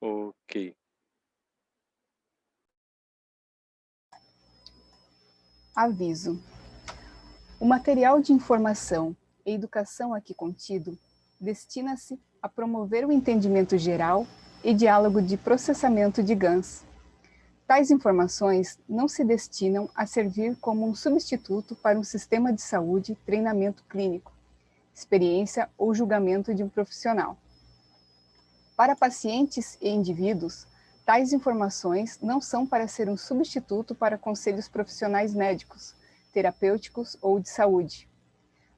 Ok. Aviso. O material de informação e educação aqui contido destina-se a promover o entendimento geral e diálogo de processamento de GANs. Tais informações não se destinam a servir como um substituto para um sistema de saúde, treinamento clínico, experiência ou julgamento de um profissional. Para pacientes e indivíduos, tais informações não são para ser um substituto para conselhos profissionais médicos, terapêuticos ou de saúde.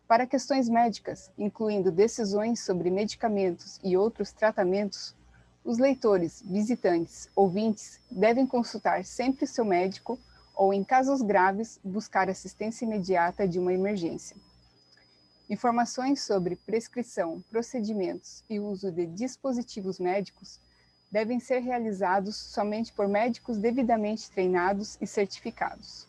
Para questões médicas, incluindo decisões sobre medicamentos e outros tratamentos, os leitores, visitantes, ouvintes devem consultar sempre seu médico ou, em casos graves, buscar assistência imediata de uma emergência. Informações sobre prescrição, procedimentos e uso de dispositivos médicos devem ser realizados somente por médicos devidamente treinados e certificados.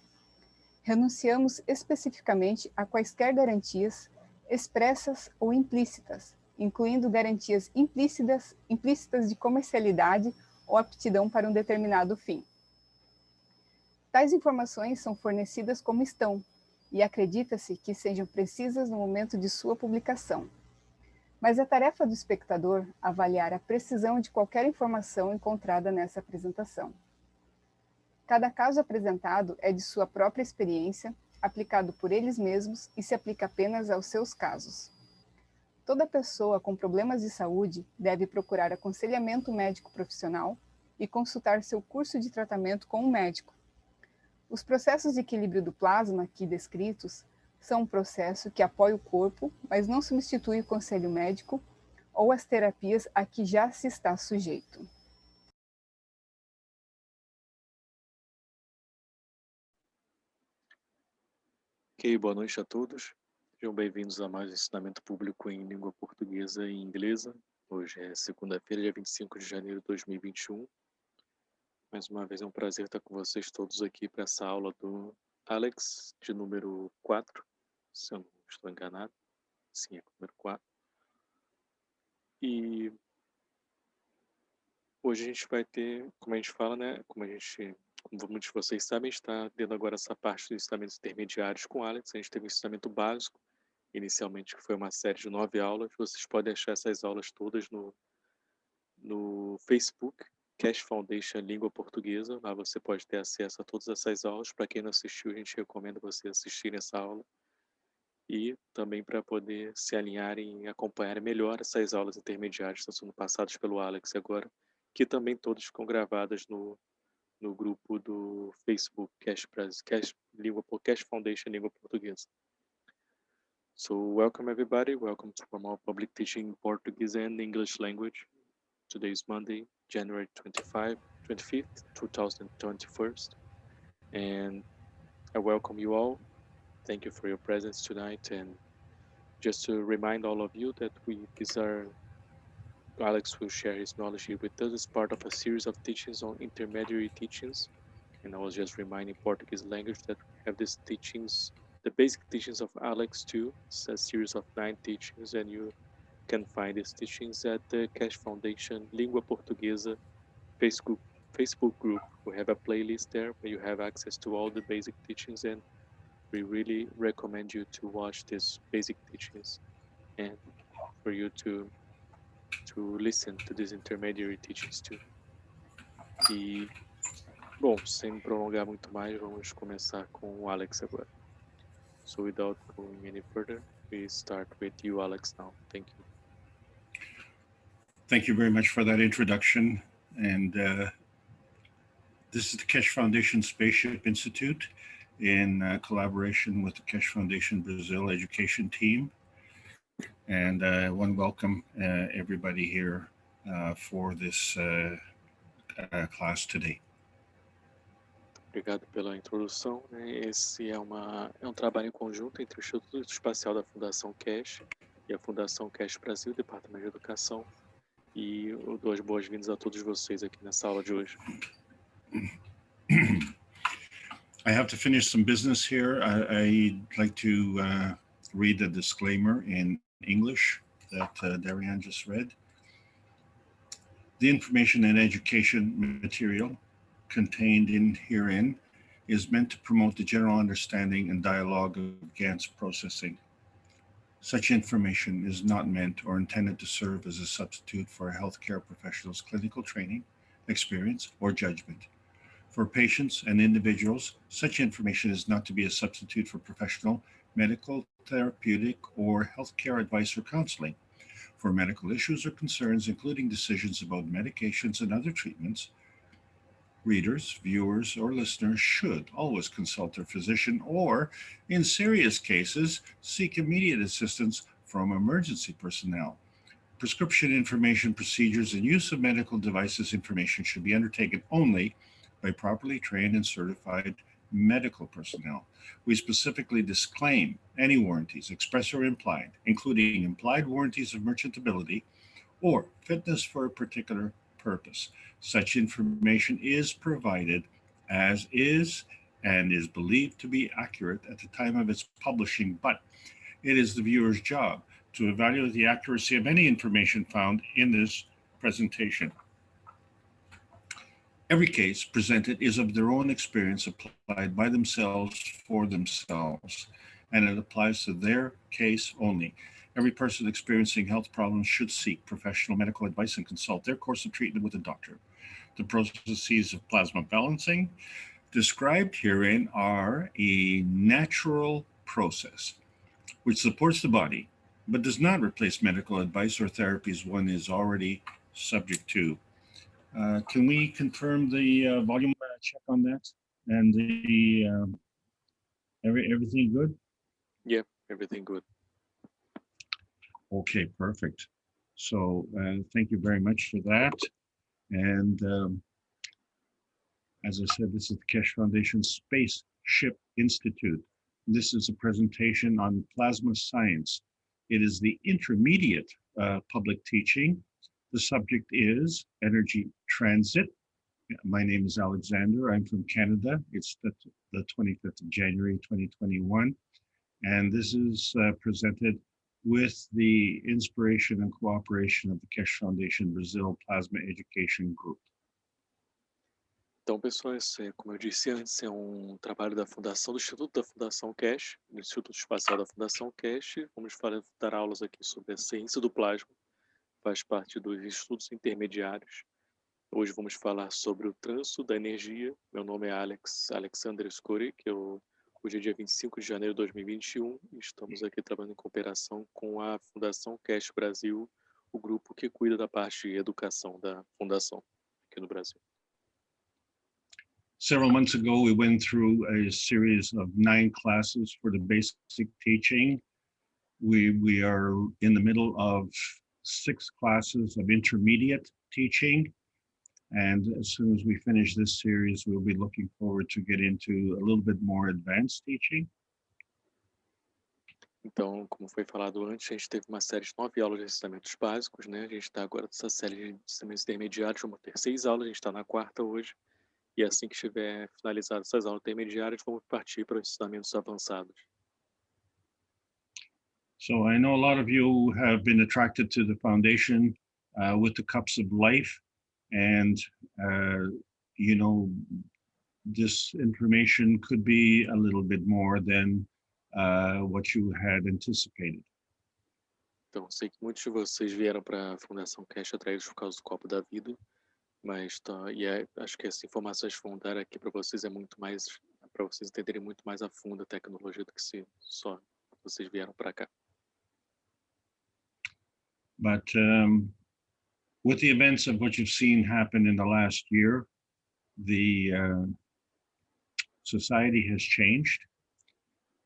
Renunciamos especificamente a quaisquer garantias expressas ou implícitas, incluindo garantias implícitas de comercialidade ou aptidão para um determinado fim. Tais informações são fornecidas como estão, e acredita-se que sejam precisas no momento de sua publicação. Mas é tarefa do espectador avaliar a precisão de qualquer informação encontrada nessa apresentação. Cada caso apresentado é de sua própria experiência, aplicado por eles mesmos e se aplica apenas aos seus casos. Toda pessoa com problemas de saúde deve procurar aconselhamento médico profissional e consultar seu curso de tratamento com um médico. Os processos de equilíbrio do plasma aqui descritos são um processo que apoia o corpo, mas não substitui o conselho médico ou as terapias a que já se está sujeito. Ok, boa noite a todos. Sejam bem-vindos a mais um ensinamento público em língua portuguesa e inglesa. Hoje é segunda-feira, dia 25 de janeiro de 2021. Mais uma vez é um prazer estar com vocês todos aqui para essa aula do Alex, de número 4, se eu não estou enganado. Sim, é número 4. E hoje a gente vai ter, como a gente fala, né? Como muitos de vocês sabem, está tendo agora essa parte dos ensinamentos intermediários com o Alex. A gente teve o ensinamento básico, inicialmente, que foi uma série de 9 aulas. Vocês podem achar essas aulas todas no Facebook, Keshe Foundation Língua Portuguesa. Lá você pode ter acesso a todas essas aulas. Para quem não assistiu, a gente recomenda você assistir essa aula. E também para poder se alinharem e acompanhar melhor essas aulas intermediárias que estão sendo passadas pelo Alex agora, que também todas ficam gravadas no grupo do Facebook Keshe Foundation Língua Portuguesa. So welcome everybody, welcome to our public teaching in Portuguese and English language. Today is Monday, January 25th, 2021, and I welcome you all. Thank you for your presence tonight, and just to remind all of you that Alex will share his knowledge here with us as part of a series of teachings on intermediary teachings. And I was just reminding Portuguese language that we have these teachings, the basic teachings of Alex too. It's a series of 9 teachings, and you can find these teachings at the Keshe Foundation Língua Portuguesa Facebook group. We have a playlist there where you have access to all the basic teachings, and we really recommend you to watch these basic teachings and for you to listen to these intermediary teachings too. E, bom, sem prolongar muito mais, vamos começar com o Alex agora. So without going any further, we start with you, Alex, now. Thank you. Thank you very much for that introduction. And this is the Keshe Foundation Spaceship Institute in collaboration with the Keshe Foundation Brazil education team. And I want to welcome everybody here for this class today. Obrigado pela introdução. Esse é um trabalho em conjunto entre o Instituto Espacial da Fundação Keshe e a Fundação Keshe Brasil, Departamento de Educação. E eu dou as boas-vindas a todos vocês aqui nessa aula de hoje. I have to finish some business here. I'd like to read the disclaimer in English that Darian just read. The information and education material contained in herein is meant to promote the general understanding and dialogue of GAN's processing. Such information is not meant or intended to serve as a substitute for a healthcare professional's clinical training, experience, or judgment. For patients and individuals, such information is not to be a substitute for professional, medical, therapeutic, or healthcare advice or counseling. For medical issues or concerns, including decisions about medications and other treatments, readers, viewers, or listeners should always consult their physician or, in serious cases, seek immediate assistance from emergency personnel. Prescription information, procedures, and use of medical devices information should be undertaken only by properly trained and certified medical personnel. We specifically disclaim any warranties, express or implied, including implied warranties of merchantability or fitness for a particular purpose. Such information is provided as is and is believed to be accurate at the time of its publishing, but it is the viewer's job to evaluate the accuracy of any information found in this presentation. Every case presented is of their own experience applied by themselves for themselves, and it applies to their case only. Every person experiencing health problems should seek professional medical advice and consult their course of treatment with a doctor. The processes of plasma balancing described herein are a natural process which supports the body, but does not replace medical advice or therapies one is already subject to. Can we confirm the volume check on that? And the everything good? Yeah, everything good. Okay, perfect. So thank you very much for that. And as I said, this is the Keshe Foundation Spaceship Institute. This is a presentation on plasma science. It is the intermediate public teaching. The subject is energy transit. My name is Alexander. I'm from Canada. It's the 25th of January, 2021. And this is presented with the inspiration and cooperation of the Keshe Foundation Brazil Plasma Education Group. Então, pessoal, como eu disse antes, é trabalho da Fundação, do Instituto da Fundação Keshe, do Instituto Espacial da Fundação Keshe. Vamos dar aulas aqui sobre a ciência do plasma, faz parte dos estudos intermediários. Hoje vamos falar sobre o trânsito da energia. Meu nome é Alexander Skorik, hoje é dia 25 de janeiro de 2021 e estamos aqui trabalhando em cooperação com a Fundação Keshe Brasil, o grupo que cuida da parte de educação da Fundação aqui no Brasil. Several months ago, we went through a series of 9 classes for the basic teaching. We are in the middle of 6 classes of intermediate teaching. And as soon as we finish this series, we'll be looking forward to get into a little bit more advanced teaching. Então, como foi falado antes, a gente teve uma série de 9 aulas de ensinamentos básicos, né? A gente está agora nessa série de ensinamentos intermediários, vamos ter 6 aulas, a gente está na 4ª hoje. E assim que estiver finalizado essas aulas intermediárias, vamos partir para os ensinamentos avançados. So I know a lot of you have been attracted to the foundation with the cups of life. And, you know, this information could be a little bit more than what you had anticipated. Então, sei que muitos de vocês vieram para a Fundação Keshe atraídos por causa do copo da vida, mas acho que essas informações que vão dar aqui para vocês é muito mais, para vocês entenderem muito mais a fundo a tecnologia do que se só vocês vieram para cá. But with the events of what you've seen happen in the last year, the society has changed,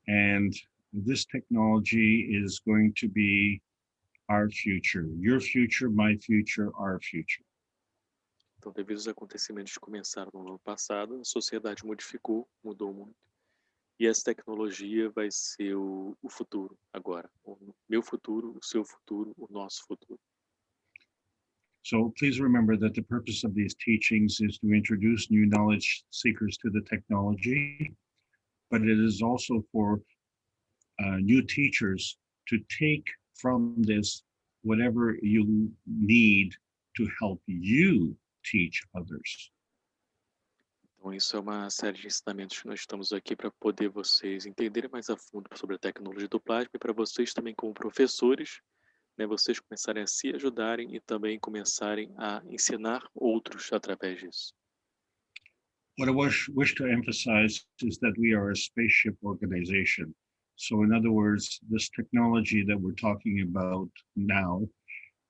and this technology is going to be our future, your future, my future, our future. Então, devido aos acontecimentos que começaram no ano passado, a sociedade mudou muito. E essa tecnologia vai ser o futuro agora. O meu futuro, o seu futuro, o nosso futuro. So please remember that the purpose of these teachings is to introduce new knowledge seekers to the technology, but it is also for new teachers to take from this whatever you need to help you teach others. Então, isso é uma série de ensinamentos que nós estamos aqui para poder vocês entenderem mais a fundo sobre a tecnologia do plasma e para vocês também como professores, né, vocês começarem a se ajudarem e também começarem a ensinar outros através disso. What I wish to emphasize is that we are a spaceship organization. So in other words, this technology that we're talking about now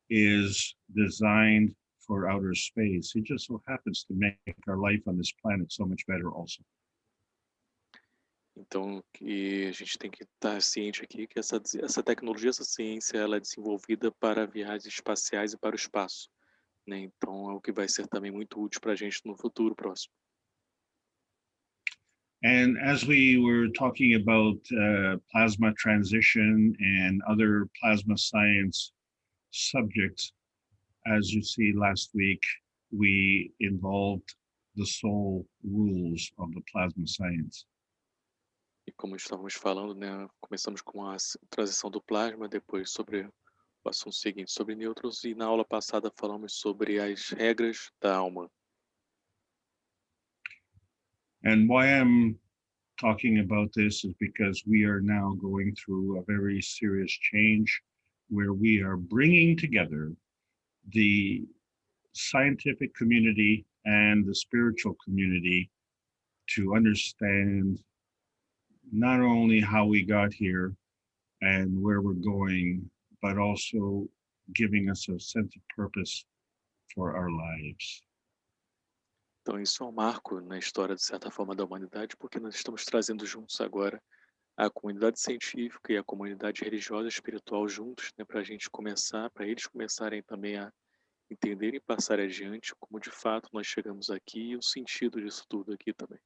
is designed for outer space. It just so happens to make our life on this planet so much better also. Então, que a gente tem que estar ciente aqui que essa tecnologia, essa ciência, ela é desenvolvida para viagens espaciais e para o espaço, né? Então, é o que vai ser também muito útil para a gente no futuro próximo. And as we were talking about plasma transition and other plasma science subjects, as you see last week, we involved the sole rules of the plasma science. E como estávamos falando, né, começamos com a transição do plasma, depois sobre o assunto seguinte, sobre nêutrons, e na aula passada falamos sobre as regras da alma. And why I'm talking about this is because we are now going through a very serious change where we are bringing together the scientific community and the spiritual community to understand not only how we got here and where we're going, but also giving us a sense of purpose for our lives. Então isso é um marco na história, de certa forma, da humanidade, porque nós estamos trazendo juntos agora a comunidade científica e a comunidade religiosa e espiritual juntos, né, para a gente começar, para eles começarem também a entender e passar adiante como de fato nós chegamos aqui e o sentido disso tudo aqui também.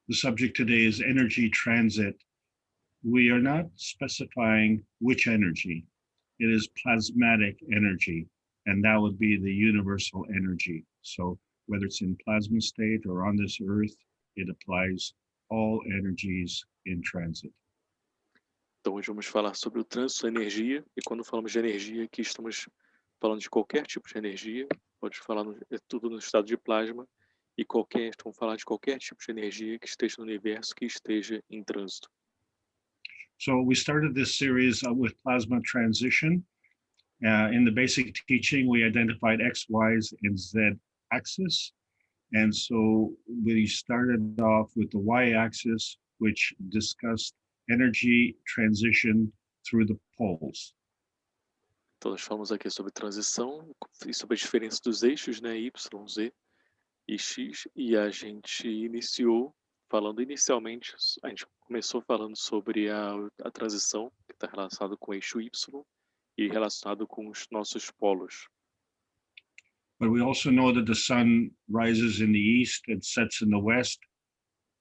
The subject today is energy transit. We are not specifying which energy. It is plasmatic energy, and that would be the universal energy. So whether it's in plasma state or on this earth, it applies all energies in transit. Então hoje vamos falar sobre o trânsito da energia, e quando falamos de energia aqui estamos falando de qualquer tipo de energia, pode falar tudo no estado de plasma, e vamos falar de qualquer tipo de energia que esteja no universo, que esteja em trânsito. So we started this series with plasma transition. In the basic teaching, we identified X, Y's, and Z axis. And so we started off with the Y axis, which discussed energy transition through the poles. Então nós falamos aqui sobre transição e sobre a diferença dos eixos, né, Y, Z e X, e a gente começou falando sobre a transição, que está relacionado com o eixo Y e relacionado com os nossos polos. But we also know that the sun rises in the east and sets in the west.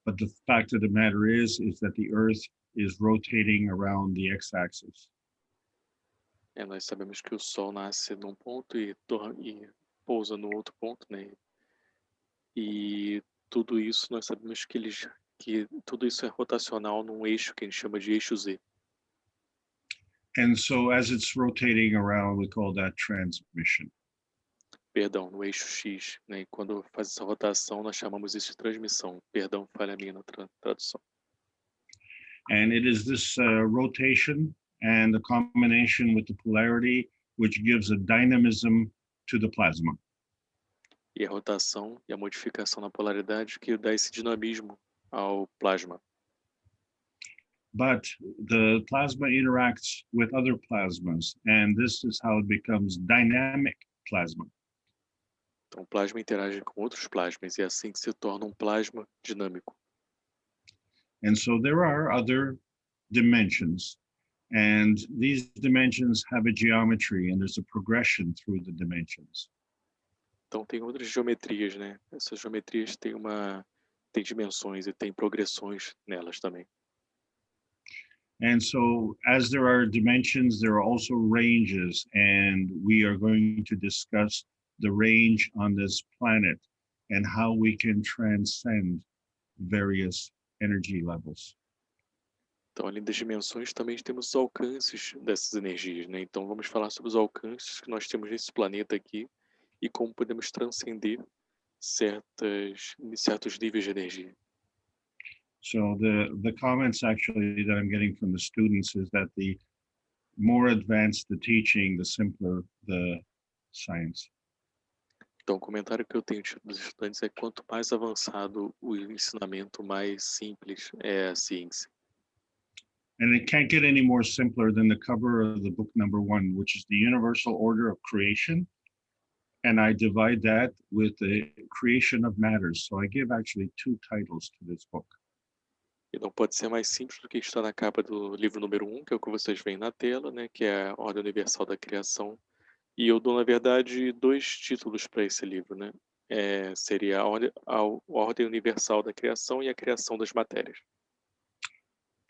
But the fact of the matter is that the earth is rotating around the x-axis. Nós sabemos que o Sol nasce num ponto e pousa no outro ponto, né? E tudo isso nós sabemos que tudo isso é rotacional num eixo que a gente chama de eixo Z. And so as it's rotating around, we call that transmission. Perdão, no eixo X, né? E quando faz essa rotação, nós chamamos isso de transmissão. Perdão, falha minha na tradução. And it is this rotation and the combination with the polarity which gives a dynamism to the plasma. E a rotação e a modificação na polaridade que dá esse dinamismo ao plasma. But the plasma interacts with other plasmas, and this is how it becomes dynamic plasma. Então, o plasma interage com outros plasmas e é assim que se torna um plasma dinâmico. And so there are other dimensions, and these dimensions have a geometry, and there's a progression through the dimensions. Então, tem outras geometrias, né? Essas geometrias têm dimensões e tem progressões nelas também. And so as there are dimensions, there are also ranges, and we are going to discuss the range on this planet and how we can transcend various energy levels. Então, além das dimensões, também temos os alcances dessas energias, né? Então, vamos falar sobre os alcances que nós temos nesse planeta aqui e como podemos transcender certos níveis de energia. So the comments actually that I'm getting from the students is that the more advanced the teaching, the simpler the science. Então, o comentário que eu tenho tido dos estudantes é que quanto mais avançado o ensinamento, mais simples é a ciência. And it can't get any more simpler than the cover of the book number 1, which is the universal order of creation. And I divide that with the creation of matters. So I give actually 2 titles to this book. E não pode ser mais simples do que está na capa do livro número 1, que é o que vocês veem na tela, né? Que é a Ordem Universal da Criação. E eu dou, na verdade, 2 títulos para esse livro, né? Seria a Ordem Universal da Criação e a Criação das Matérias.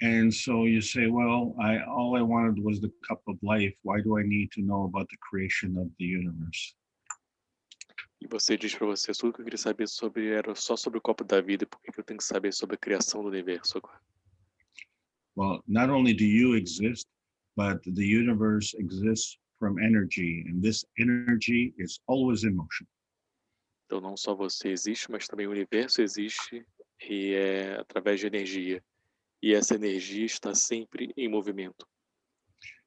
And so you say, well, all I wanted was the cup of life. Why do I need to know about the creation of the universe? E você diz para você, tudo que eu queria saber era só sobre o copo da vida, por que eu tenho que saber sobre a criação do universo agora? Well, not only do you exist, but the universe exists from energy, and this energy is always in motion. Então não só você existe, mas também o universo existe e é através de energia. E essa energia está sempre em movimento.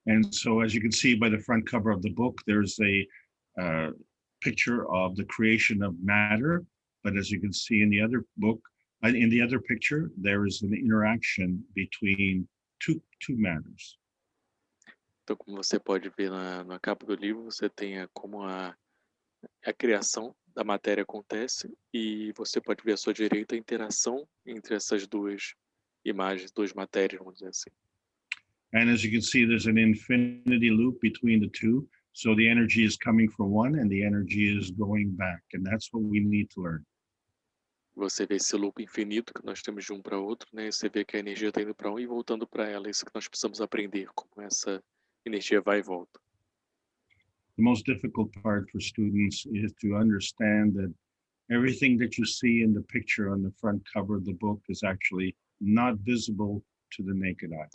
And so as you can see by the front cover of the book, there's a picture of the creation of matter. But as you can see in the other book, in the other picture, there is an interaction between two matters. Então, como você pode ver na capa do livro, você tem como a criação da matéria acontece e você pode ver à sua direita a interação entre essas duas imagens, duas matérias, vamos dizer assim. And as you can see, there's an infinity loop between the two. So the energy is coming from one and the energy is going back. And that's what we need to learn. Você vê esse loop infinito que nós temos de um para outro, né? Você vê que a energia está indo para um e voltando para ela. Isso que nós precisamos aprender, como essa energia vai e volta. The most difficult part for students is to understand that everything that you see in the picture on the front cover of the book is actually not visible to the naked eye.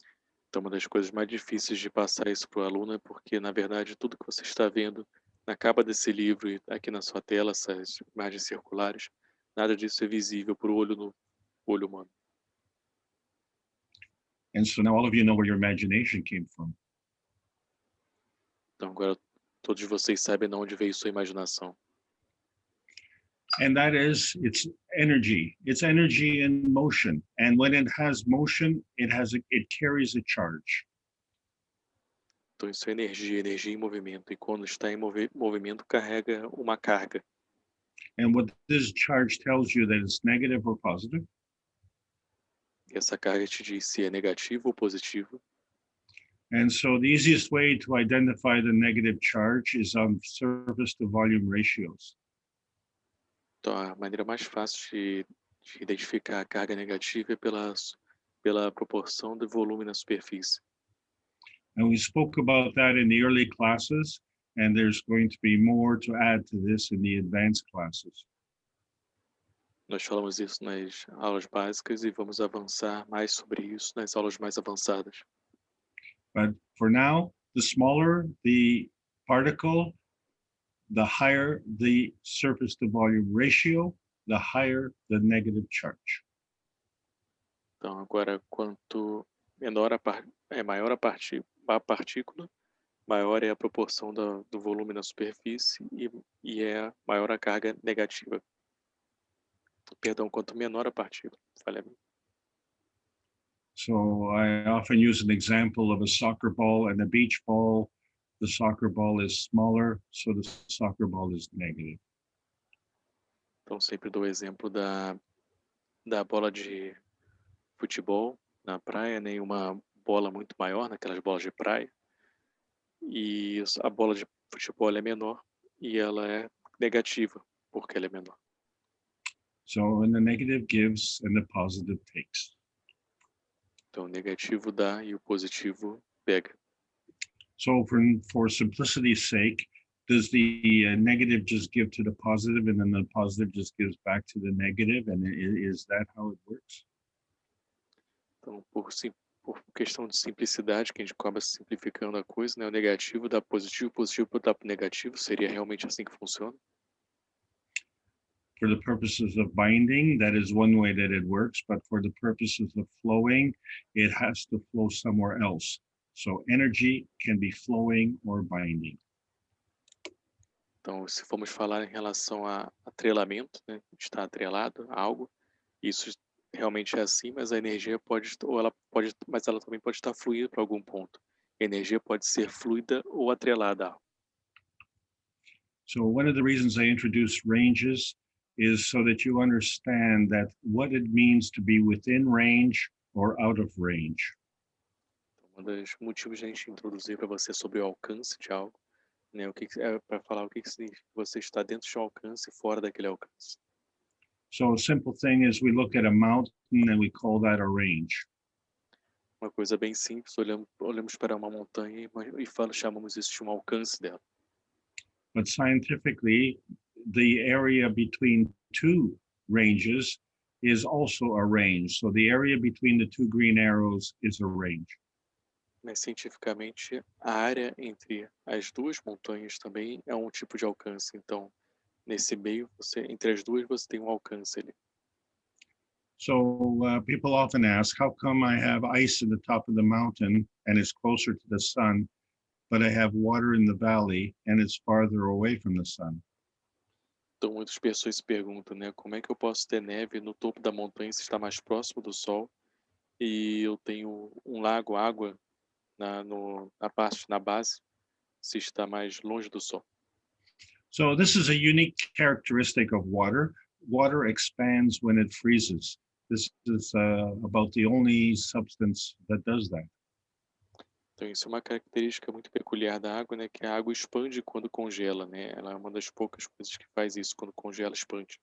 Então, uma das coisas mais difíceis de passar isso para o aluno é porque, na verdade, tudo que você está vendo na capa desse livro e aqui na sua tela, essas imagens circulares, nada disso é visível para o olho humano. And so now all of you know where your imagination came from. Então, agora todos vocês sabem de onde veio sua imaginação. And that is, it's energy. It's energy in motion. And when it has motion, it carries a charge. Então, isso é energia em movimento. E quando está em movimento, carrega uma carga. And what this charge tells you that it's negative or positive. E essa carga te diz se é negativo ou positivo. And so the easiest way to identify the negative charge is on surface to volume ratios. Então, a maneira mais fácil de identificar a carga negativa é pela proporção do volume na superfície. And we spoke about that in the early classes, and there's going to be more to add to this in the advanced classes. Nós falamos isso nas aulas básicas e vamos avançar mais sobre isso nas aulas mais avançadas. But for now, the smaller the particle, the higher the surface to volume ratio, the higher the negative charge. Então, agora, quanto maior a partícula, maior é a proporção do volume na superfície e é maior a carga negativa. Perdão, quanto menor a partícula. Falei. So I often use an example of a soccer ball and a beach ball. The soccer ball is smaller, so the soccer ball is negative. Então, sempre dou o exemplo da bola de futebol na praia, né? Uma bola muito maior, naquelas bolas de praia. E a bola de futebol é menor e ela é negativa, porque ela é menor. So and the negative gives and the positive takes. Então, o negativo dá e o positivo pega. So for simplicity's sake, does the negative just give to the positive and then the positive just gives back to the negative? And is that how it works? Então, por por questão de simplicidade, que a gente acaba simplificando a coisa, né? O negativo dá positivo, positivo dá negativo. Seria realmente assim que funciona? For the purposes of binding, that is one way that it works, but for the purposes of flowing, it has to flow somewhere else. So energy can be flowing or binding. Então, se formos falar em relação a atrelamento, né? Está atrelado a algo, isso realmente é assim, mas a energia pode, ou ela pode, mas ela também pode estar fluindo para algum ponto. A energia pode ser fluida ou atrelada a algo. So one of the reasons I introduce ranges is so that you understand that what it means to be within range or out of range. Um dos motivos de a gente introduzir para você sobre o alcance de algo, né? O que é para falar o que significa você está dentro de um alcance e fora daquele alcance. So a simple thing is we look at a mountain and we call that a range. Uma coisa bem simples, olhamos para uma montanha chamamos isso de um alcance dela. But scientifically, the area between two ranges is also a range. So the area between the two green arrows is a range. Mas cientificamente, a área entre as duas montanhas também é um tipo de alcance. Então, nesse meio, entre as duas, você tem um alcance ali. So people often ask, how come I have ice at the top of the mountain and it's closer to the sun, but I have water in the valley and it's farther away from the sun? Então, muitas pessoas se perguntam, né, como é que eu posso ter neve no topo da montanha se está mais próximo do sol e eu tenho um lago, água na base, se está mais longe do sol. So this is a unique characteristic of water. Water expands when it freezes. This is about the only substance that does that. Então, isso é uma característica muito peculiar da água, né, que a água expande quando congela, né? Ela é uma das poucas coisas que faz isso, quando congela, expande.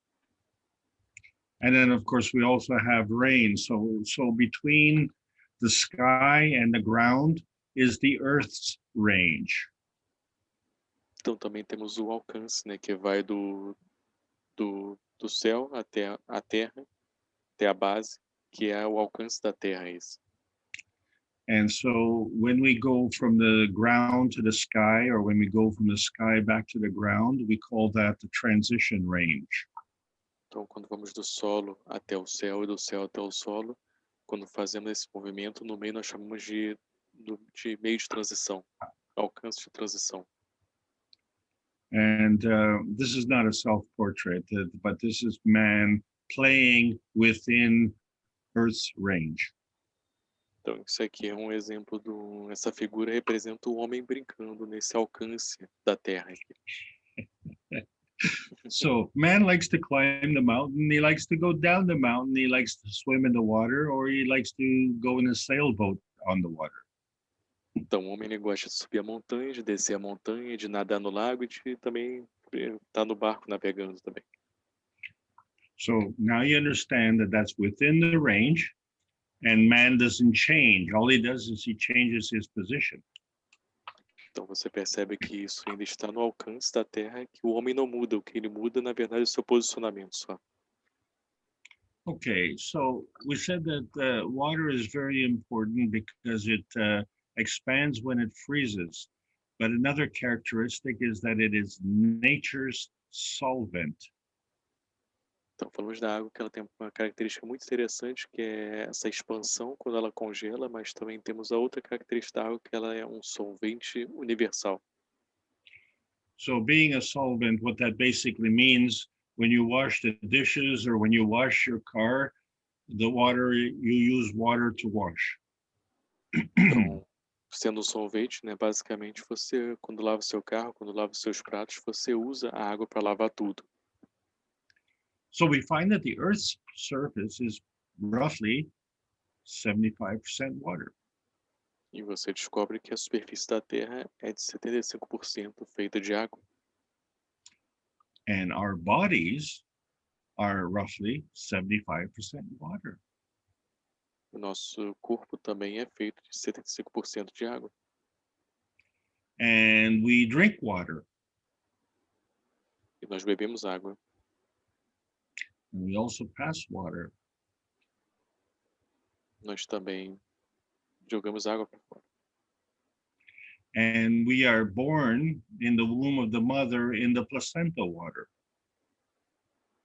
And then, of course, we also have rain. So between the sky and the ground is the Earth's range. Então, também temos o alcance, né, que vai do céu até a terra, até a base, que é o alcance da terra, esse. And so when we go from the ground to the sky, or when we go from the sky back to the ground, we call that the transition range. Então, quando vamos do solo até o céu e do céu até o solo, quando fazemos esse movimento, no meio nós chamamos de meio de transição, alcance de transição. And this is not a self-portrait, but this is man playing within Earth's range. Então, isso aqui é um exemplo essa figura representa o homem brincando nesse alcance da Terra aqui. So man likes to climb the mountain, he likes to go down the mountain, he likes to swim in the water, or he likes to go in a sailboat on the water. Então, o homem ele gosta de subir a montanha, de descer a montanha, de nadar no lago e de também estar no barco navegando também. So now you understand that that's within the range, and man doesn't change. All he does is he changes his position. Então você percebe que isso ainda está no alcance da Terra, que o homem não muda, o que ele muda na verdade é o seu posicionamento só. Okay, so we said that water is very important because it expands when it freezes, but another characteristic is that it is nature's solvent. Então falamos da água que ela tem uma característica muito interessante, que é essa expansão quando ela congela, mas também temos a outra característica da água, que ela é um solvente universal. So being a solvent, what that basically means, when you wash the dishes or when you wash your car, the water, you use water to wash. Então, sendo um solvente, né, basicamente você, quando lava o seu carro, quando lava os seus pratos, você usa a água para lavar tudo. So we find that the Earth's surface is roughly 75% water. E você descobre que a superfície da Terra é de 75% feita de água. And our bodies are roughly 75% water. O nosso corpo também é feito de 75% de água. And we drink water. E nós bebemos água. And we also pass water. Nós também jogamos água para fora. And we are born in the womb of the mother in the placenta water.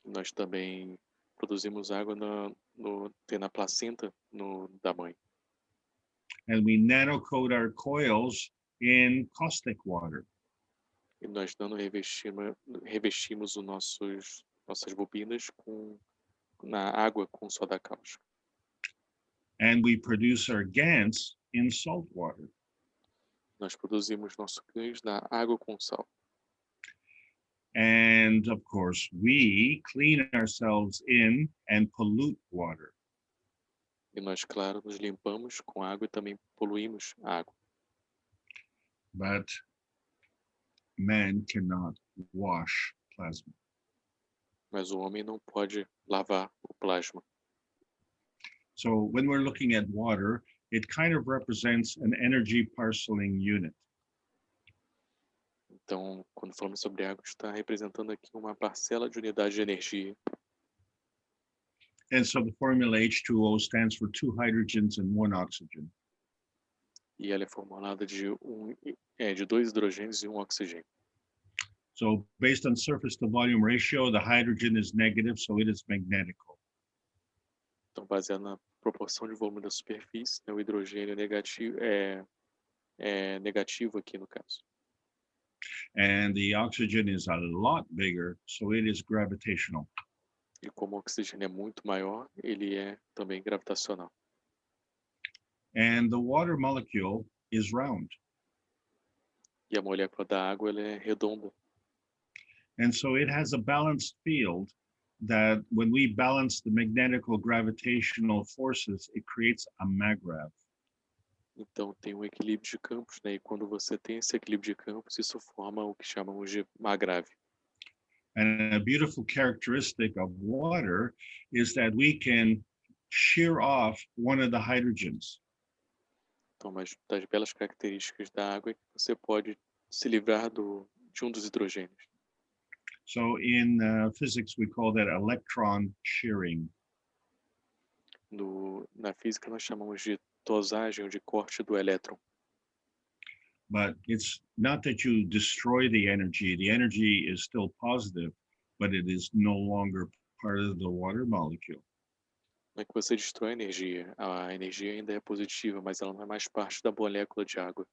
Nós também produzimos água na placenta da mãe. And we nanocoat our coils in caustic water. E nós revestimos nossas bobinas na água com soda cáustica. And we produce our GANs in salt water. Nós produzimos nosso gás na água com sal. And of course, we clean ourselves in and pollute water. E nós, claro, nos limpamos com água e também poluímos a água. But man cannot wash plasma. Mas o homem não pode lavar o plasma. So when we're looking at water, it kind of represents an energy parceling unit. Então, quando falamos sobre água, está representando aqui uma parcela de unidade de energia. And so the formula H2O stands for 2 hydrogens and 1 oxygen. E ela é formulada de 2 hidrogênios e 1 oxigênio. So based on surface to volume ratio, the hydrogen is negative, so it is magnetical. Então, baseado na proporção de volume da superfície, o hidrogênio é negativo aqui no caso. And the oxygen is a lot bigger, so it is gravitational. E como o oxigênio é muito maior, ele é também gravitacional. And the water molecule is round. E a molécula da água ela é redonda. And so it has a balanced field that when we balance the magnetical gravitational forces, it creates a maggrav. Então tem um equilíbrio de campos, né? E quando você tem esse equilíbrio de campos, isso forma o que chamamos de maggrav. And a beautiful characteristic of water is that we can shear off one of the hydrogens. Então, uma das belas características da água é que você pode se livrar de um dos hidrogênios. So in physics, we call that electron shearing. Na física, nós chamamos de tosagem ou de corte do elétron. But it's not that you destroy the energy. The energy is still positive, but it is no longer part of the water molecule. Não é que você destrói a energia ainda é positiva, mas ela não é mais parte da molécula de água.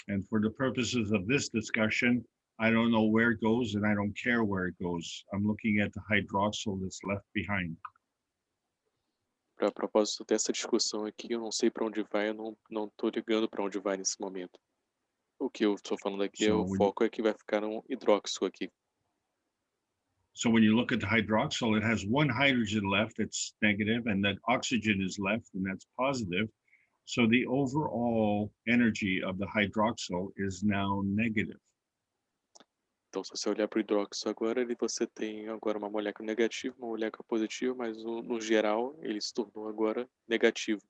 And for the purposes of this discussion, I don't know where it goes and I don't care where it goes. I'm looking at the hydroxyl that's left behind. Para propósito dessa discussão aqui, eu não sei para onde vai, eu não estou ligando para onde vai nesse momento. O que eu estou falando aqui, o foco é que vai ficar um hidróxido aqui. So when you look at the hydroxyl, it has 1 hydrogen left, it's negative, and that oxygen is left, and that's positive. So the overall energy of the hydroxyl is now negative. Então, se você olhar para o hidróxido agora, você tem agora uma molécula negativa, uma molécula positiva, mas no geral ele se tornou agora negativo.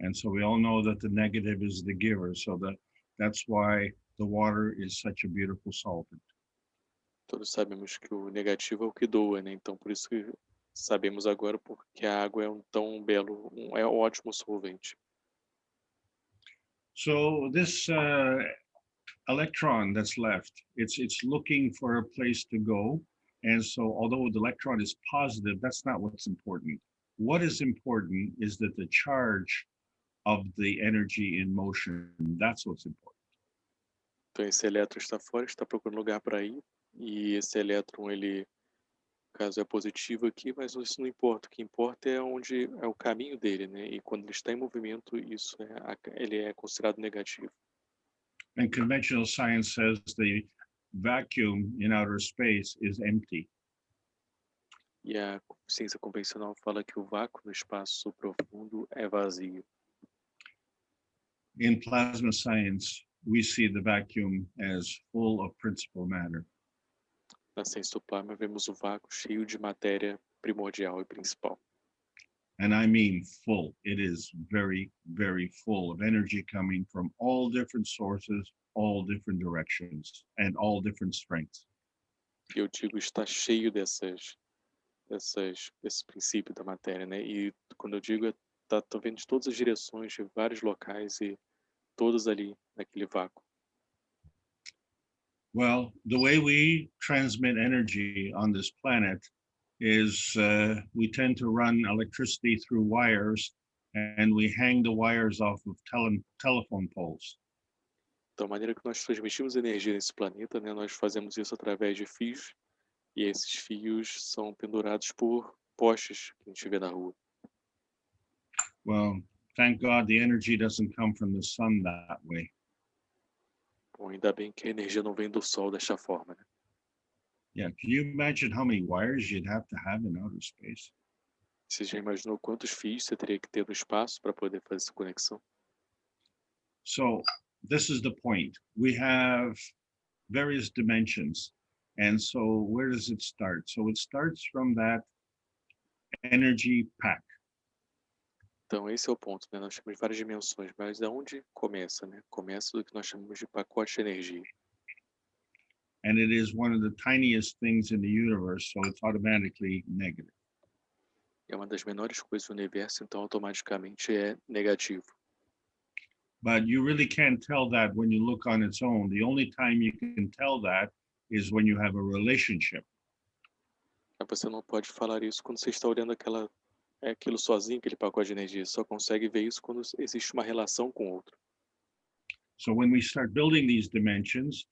And so we all know that the negative is the giver, so that's why the water is such a beautiful solvent. Todos sabemos que o negativo é o que doa, né? Então, por isso que sabemos agora porque a água é um ótimo solvente. So this electron that's left, it's looking for a place to go. And so although the electron is positive, that's not what's important. What is important is that the charge of the energy in motion, that's what's important. Então, esse elétron está fora, está procurando lugar para ir. E esse elétron, ele, no caso, é positivo aqui, mas isso não importa. O que importa é onde é o caminho dele, né? E quando ele está em movimento, ele é considerado negativo. And conventional science says the vacuum in outer space is empty. E a ciência convencional fala que o vácuo no espaço profundo é vazio. In plasma science, we see the vacuum as full of principal matter. Na ciência do plasma, vemos o vácuo cheio de matéria primordial e principal. And I mean full. It is very, very full of energy coming from all different sources, all different directions, and all different strengths. Eu digo, está cheio desse princípio da matéria, né? E quando eu digo, Tô vendo de todas as direções, de vários locais e todos ali naquele vácuo. Well, the way we transmit energy on this planet is we tend to run electricity through wires, and we hang the wires off of telephone poles. Então, a maneira que nós transmitimos energia nesse planeta, né, nós fazemos isso através de fios, e esses fios são pendurados por postes que a gente vê na rua. Well, thank God the energy doesn't come from the sun that way. Bom, ainda bem que a energia não vem do sol desta forma, né? Yeah, can you imagine how many wires you'd have to have in outer space? Você já imaginou quantos fios você teria que ter no espaço para poder fazer essa conexão? So this is the point. We have various dimensions. And so where does it start? So it starts from that energy pack. Então, esse é o ponto, né? Nós temos várias dimensões, mas de onde começa, né? Começa do que nós chamamos de pacote de energia. And it is one of the tiniest things in the universe, so it's automatically negative. É uma das menores coisas do universo, então automaticamente é negativo. But you really can't tell that when you look on its own. The only time you can tell that is when you have a relationship. Mas você não pode falar isso quando você está olhando aquilo sozinho, aquele pacote de energia. Você só consegue ver isso quando existe uma relação com o outro. So when we start building these dimensions,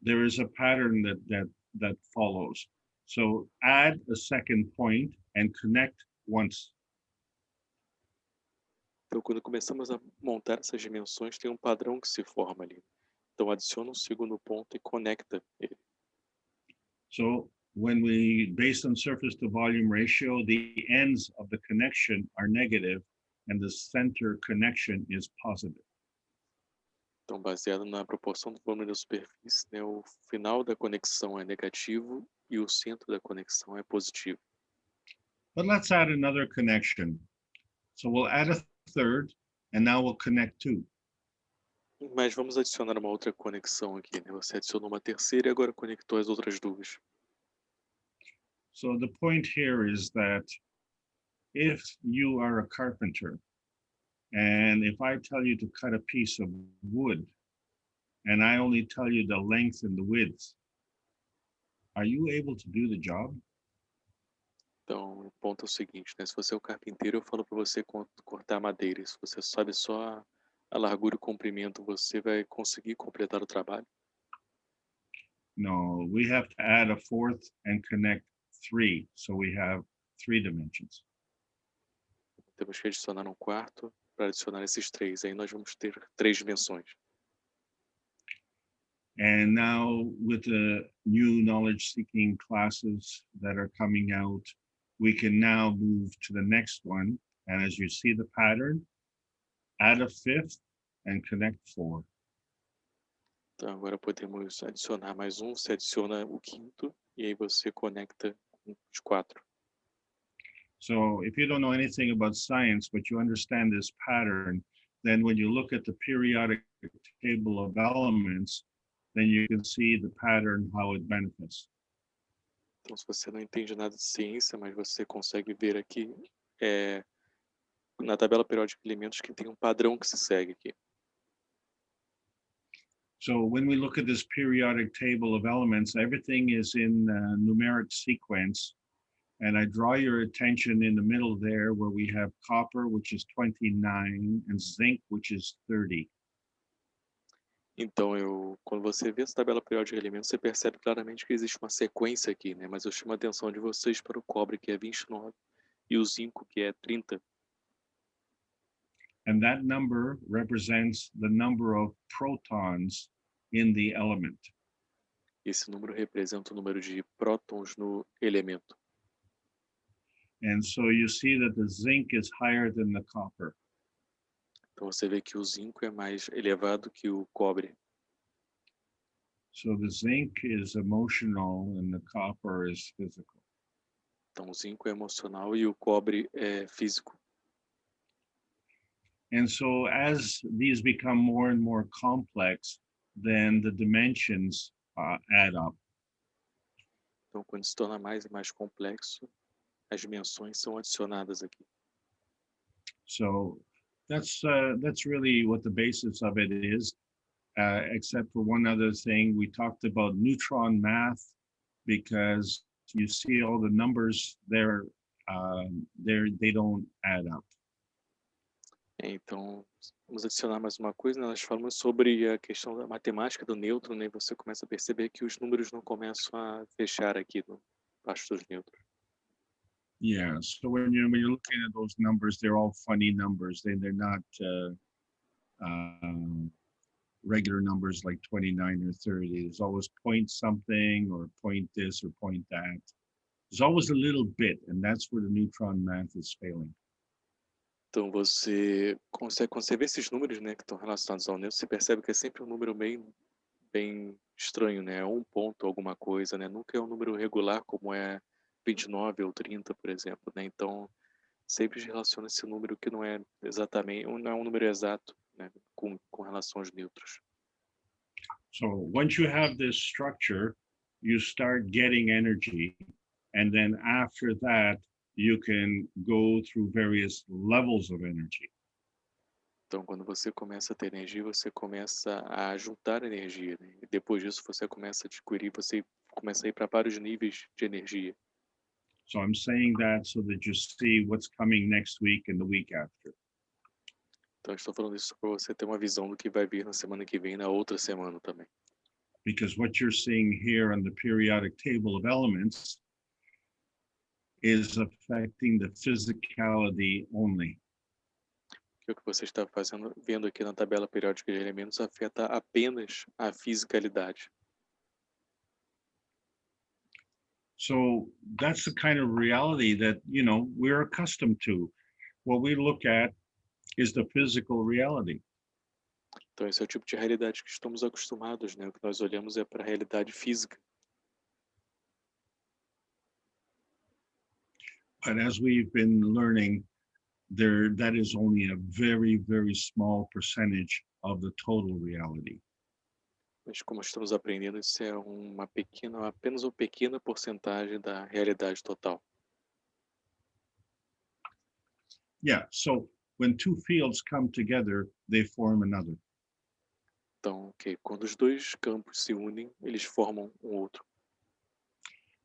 there is a pattern that follows. So add a second point and connect once. Então, quando começamos a montar essas dimensões, tem um padrão que se forma ali. Então, adiciona um segundo ponto e conecta ele. So when we, based on surface to volume ratio, the ends of the connection are negative and the center connection is positive. Então, baseado na proporção do volume da superfície, né, o final da conexão é negativo e o centro da conexão é positivo. But let's add another connection. So we'll add a third, and now we'll connect two. Mas vamos adicionar uma outra conexão aqui, né? Você adicionou uma terceira e agora conectou as outras duas. So the point here is that if you are a carpenter, and if I tell you to cut a piece of wood, and I only tell you the length and the width, are you able to do the job? Então, o ponto é o seguinte, né? Se você é o carpinteiro, eu falo para você cortar madeira. Se você sabe só a largura e o comprimento, você vai conseguir completar o trabalho? No, we have to add a fourth and connect three, so we have three dimensions. Temos que adicionar um quarto para adicionar esses três. Aí nós vamos ter três dimensões. And now with the new knowledge-seeking classes that are coming out, we can now move to the next one. And as you see the pattern, add a fifth and connect four. Então, agora podemos adicionar mais um. Você adiciona o quinto e aí você conecta com os quatro. So if you don't know anything about science, but you understand this pattern, then when you look at the periodic table of elements, then you can see the pattern, how it manifests. Então, se você não entende nada de ciência, mas você consegue ver aqui na tabela periódica de elementos que tem um padrão que se segue aqui. So when we look at this periodic table of elements, everything is in numeric sequence. And I draw your attention in the middle there where we have copper, which is 29, and zinc, which is 30. Então, quando você vê essa tabela periódica de elementos, você percebe claramente que existe uma sequência aqui, né? Mas eu chamo a atenção de vocês para o cobre, que é 29, e o zinco, que é 30. And that number represents the number of protons in the element. Esse número representa o número de prótons no elemento. And so you see that the zinc is higher than the copper. Então você vê que o zinco é mais elevado que o cobre. So the zinc is emotional and the copper is physical. Então o zinco é emocional e o cobre é físico. And so as these become more and more complex, then the dimensions add up. Então quando se torna mais e mais complexo, as dimensões são adicionadas aqui. So that's really what the basis of it is, except for one other thing. We talked about neutron math because you see all the numbers there, they don't add up. Então, vamos adicionar mais uma coisa, né? Nós falamos sobre a questão da matemática do nêutron, né? E você começa a perceber que os números não começam a fechar aqui no baixo dos nêutrons. Yeah, so when you're looking at those numbers, they're all funny numbers. They're not regular numbers like 29 or 30. There's always point something or point this or point that. There's always a little bit, and that's where the neutron math is failing. Então, você consegue ver esses números, né, que estão relacionados ao nêutron, você percebe que é sempre um número bem estranho, né? É um ponto, alguma coisa, né? Nunca é um número regular como é 29 ou 30, por exemplo, né? Então, sempre relaciona esse número que não é exatamente, não é um número exato, né, com relação aos nêutrons. So once you have this structure, you start getting energy, and then after that, you can go through various levels of energy. Então, quando você começa a ter energia, você começa a juntar energia, né? E depois disso, você começa a adquirir, você começa a ir para vários níveis de energia. So I'm saying that so that you see what's coming next week and the week after. Então, eu estou falando isso para você ter uma visão do que vai vir na semana que vem e na outra semana também. Because what you're seeing here on the periodic table of elements is affecting the physicality only. Que o que você está vendo aqui na tabela periódica de elementos afeta apenas a fisicalidade. So that's the kind of reality that, we're accustomed to. What we look at is the physical reality. Então, esse é o tipo de realidade que estamos acostumados, né? O que nós olhamos é para a realidade física. But as we've been learning, that is only a very, very small percentage of the total reality. Mas como estamos aprendendo, isso é apenas uma pequena porcentagem da realidade total. Yeah, so when two fields come together, they form another. Então, quando os dois campos se unem, eles formam um outro.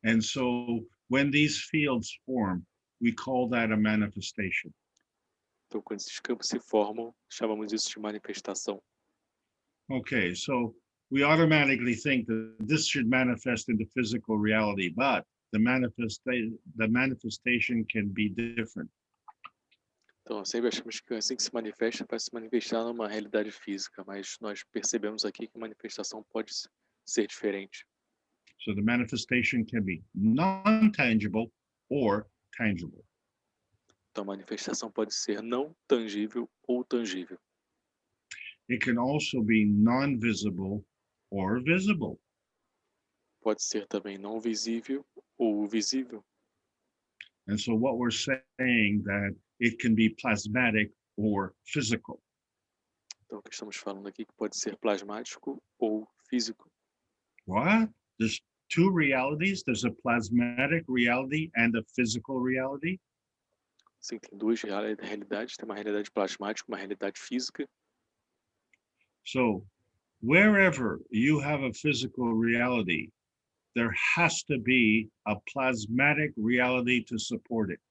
And so when these fields form, we call that a manifestation. Então, quando esses campos se formam, chamamos isso de manifestação. Okay, so we automatically think that this should manifest into physical reality, but the manifestation can be different. Então, sempre achamos que assim que se manifesta, vai se manifestar numa realidade física, mas nós percebemos aqui que a manifestação pode ser diferente. So the manifestation can be non-tangible or tangible. Então, a manifestação pode ser não tangível ou tangível. It can also be non-visible or visible. Pode ser também não visível ou visível. And so what we're saying that it can be plasmatic or physical. Então, o que estamos falando aqui que pode ser plasmático ou físico. What? There's two realities. There's a plasmatic reality and a physical reality. Sim, tem duas realidades. Tem uma realidade plasmática, uma realidade física. So wherever you have a physical reality, there has to be a plasmatic reality to support it.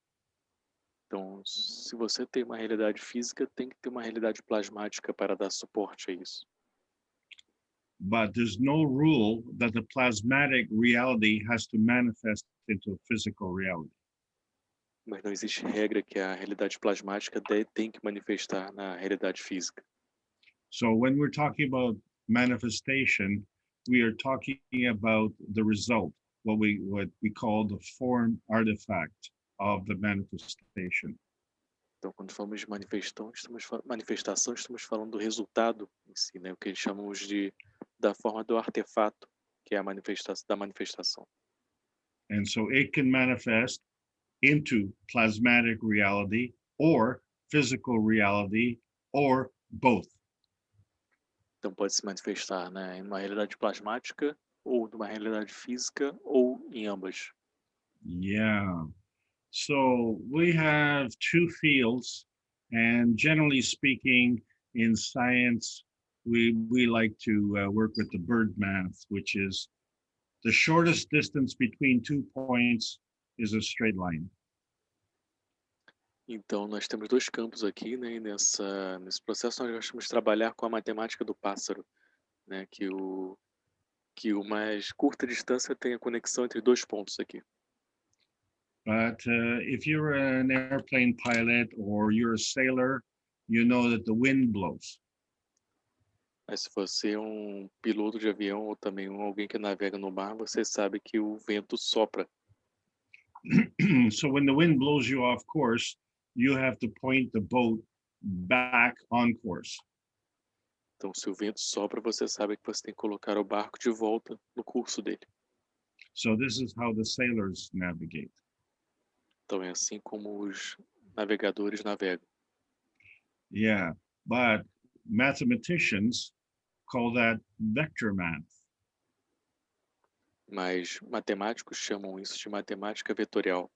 Então, se você tem uma realidade física, tem que ter uma realidade plasmática para dar suporte a isso. But there's no rule that the plasmatic reality has to manifest into a physical reality. Mas não existe regra que a realidade plasmática tem que manifestar na realidade física. So when we're talking about manifestation, we are talking about the result, what we call the form artifact of the manifestation. Então, quando falamos de manifestação, estamos falando do resultado em si, né? O que chamamos da forma do artefato, que é a manifestação. And so it can manifest into plasmatic reality or physical reality or both. Então, pode se manifestar, né, em uma realidade plasmática ou numa realidade física ou em ambas. Yeah. So we have two fields And generally speaking, in science, we like to work with the bird math, which is the shortest distance between 2 points is a straight line. Então, nós temos dois campos aqui, né? E nesse processo nós gostamos de trabalhar com a matemática do pássaro, né? Que o mais curta distância tem a conexão entre dois pontos aqui. But if you're an airplane pilot or you're a sailor, you know that the wind blows. Mas se você é um piloto de avião ou também alguém que navega no mar, você sabe que o vento sopra. So when the wind blows you off course, you have to point the boat back on course. Então, se o vento sopra, você sabe que você tem que colocar o barco de volta no curso dele. So this is how the sailors navigate. Então, é assim como os navegadores navegam. Yeah, but mathematicians call that vector math. Mas matemáticos chamam isso de matemática vetorial.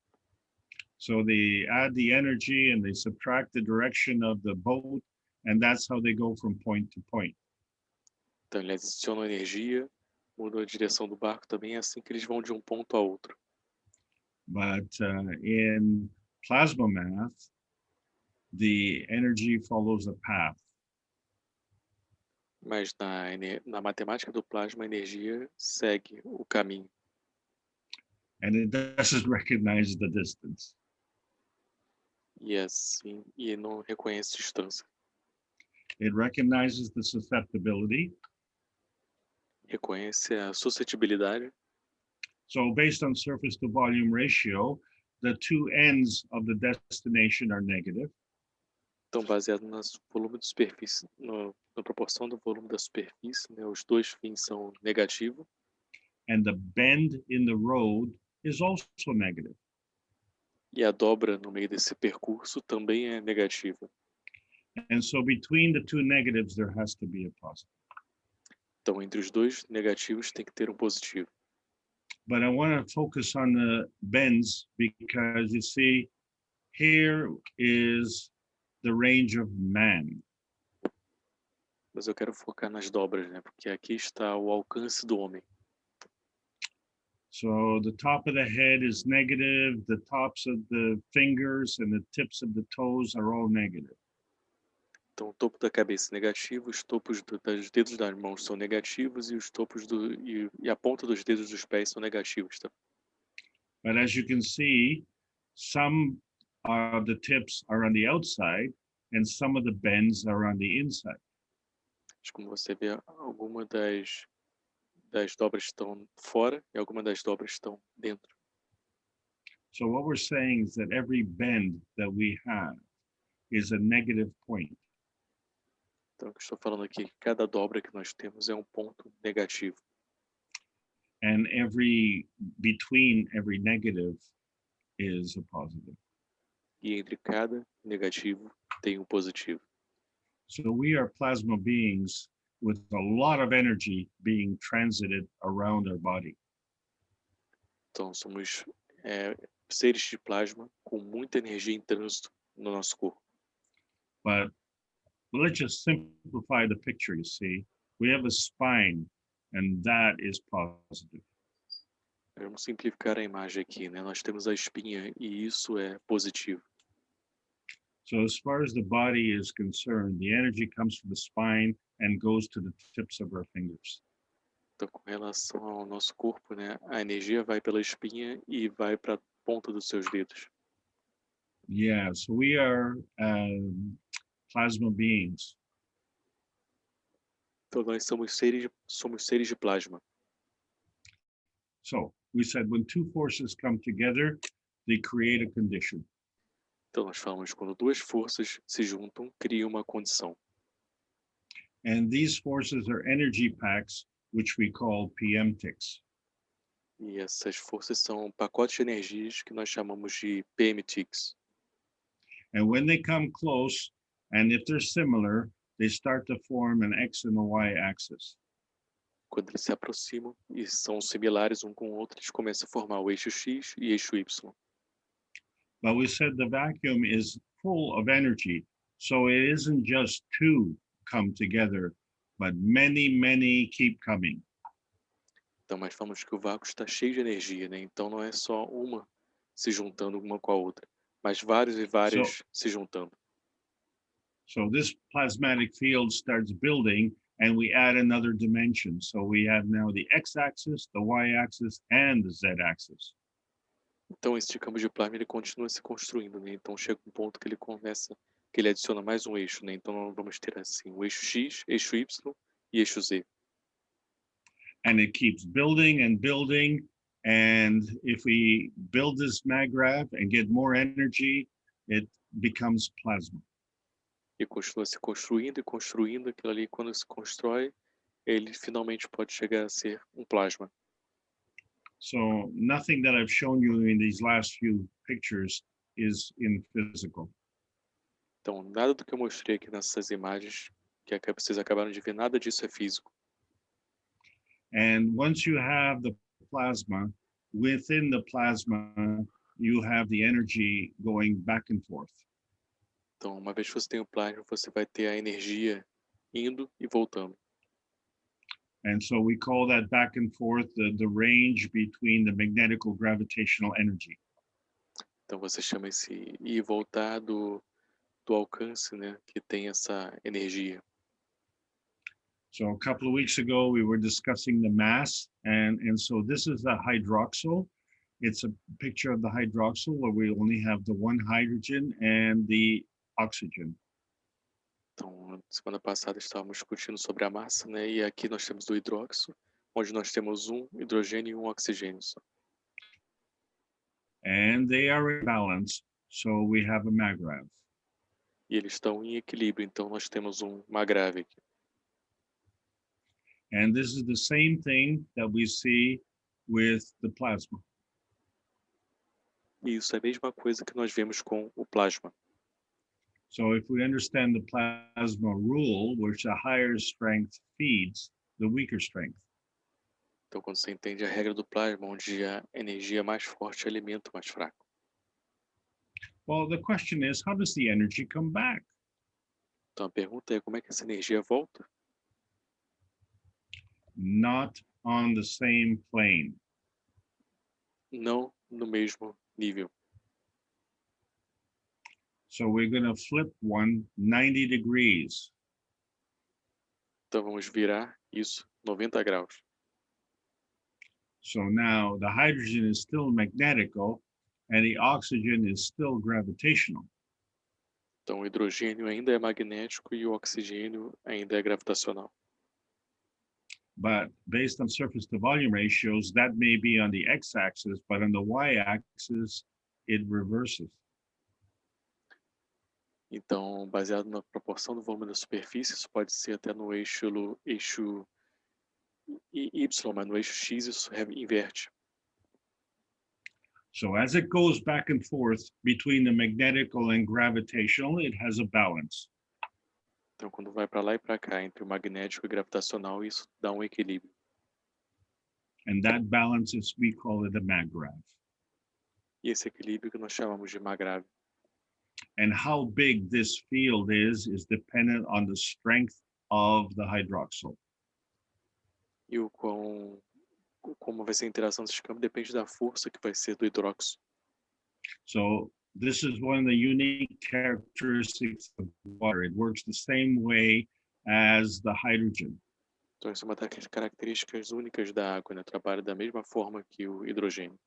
So they add the energy and they subtract the direction of the boat, and that's how they go from point to point. Então, eles adicionam energia, mudam a direção do barco também, é assim que eles vão de um ponto a outro. But in plasma math, the energy follows a path. Mas na matemática do plasma, a energia segue o caminho. And it doesn't recognize the distance. E não reconhece distância. It recognizes the susceptibility. Reconhece a suscetibilidade. So based on surface to volume ratio, the two ends of the destination are negative. Então, baseado no volume de superfície, na proporção do volume da superfície, né, os dois fins são negativos. And the bend in the road is also negative. E a dobra no meio desse percurso também é negativa. And so between the two negatives, there has to be a positive. Então, entre os dois negativos tem que ter um positivo. But I want to focus on the bends because you see, here is the range of man. Mas eu quero focar nas dobras, né? Porque aqui está o alcance do homem. So the top of the head is negative, the tops of the fingers and the tips of the toes are all negative. Então, o topo da cabeça é negativo, os topos dos dedos das mãos são negativos e os topos e a ponta dos dedos dos pés são negativos, tá? But as you can see, some of the tips are on the outside and some of the bends are on the inside. Mas como você vê, alguma das dobras estão fora e alguma das dobras estão dentro. So what we're saying is that every bend that we have is a negative point. Então, o que eu estou falando aqui, cada dobra que nós temos é um ponto negativo. And between every negative is a positive. E entre cada negativo tem um positivo. So we are plasma beings with a lot of energy being transited around our body. Então, somos seres de plasma com muita energia em trânsito no nosso corpo. But let's just simplify the picture, you see. We have a spine, and that is positive. Vamos simplificar a imagem aqui, né? Nós temos a espinha e isso é positivo. So as far as the body is concerned, the energy comes from the spine and goes to the tips of our fingers. Então, com relação ao nosso corpo, né? A energia vai pela espinha e vai para a ponta dos seus dedos. Yeah, so we are plasma beings. Então, nós somos seres de plasma. So we said when two forces come together, they create a condition. Então, nós falamos quando duas forças se juntam, cria uma condição. And these forces are energy packs, which we call PM ticks. E essas forças são pacotes de energias que nós chamamos de PM ticks. And when they come close, and if they're similar, they start to form an X and a Y axis. Quando eles se aproximam e são similares um com o outro, eles começam a formar o eixo X e eixo Y. But we said the vacuum is full of energy, So it isn't just two come together, but many keep coming. Então, mas falamos que o vácuo está cheio de energia, né? Então não é só uma se juntando uma com a outra, mas vários e várias se juntando. So this plasmatic field starts building and we add another dimension. So we have now the x-axis, the y-axis, and the z-axis. Então esse campo de plasma ele continua se construindo, né? Então chega um ponto que ele começa, que ele adiciona mais um eixo, né? Então nós vamos ter assim o eixo X, eixo Y e eixo Z. And it keeps building and building. And if we build this maggrav and get more energy, it becomes plasma. E continua se construindo e construindo, aquilo ali quando se constrói, ele finalmente pode chegar a ser um plasma. So nothing that I've shown you in these last few pictures is in physical. Então nada do que eu mostrei aqui nessas imagens, que vocês acabaram de ver, nada disso é físico. And once you have the plasma, within the plasma, you have the energy going back and forth. Então, uma vez que você tem o plasma, você vai ter a energia indo e voltando. And so we call that back and forth the range between the magnetical gravitational energy. Então, você chama esse ir e voltar do alcance, né, que tem essa energia. So a couple of weeks ago, we were discussing the mass. And so this is a hydroxyl. It's a picture of the hydroxyl where we only have the one hydrogen and the oxygen. Então, semana passada estávamos discutindo sobre a massa, né? E aqui nós temos o hidróxido, onde nós temos um hidrogênio e um oxigênio só. And they are in balance, so we have a maggrav. E eles estão em equilíbrio, então nós temos uma grave aqui. And this is the same thing that we see with the plasma. E isso é a mesma coisa que nós vemos com o plasma. So if we understand the plasma rule, which a higher strength feeds the weaker strength. Então, quando você entende a regra do plasma, onde a energia mais forte alimenta o mais fraco. Well, the question is, how does the energy come back? Então, a pergunta é como é que essa energia volta? Not on the same plane. Não no mesmo nível. So we're going to flip one 90 degrees. Então, vamos virar isso 90 graus. So now the hydrogen is still magnetical and the oxygen is still gravitational. Então, o hidrogênio ainda é magnético e o oxigênio ainda é gravitacional. But based on surface to volume ratios, that may be on the x-axis, but on the y-axis, it reverses. Então, baseado na proporção do volume da superfície, isso pode ser até no eixo Y, mas no eixo X isso inverte. So as it goes back and forth between the magnetical and gravitational, it has a balance. Então, quando vai para lá e para cá, entre o magnético e o gravitacional, isso dá um equilíbrio. And that balance is, we call it a maggrav. E esse equilíbrio que nós chamamos de magrave. And how big this field is dependent on the strength of the hydroxyl. E como vai ser a interação desses campos depende da força que vai ser do hidróxido. So this is one of the unique characteristics of water. It works the same way as the hydrogen. Então, essa é uma das características únicas da água, né? Trabalha da mesma forma que o hidrogênio.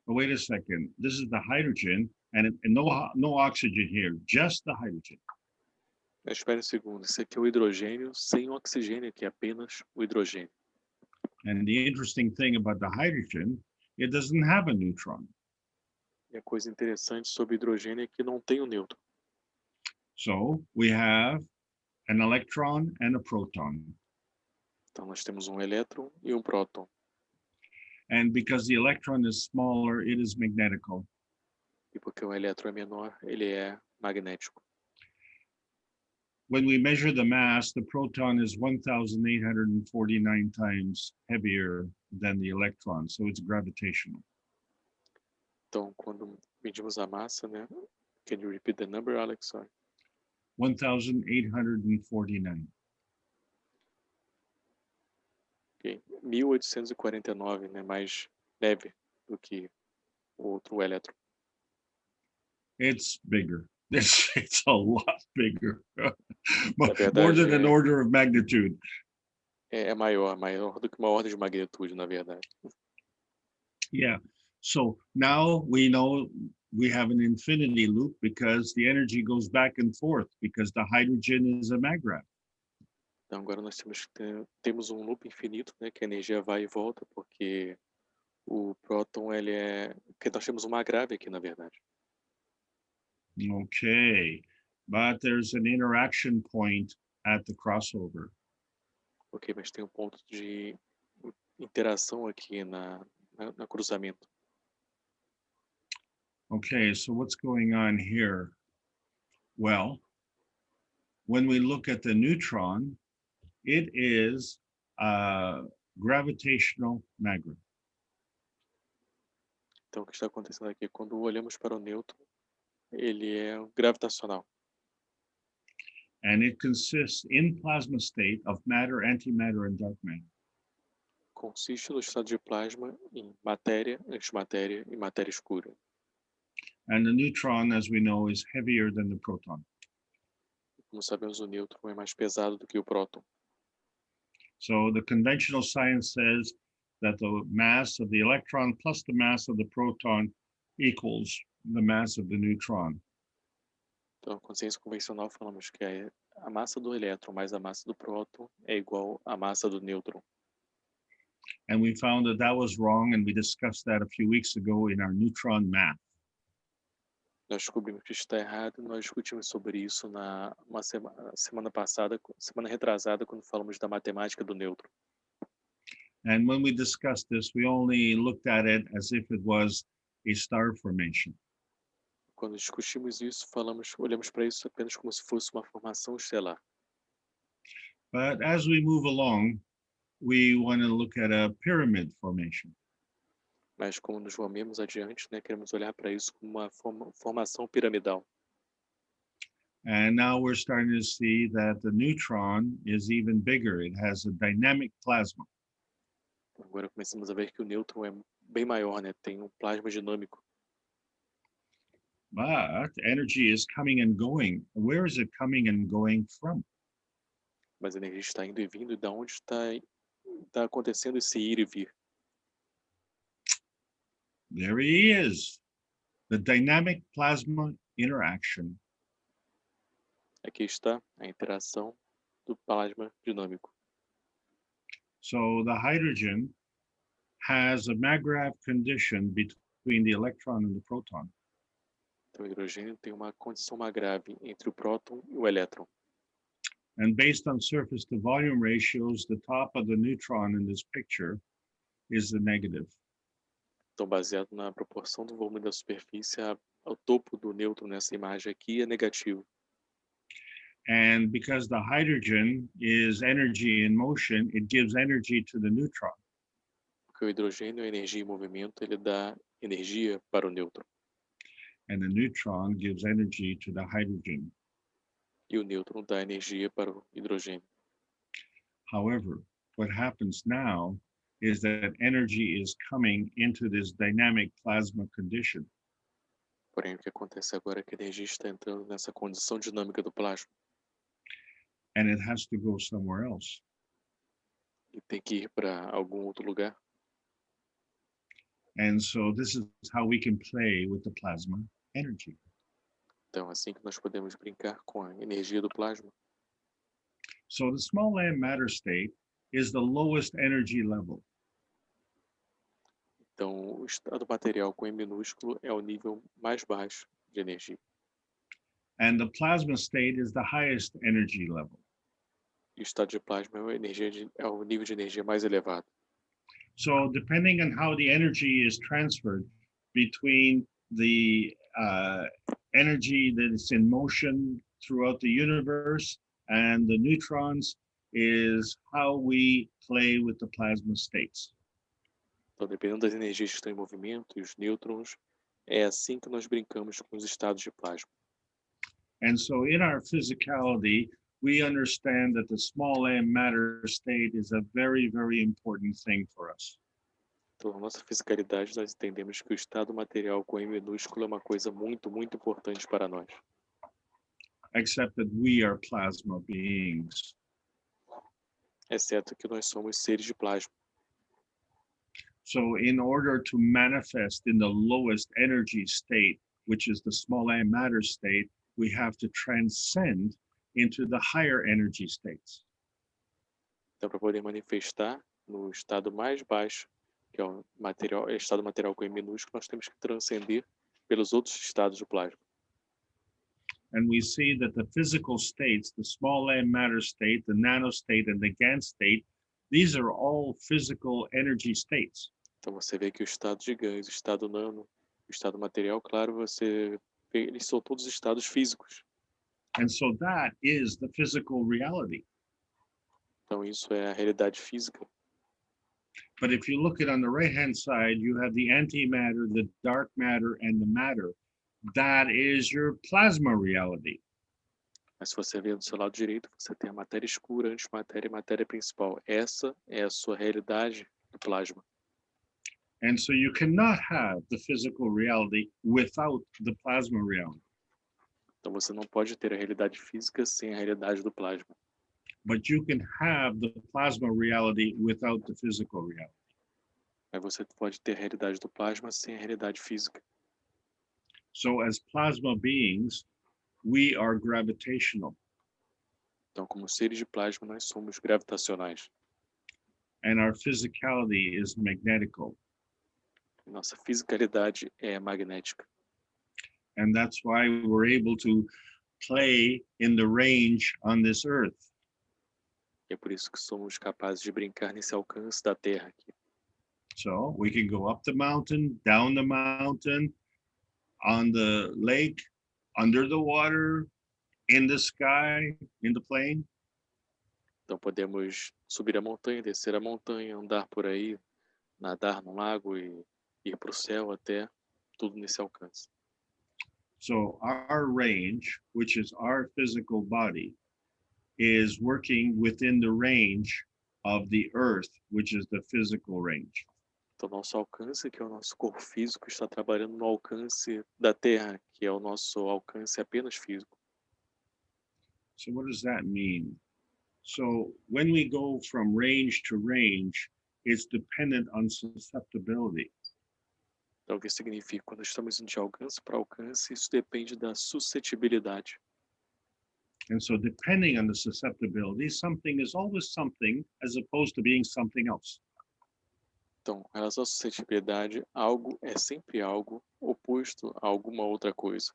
But wait a second. This is the hydrogen, and no oxygen here, just the hydrogen. Mas espere um segundo. Esse aqui é o hidrogênio sem o oxigênio, que é apenas o hidrogênio. And the interesting thing about the hydrogen, it doesn't have a neutron. E a coisa interessante sobre o hidrogênio é que não tem o nêutron. So we have an electron and a proton. Então, nós temos um elétron e um próton. And because the electron is smaller, it is magnetical. E porque o elétron é menor, ele é magnético. When we measure the mass, the proton is 1,849 times heavier than the electron, so it's gravitational. Então, quando medimos a massa, né, Can you repeat the number, Alex? Sorry. 1,849. Ok. 1849, né? Mais leve do que o outro elétron. It's bigger. It's a lot bigger. Na More verdade, than an order of magnitude. é maior do que uma ordem de magnitude, na verdade. Yeah. So now we know we have an infinity loop because the energy goes back and forth because the hydrogen is a magravity. Então agora nós temos um loop infinito, né? Que a energia vai e volta, porque o próton, ele é... Porque nós temos uma grave aqui, na verdade. Okay. But there's an interaction point at the crossover. Ok, mas tem um ponto de interação aqui na cruzamento. Okay, so what's going on here? Well, when we look at the neutron, it is a gravitational magnet. Então o que está acontecendo aqui? Quando olhamos para o nêutron, ele é gravitacional. And it consists in plasma state of matter, antimatter, and dark matter. Consiste no estado de plasma em matéria, antimatéria e matéria escura. And the neutron, as we know, is heavier than the proton. Como sabemos, o nêutron é mais pesado do que o próton. So the conventional science says that the mass of the electron plus the mass of the proton equals the mass of the neutron. Então, a consciência convencional falamos que a massa do elétron mais a massa do próton é igual à massa do nêutron. And we found that that was wrong, and we discussed that a few weeks ago in our neutron math. Nós descobrimos que isso está errado. Nós discutimos sobre isso semana passada, semana retrasada, quando falamos da matemática do nêutron. And when we discussed this, we only looked at it as if it was a star formation. Quando discutimos isso, olhamos para isso apenas como se fosse uma formação estelar. But as we move along, we want to look at a pyramid formation. Mas como nos movemos adiante, né, queremos olhar para isso como uma formação piramidal. And now we're starting to see that the neutron is even bigger. It has a dynamic plasma. Agora começamos a ver que o nêutron é bem maior, né? Tem um plasma dinâmico. But energy is coming and going. Where is it coming and going from? Mas a energia está indo e vindo, e da onde está acontecendo esse ir e vir? There he is, the dynamic plasma interaction. Aqui está a interação do plasma dinâmico. So the hydrogen has a maggrav condition between the electron and the proton. Então, o hidrogênio tem uma condição grave entre o próton e o elétron. And based on surface to volume ratios, the top of the neutron in this picture is the negative. Então, baseado na proporção do volume da superfície, ao topo do nêutron nessa imagem aqui é negativo. And because the hydrogen is energy in motion, it gives energy to the neutron. Porque o hidrogênio é energia em movimento, ele dá energia para o nêutron. And the neutron gives energy to the hydrogen. E o nêutron dá energia para o hidrogênio. However, what happens now is that energy is coming into this dynamic plasma condition. Porém, o que acontece agora é que a energia está entrando nessa condição dinâmica do plasma. And it has to go somewhere else. E tem que ir para algum outro lugar. And so this is how we can play with the plasma energy. Então, assim que nós podemos brincar com a energia do plasma. So the small m matter state is the lowest energy level. Então, o estado material com M minúsculo é o nível mais baixo de energia. And the plasma state is the highest energy level. E o estado de plasma é o nível de energia mais elevado. So depending on how the energy is transferred between the energy that is in motion throughout the universe and the neutrons is how we play with the plasma states. Então, dependendo das energias que estão em movimento e os nêutrons, É assim que nós brincamos com os estados de plasma. And so in our physicality, we understand that the small m matter state is a very, very important thing for us. Então, na nossa fisicalidade, nós entendemos que o estado material com M minúsculo é uma coisa muito, muito importante para nós. Except that we are plasma beings. Exceto que nós somos seres de plasma. So in order to manifest in the lowest energy state, which is the small m matter state, we have to transcend into the higher energy states. Então, para poder manifestar no estado mais baixo, que é o estado material com M minúsculo, nós temos que transcender pelos outros estados do plasma. And we see that the physical states, the small m matter state, the nano state, and the GAN state, these are all physical energy states. Então, você vê que o estado de gans, o estado nano, o estado material, claro, você vê, eles são todos estados físicos. And so that is the physical reality. Então, isso é a realidade física. But if you look at on the right-hand side, you have the antimatter, the dark matter, and the matter. That is your plasma reality. Mas se você vê do seu lado direito, você tem a matéria escura, antimatéria e matéria principal. Essa é a sua realidade do plasma. And so you cannot have the physical reality without the plasma reality. Então você não pode ter a realidade física sem a realidade do plasma. But you can have the plasma reality without the physical reality. Mas você pode ter a realidade do plasma sem a realidade física. So as plasma beings, we are gravitational. Então, como seres de plasma, nós somos gravitacionais. And our physicality is magnetical. Nossa fisicalidade é magnética. And that's why we're able to play in the range on this earth. E é por isso que somos capazes de brincar nesse alcance da Terra aqui. So we can go up the mountain, down the mountain, on the lake, under the water, in the sky, in the plane. Então podemos subir a montanha, descer a montanha, andar por aí, nadar no lago e ir para o céu até, tudo nesse alcance. So our range, which is our physical body, is working within the range of the earth, which is the physical range. Então nosso alcance, que é o nosso corpo físico, está trabalhando no alcance da Terra, que é o nosso alcance apenas físico. So what does that mean? So when we go from range to range, it's dependent on susceptibility. Então o que significa? Quando estamos indo de alcance para alcance, isso depende da suscetibilidade. And so depending on the susceptibility, something is always something as opposed to being something else. Então, em relação à suscetibilidade, algo é sempre algo oposto a alguma outra coisa.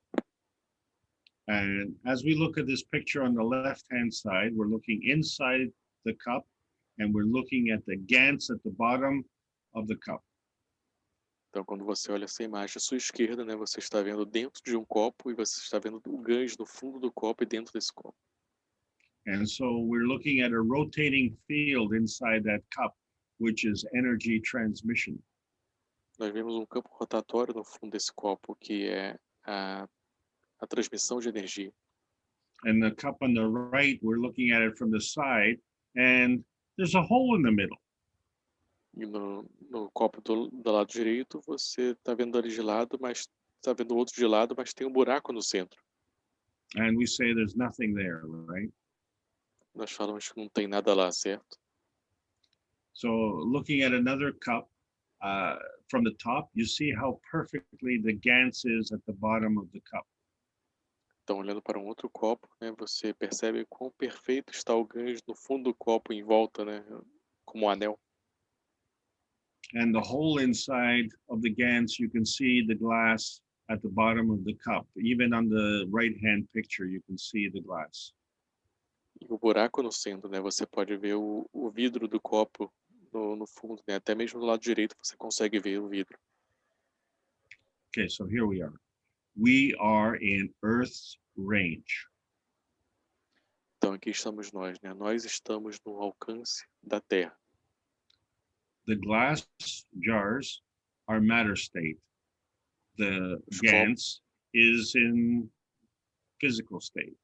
And as we look at this picture on the left-hand side, we're looking inside the cup and we're looking at the gans at the bottom of the cup. Então, quando você olha essa imagem à sua esquerda, né, você está vendo dentro de um copo e você está vendo o gans no fundo do copo e dentro desse copo. And so we're looking at a rotating field inside that cup, which is energy transmission. Nós vemos um campo rotatório no fundo desse copo, que é a transmissão de energia. And the cup on the right, we're looking at it from the side, and there's a hole in the middle. E no copo do lado direito, você está vendo ali de lado, mas está vendo o outro de lado, mas tem um buraco no centro. And we say there's nothing there, right? Nós falamos que não tem nada lá, certo? So looking at another cup from the top, you see how perfectly the gans is at the bottom of the cup. Então, olhando para um outro copo, né, você percebe quão perfeito está o gans no fundo do copo em volta, né, como um anel. And the hole inside of the gans, you can see the glass at the bottom of the cup. Even on the right-hand picture, you can see the glass. E o buraco no centro, né, você pode ver o vidro do copo no fundo, né, até mesmo do lado direito você consegue ver o vidro. Okay, so here we are. We are in Earth's range. Então aqui estamos nós, né? Nós estamos no alcance da Terra. The glass jars are matter state. The Os GANs is in physical state.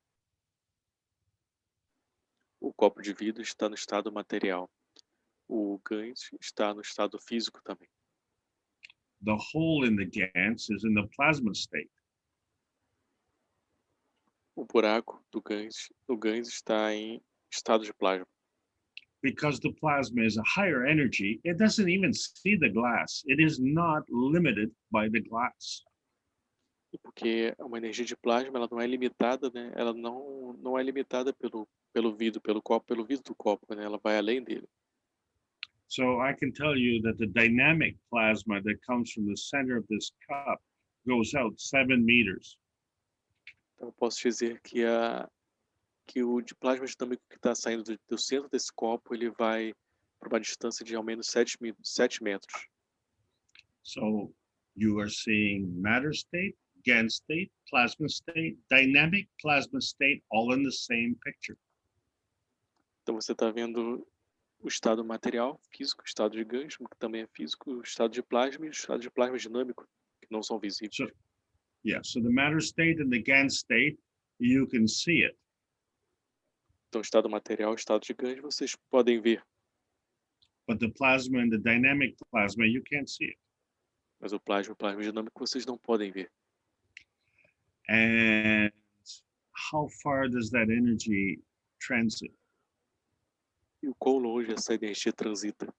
O copo de vidro está no estado material. O GANs está no estado físico também. The hole in the GANs is in the plasma state. O buraco do GANs está em estado de plasma. Because the plasma is a higher energy, it doesn't even see the glass. It is not limited by the glass. E porque uma energia de plasma, ela não é limitada, né? Ela não é limitada pelo vidro, pelo vidro do copo, né? Ela vai além dele. So I can tell you that the dynamic plasma that comes from the center of this cup goes out 7 meters. Então eu posso dizer que o de plasma dinâmico que está saindo do centro desse copo, ele vai para uma distância de ao menos 7 metros. So you are seeing matter state, GAN state, plasma state, dynamic plasma state, all in the same picture. Então você está vendo o estado material, físico, o estado de GANs, que também é físico, o estado de plasma e o estado de plasma dinâmico, que não são visíveis. So the matter state and the GAN state, you can see it. Então, o estado material, o estado de GANs, vocês podem ver. But the plasma and the dynamic plasma, you can't see it. Mas o plasma dinâmico, vocês não podem ver. And how far does that energy transit? E o quão longe essa energia transita?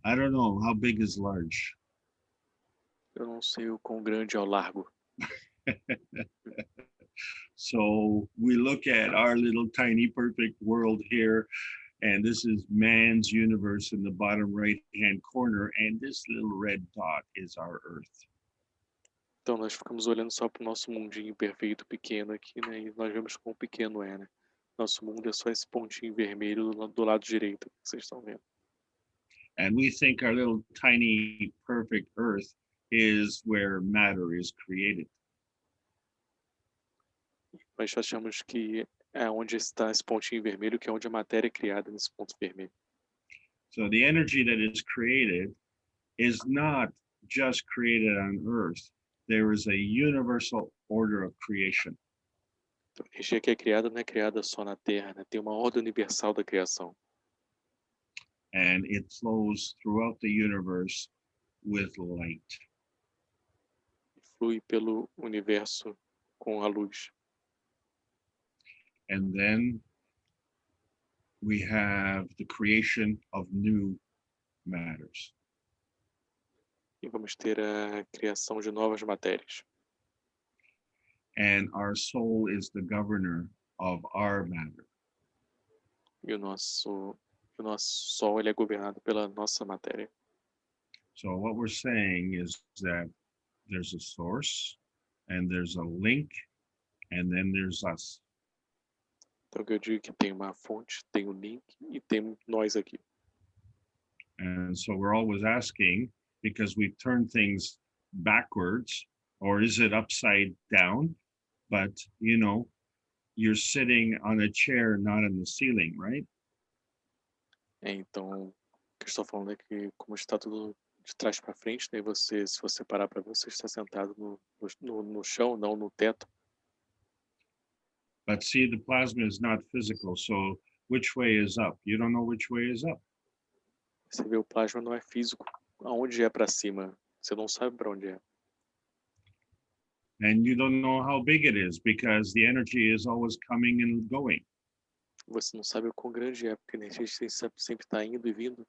I don't know. How big is large? Eu não sei o quão grande é o largo. So we look at our little tiny perfect world here, and this is man's universe in the bottom right-hand corner, and this little red dot is our Earth. Então nós ficamos olhando só para o nosso mundinho perfeito, pequeno aqui, né? E nós vemos quão pequeno é, né? Nosso mundo é só esse pontinho vermelho do lado direito que vocês estão vendo. And we think our little tiny perfect Earth is where matter is created. Nós achamos que é onde está esse pontinho vermelho, que é onde a matéria é criada, nesse ponto vermelho. So the energy that is created is not just created on Earth. There is a universal order of creation. Então, a energia que é criada não é criada só na Terra, né? Tem uma ordem universal da criação. And it flows throughout the universe with light. E flui pelo universo com a luz. And then we have the creation of new matters. E vamos ter a criação de novas matérias. And our soul is the governor of our matter. E o nosso Sol, ele é governado pela nossa matéria. So what we're saying is that there's a source, and there's a link, and then there's us. Então, eu digo que tem uma fonte, tem um link e tem nós aqui. And so we're always asking, because we've turned things backwards, or is it upside down? But, you know, you're sitting on a chair, not on the ceiling, right? Então, o que eu estou falando é que, como está tudo de trás para frente, né, se você parar para ver, você está sentado no chão, não no teto. But see, the plasma is not physical, so which way is up? You don't know which way is up. Você vê, o plasma não é físico. Aonde é para cima? Você não sabe para onde é. And you don't know how big it is because the energy is always coming and going. Você não sabe o quão grande é, porque a energia sempre está indo e vindo.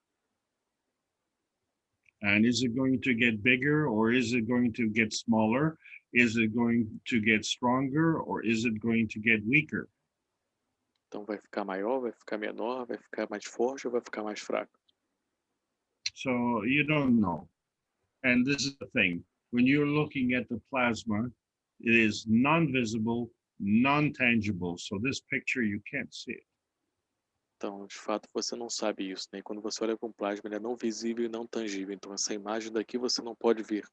And is it going to get bigger, or is it going to get smaller? Is it going to get stronger, or is it going to get weaker? Então vai ficar maior, vai ficar menor, vai ficar mais forte ou vai ficar mais fraco? So you don't know. And this is the thing. When you're looking at the plasma, it is non-visible, non-tangible. So this picture, you can't see it. Então, de fato, você não sabe isso, né? E quando você olha para um plasma, ele é não visível e não tangível. Então, essa imagem daqui você não pode ver.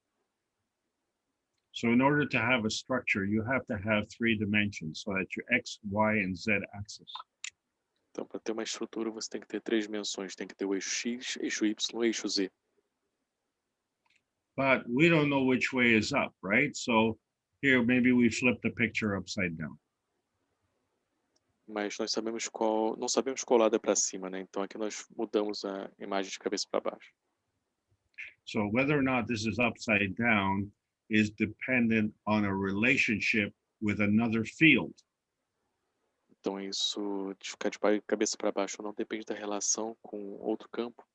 So in order to have a structure, you have to have 3 dimensions so that your X, Y, and Z axis. Então, para ter uma estrutura, você tem que ter 3 dimensões. Tem que ter o eixo X, eixo Y e eixo Z. but we don't know which way is up, right? So here, maybe we flip the picture upside down. Mas nós sabemos não sabemos qual lado é para cima, né? Então aqui nós mudamos a imagem de cabeça para baixo. So whether or not this is upside down is dependent on a relationship with another field. Então isso de ficar de cabeça para baixo não depende da relação com outro campo.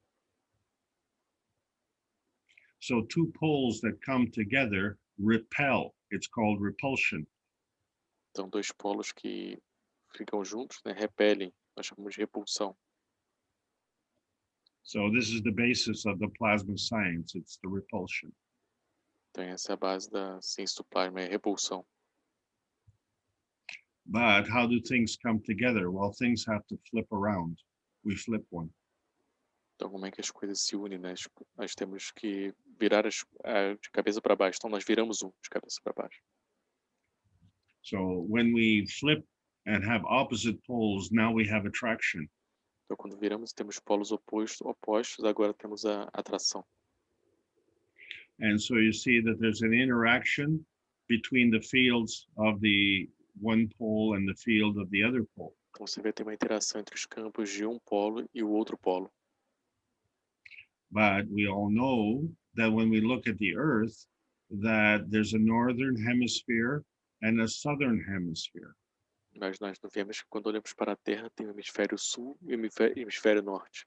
So two poles that come together repel. It's called repulsion. Então dois polos que ficam juntos, né, repelem, nós chamamos de repulsão. So this is the basis of the plasma science. It's the repulsion. Então essa é a base da ciência do plasma, é a repulsão. But how do things come together? Well, things have to flip around. We flip one. Então como é que as coisas se unem, né? Nós temos que virar de cabeça para baixo. Então nós viramos de cabeça para baixo. So when we flip and have opposite poles, now we have attraction. Então quando viramos e temos polos opostos, agora temos a atração. And so you see that there's an interaction between the fields of the one pole and the field of the other pole. Então você vê tem uma interação entre os campos de um polo e o outro polo. But we all know that when we look at the Earth, that there's a northern hemisphere and a southern hemisphere. Mas nós não vemos que quando olhamos para a Terra tem o hemisfério sul e o hemisfério norte.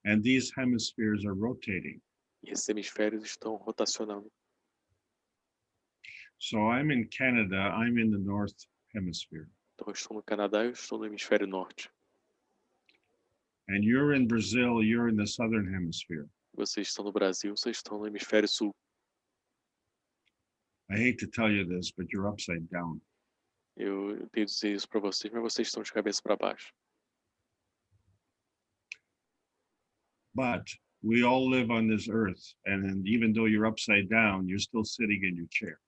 And these hemispheres are rotating. E esses hemisférios estão rotacionando. So I'm in Canada, I'm in the north hemisphere. Então eu estou no Canadá e eu estou no hemisfério norte. And you're in Brazil, you're in the southern hemisphere. Vocês estão no Brasil, vocês estão no hemisfério sul. I hate to tell you this, but you're upside down. Eu tenho que dizer isso para vocês, mas vocês estão de cabeça para baixo. But we all live on this earth, and then even though you're upside down, you're still sitting in your chair.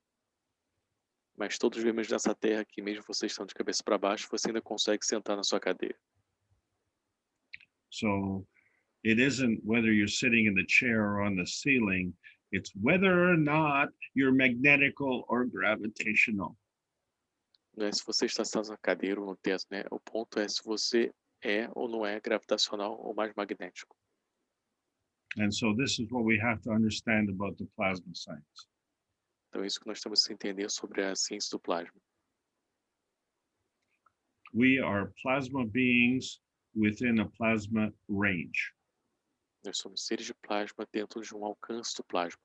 Mas todos vivemos nessa Terra que mesmo vocês estão de cabeça para baixo, você ainda consegue sentar na sua cadeira. So it isn't whether you're sitting in the chair or on the ceiling, it's whether or not you're magnetical or gravitational. Não é se você está sentado na cadeira ou no teto, né? O ponto é se você é ou não é gravitacional ou mais magnético. And so this is what we have to understand about the plasma science. Então é isso que nós temos que entender sobre a ciência do plasma. We are plasma beings within a plasma range. Nós somos seres de plasma dentro de um alcance do plasma.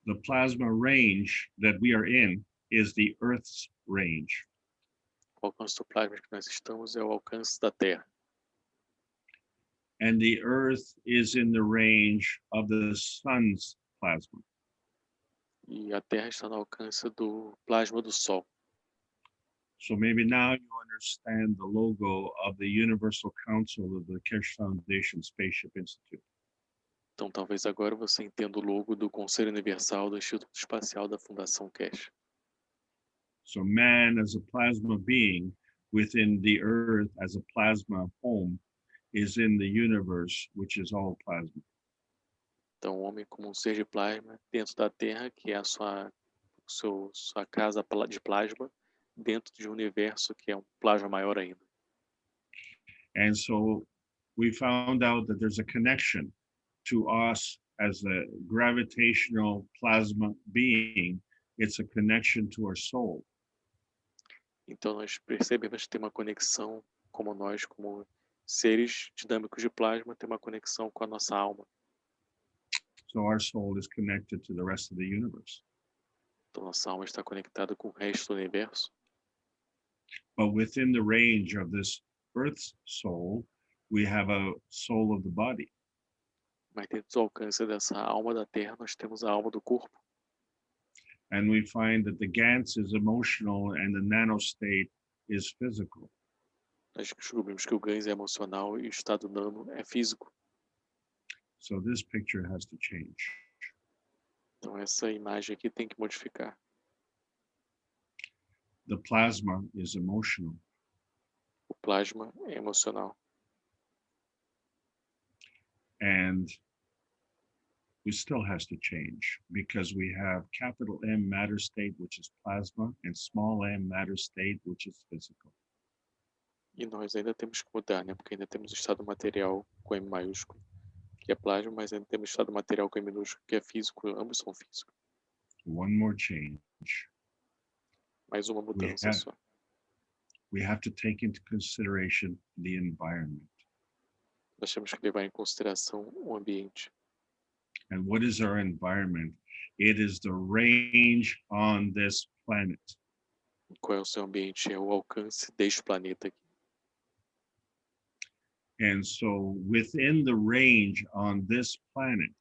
The plasma range that we are in is the Earth's range. O alcance do plasma que nós estamos é o alcance da Terra. And the Earth is in the range of the sun's plasma. E a Terra está no alcance do plasma do Sol. So maybe now you understand the logo of the Universal Council of the Keshe Foundation Spaceship Institute. Então talvez agora você entenda o logo do Conselho Universal do Instituto Espacial da Fundação Keshe. So man as a plasma being within the Earth as a plasma home is in the universe, which is all plasma. Então o homem como um ser de plasma dentro da Terra, que é a sua casa de plasma, dentro de um universo que é um plasma maior ainda. And so we found out that there's a connection to us as a gravitational plasma being. It's a connection to our soul. Então nós percebemos que tem uma conexão, como nós, como seres dinâmicos de plasma, tem uma conexão com a nossa alma. So our soul is connected to the rest of the universe. Então nossa alma está conectada com o resto do universo. But within the range of this Earth's soul, we have a soul of the body. Mas dentro do alcance dessa alma da Terra, nós temos a alma do corpo. And we find that the Gans is emotional and the nanostate is physical. Nós descobrimos que o GANS é emocional e o estado nano é físico. So this picture has to change. Então essa imagem aqui tem que modificar. The plasma is emotional. O plasma é emocional. And it still has to change because we have capital M matter state, which is plasma, and small m matter state, which is physical. E nós ainda temos que mudar, né? Porque ainda temos o estado material com M maiúsculo, que é plasma, mas ainda temos o estado material com M minúsculo, que é físico, ambos são físicos. One more change. Mais uma mudança só. We have to take into consideration the environment. Nós temos que levar em consideração o ambiente. And what is our environment? It is the range on this planet. Qual é o seu ambiente? É o alcance deste planeta aqui. And so within the range on this planet,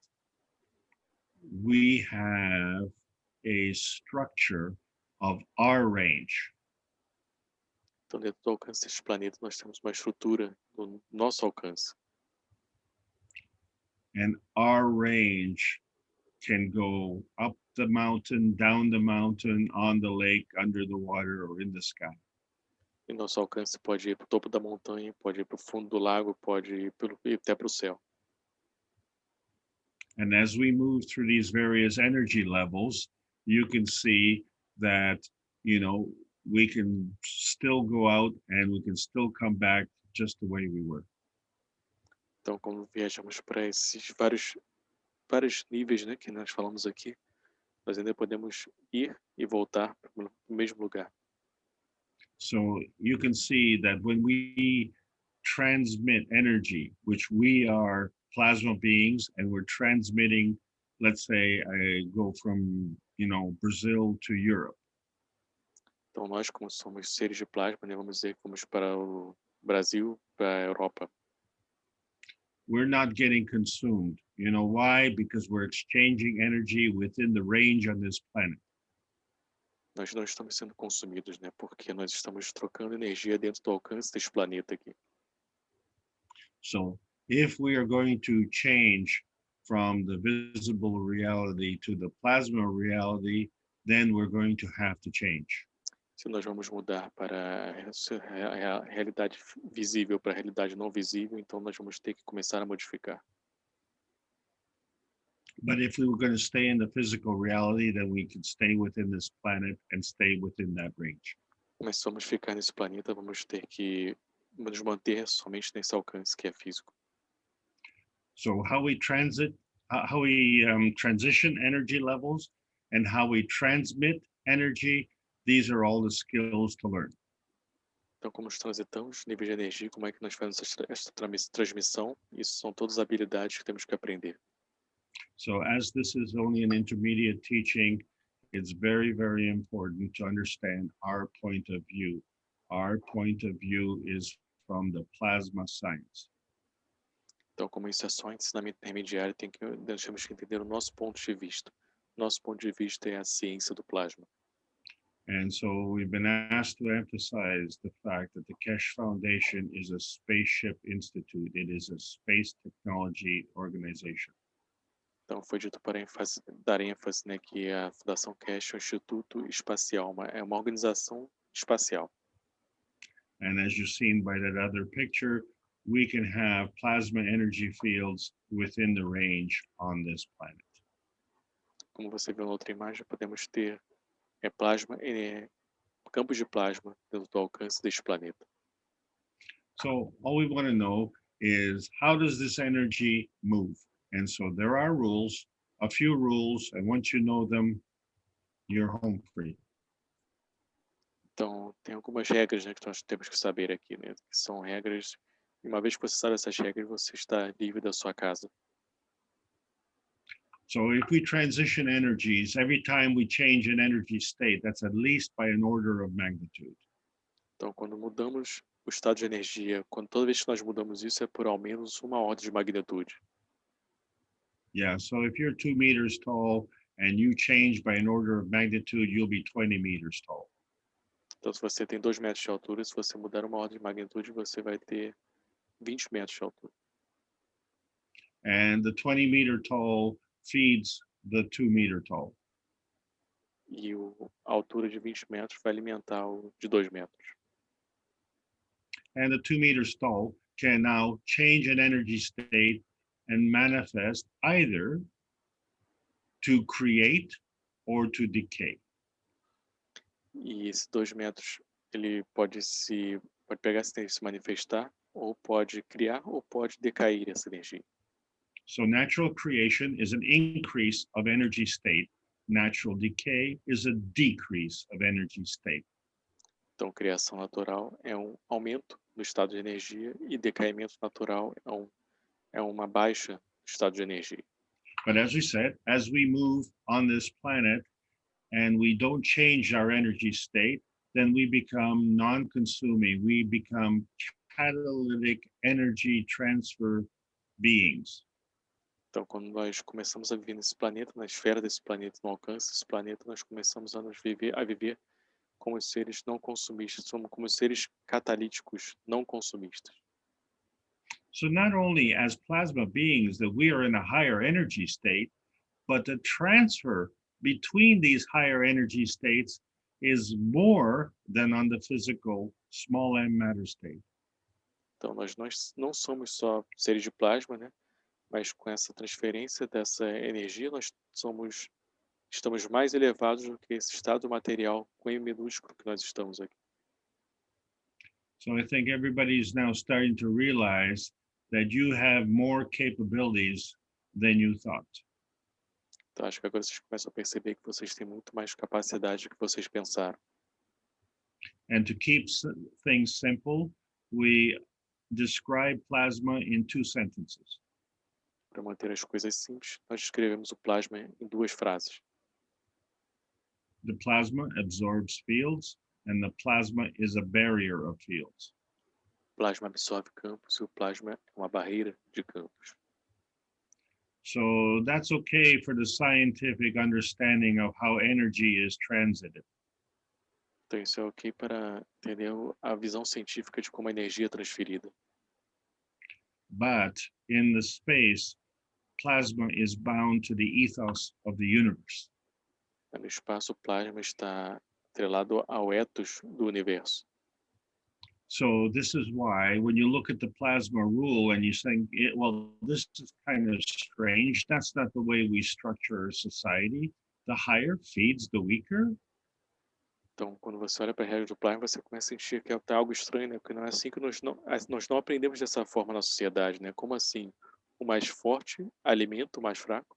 we have a structure of our range. Então, dentro do alcance deste planeta, nós temos uma estrutura do nosso alcance. And our range can go up the mountain, down the mountain, on the lake, under the water, or in the sky. E nosso alcance pode ir para o topo da montanha, pode ir para o fundo do lago, pode ir até para o céu. And as we move through these various energy levels, you can see that, we can still go out and we can still come back just the way we were. Então, quando viajamos para esses vários níveis, né, que nós falamos aqui, nós ainda podemos ir e voltar para o mesmo lugar. So you can see that when we transmit energy, which we are plasma beings, and we're transmitting, let's say I go from, Brazil to Europe. Então, nós, como somos seres de plasma, né, vamos dizer que vamos para o Brasil, para a Europa. We're not getting consumed. You know why? Because we're exchanging energy within the range on this planet. Nós não estamos sendo consumidos, né? Porque nós estamos trocando energia dentro do alcance deste planeta aqui. So if we are going to change from the visible reality to the plasma reality, then we're going to have to change. Se nós vamos mudar para a realidade visível para a realidade não visível, então nós vamos ter que começar a modificar. But if we were going to stay in the physical reality, then we could stay within this planet and stay within that range. Mas se vamos ficar nesse planeta, vamos ter que nos manter somente nesse alcance que é físico. So how we transition energy levels and how we transmit energy, these are all the skills to learn. Então, como transitamos níveis de energia, como é que nós fazemos essa transmissão, isso são todas as habilidades que temos que aprender. So as this is only an intermediate teaching, it's very, very important to understand our point of view. Our point of view is from the plasma science. Então, como isso é só ensinamento intermediário, nós temos que entender o nosso ponto de vista. Nosso ponto de vista é a ciência do plasma. And so we've been asked to emphasize the fact that the Keshe Foundation is a spaceship institute. It is a space technology organization. Então, foi dito para dar ênfase, né, que a Fundação Keshe é um instituto espacial, é uma organização espacial. And as you've seen by that other picture, we can have plasma energy fields within the range on this planet. Como você viu na outra imagem, podemos ter campos de plasma dentro do alcance deste planeta. So all we want to know is how does this energy move? And so there are rules, a few rules, and once you know them, you're home free. Então, tem algumas regras, né, que nós temos que saber aqui, né, que são regras, e uma vez que você sabe essas regras, você está livre da sua casa. So if we transition energies, every time we change an energy state, that's at least by an order of magnitude. Então, quando mudamos o estado de energia, toda vez que nós mudamos isso, é por ao menos uma ordem de magnitude. Yeah, so if you're 2 meters tall and you change by an order of magnitude, you'll be 20 meters tall. Então, se você tem 2 metros de altura, se você mudar uma ordem de magnitude, você vai ter 20 metros de altura. And the 20 meter tall feeds the 2 meter tall. E a altura de 20 metros vai alimentar o de 2 metros. And the 2 meters tall can now change an energy state and manifest either to create or to decay. E esses 2 métodos, ele pode pegar essa energia e se manifestar, ou pode criar, ou pode decair essa energia. So natural creation is an increase of energy state. Natural decay is a decrease of energy state. Então, criação natural é um aumento do estado de energia e decaimento natural é uma baixa do estado de energia. But as we said, as we move on this planet and we don't change our energy state, then we become non-consuming. We become catalytic energy transfer beings. Então, quando nós começamos a viver nesse planeta, na esfera desse planeta, no alcance desse planeta, nós começamos a viver como seres não consumistas, somos como seres catalíticos não consumistas. So not only as plasma beings that we are in a higher energy state, but the transfer between these higher energy states is more than on the physical small m matter state. Então, nós não somos só seres de plasma, né? Mas com essa transferência dessa energia, nós estamos mais elevados do que esse estado material com M minúsculo que nós estamos aqui. So I think everybody's now starting to realize that you have more capabilities than you thought. Então, acho que agora vocês começam a perceber que vocês têm muito mais capacidade do que vocês pensaram. And to keep things simple, we describe plasma in 2 sentences. Para manter as coisas simples, nós escrevemos o plasma em 2 frases. The plasma absorbs fields, and the plasma is a barrier of fields. O plasma absorve campos e o plasma é uma barreira de campos. So that's okay for the scientific understanding of how energy is transited. Então, isso é ok para entender a visão científica de como a energia é transferida. But in the space, plasma is bound to the ethos of the universe. No espaço, o plasma está atrelado ao ethos do universo. So this is why when you look at the plasma rule and you think, well, this is kind of strange. That's not the way we structure our society. The higher feeds the weaker. Então, quando você olha para a regra do plasma, você começa a sentir que é algo estranho, né? Porque não é assim que nós não aprendemos dessa forma na sociedade, né? Como assim? O mais forte alimenta o mais fraco?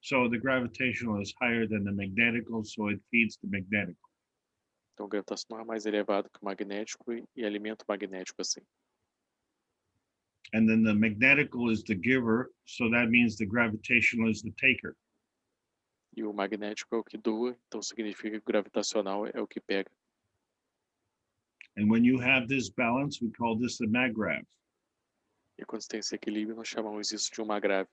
So the gravitational is higher than the magnetical, so it feeds the magnetical. Então, o gravitacional é mais elevado que o magnético e alimenta o magnético assim. And then the magnetical is the giver, so that means the gravitational is the taker. E o magnético é o que doa, então significa que o gravitacional é o que pega. And when you have this balance, we call this the maggrav. E quando você tem esse equilíbrio, nós chamamos isso de uma grave.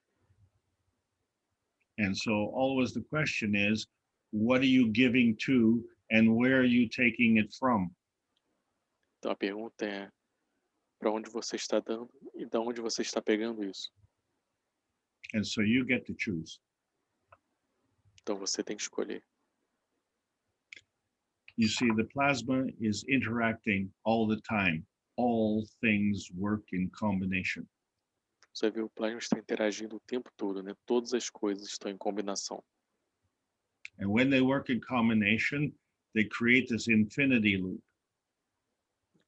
And so always the question is, what are you giving to and where are you taking it from? Então a pergunta é, para onde você está dando e de onde você está pegando isso? And so you get to choose. Então você tem que escolher. You see, the plasma is interacting all the time. All things work in combination. Você vê o plasma está interagindo o tempo todo, né? Todas as coisas estão em combinação. And when they work in combination, they create this infinity loop.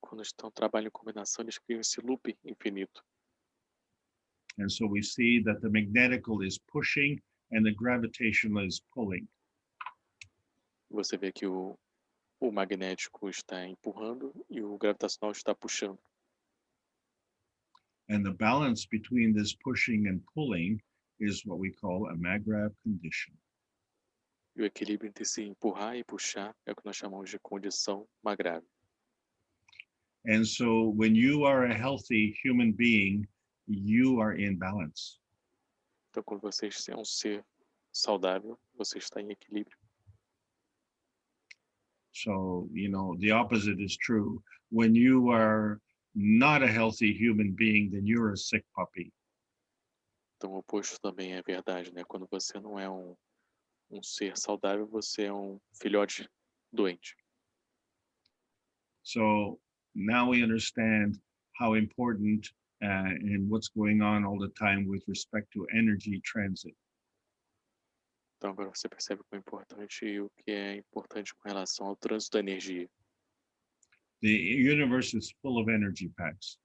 Quando estão trabalhando em combinação, eles criam esse loop infinito. And so we see that the magnetical is pushing and the gravitational is pulling. Você vê que o magnético está empurrando e o gravitacional está puxando. And the balance between this pushing and pulling is what we call a maggrav condition. E o equilíbrio entre se empurrar e puxar é o que nós chamamos de condição magrável. And so when you are a healthy human being, you are in balance. Então, quando você é um ser saudável, você está em equilíbrio. So, the opposite is true. When you are not a healthy human being, then you're a sick puppy. Então, o oposto também é verdade, né? Quando você não é um ser saudável, você é um filhote doente. So now we understand how important and what's going on all the time with respect to energy transit. Então agora você percebe o que é importante e o que é importante com relação ao trânsito da energia. The universe is full of energy packs.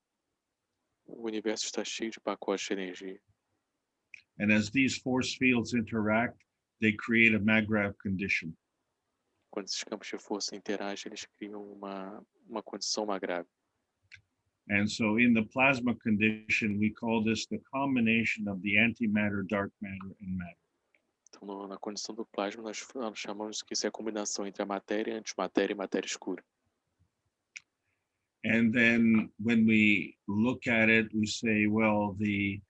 O universo está cheio de pacotes de energia. And as these force fields interact, they create a Magravs condition. Quando esses campos de força interagem, eles criam uma condição grave. And so in the plasma condition, we call this the combination of the antimatter, dark matter, and matter. Então, na condição do plasma, nós chamamos que isso é a combinação entre a matéria, antimatéria e matéria escura. And then when we look at it, we say, well, the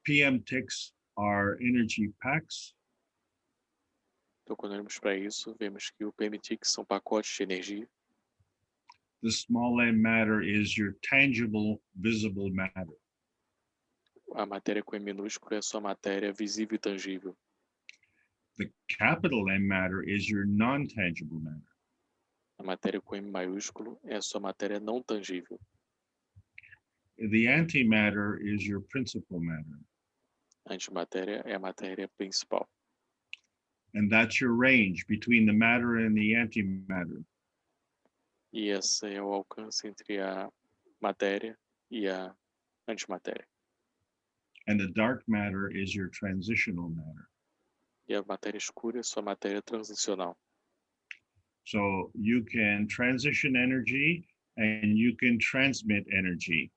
PM ticks are energy packs. Então, quando olhamos para isso, vemos que o PMTIC são pacotes de energia. The small m matter is your tangible, visible matter. A matéria com M minúsculo é a sua matéria visível e tangível. The capital M matter is your non-tangible matter. A matéria com M maiúsculo é a sua matéria não tangível. The antimatter is your principal matter. A antimatéria é a matéria principal. And that's your range between the matter and the antimatter. E esse é o alcance entre a matéria e a antimatéria. And the dark matter is your transitional matter. E a matéria escura é a sua matéria transicional. So you can transition energy and you can transmit energy.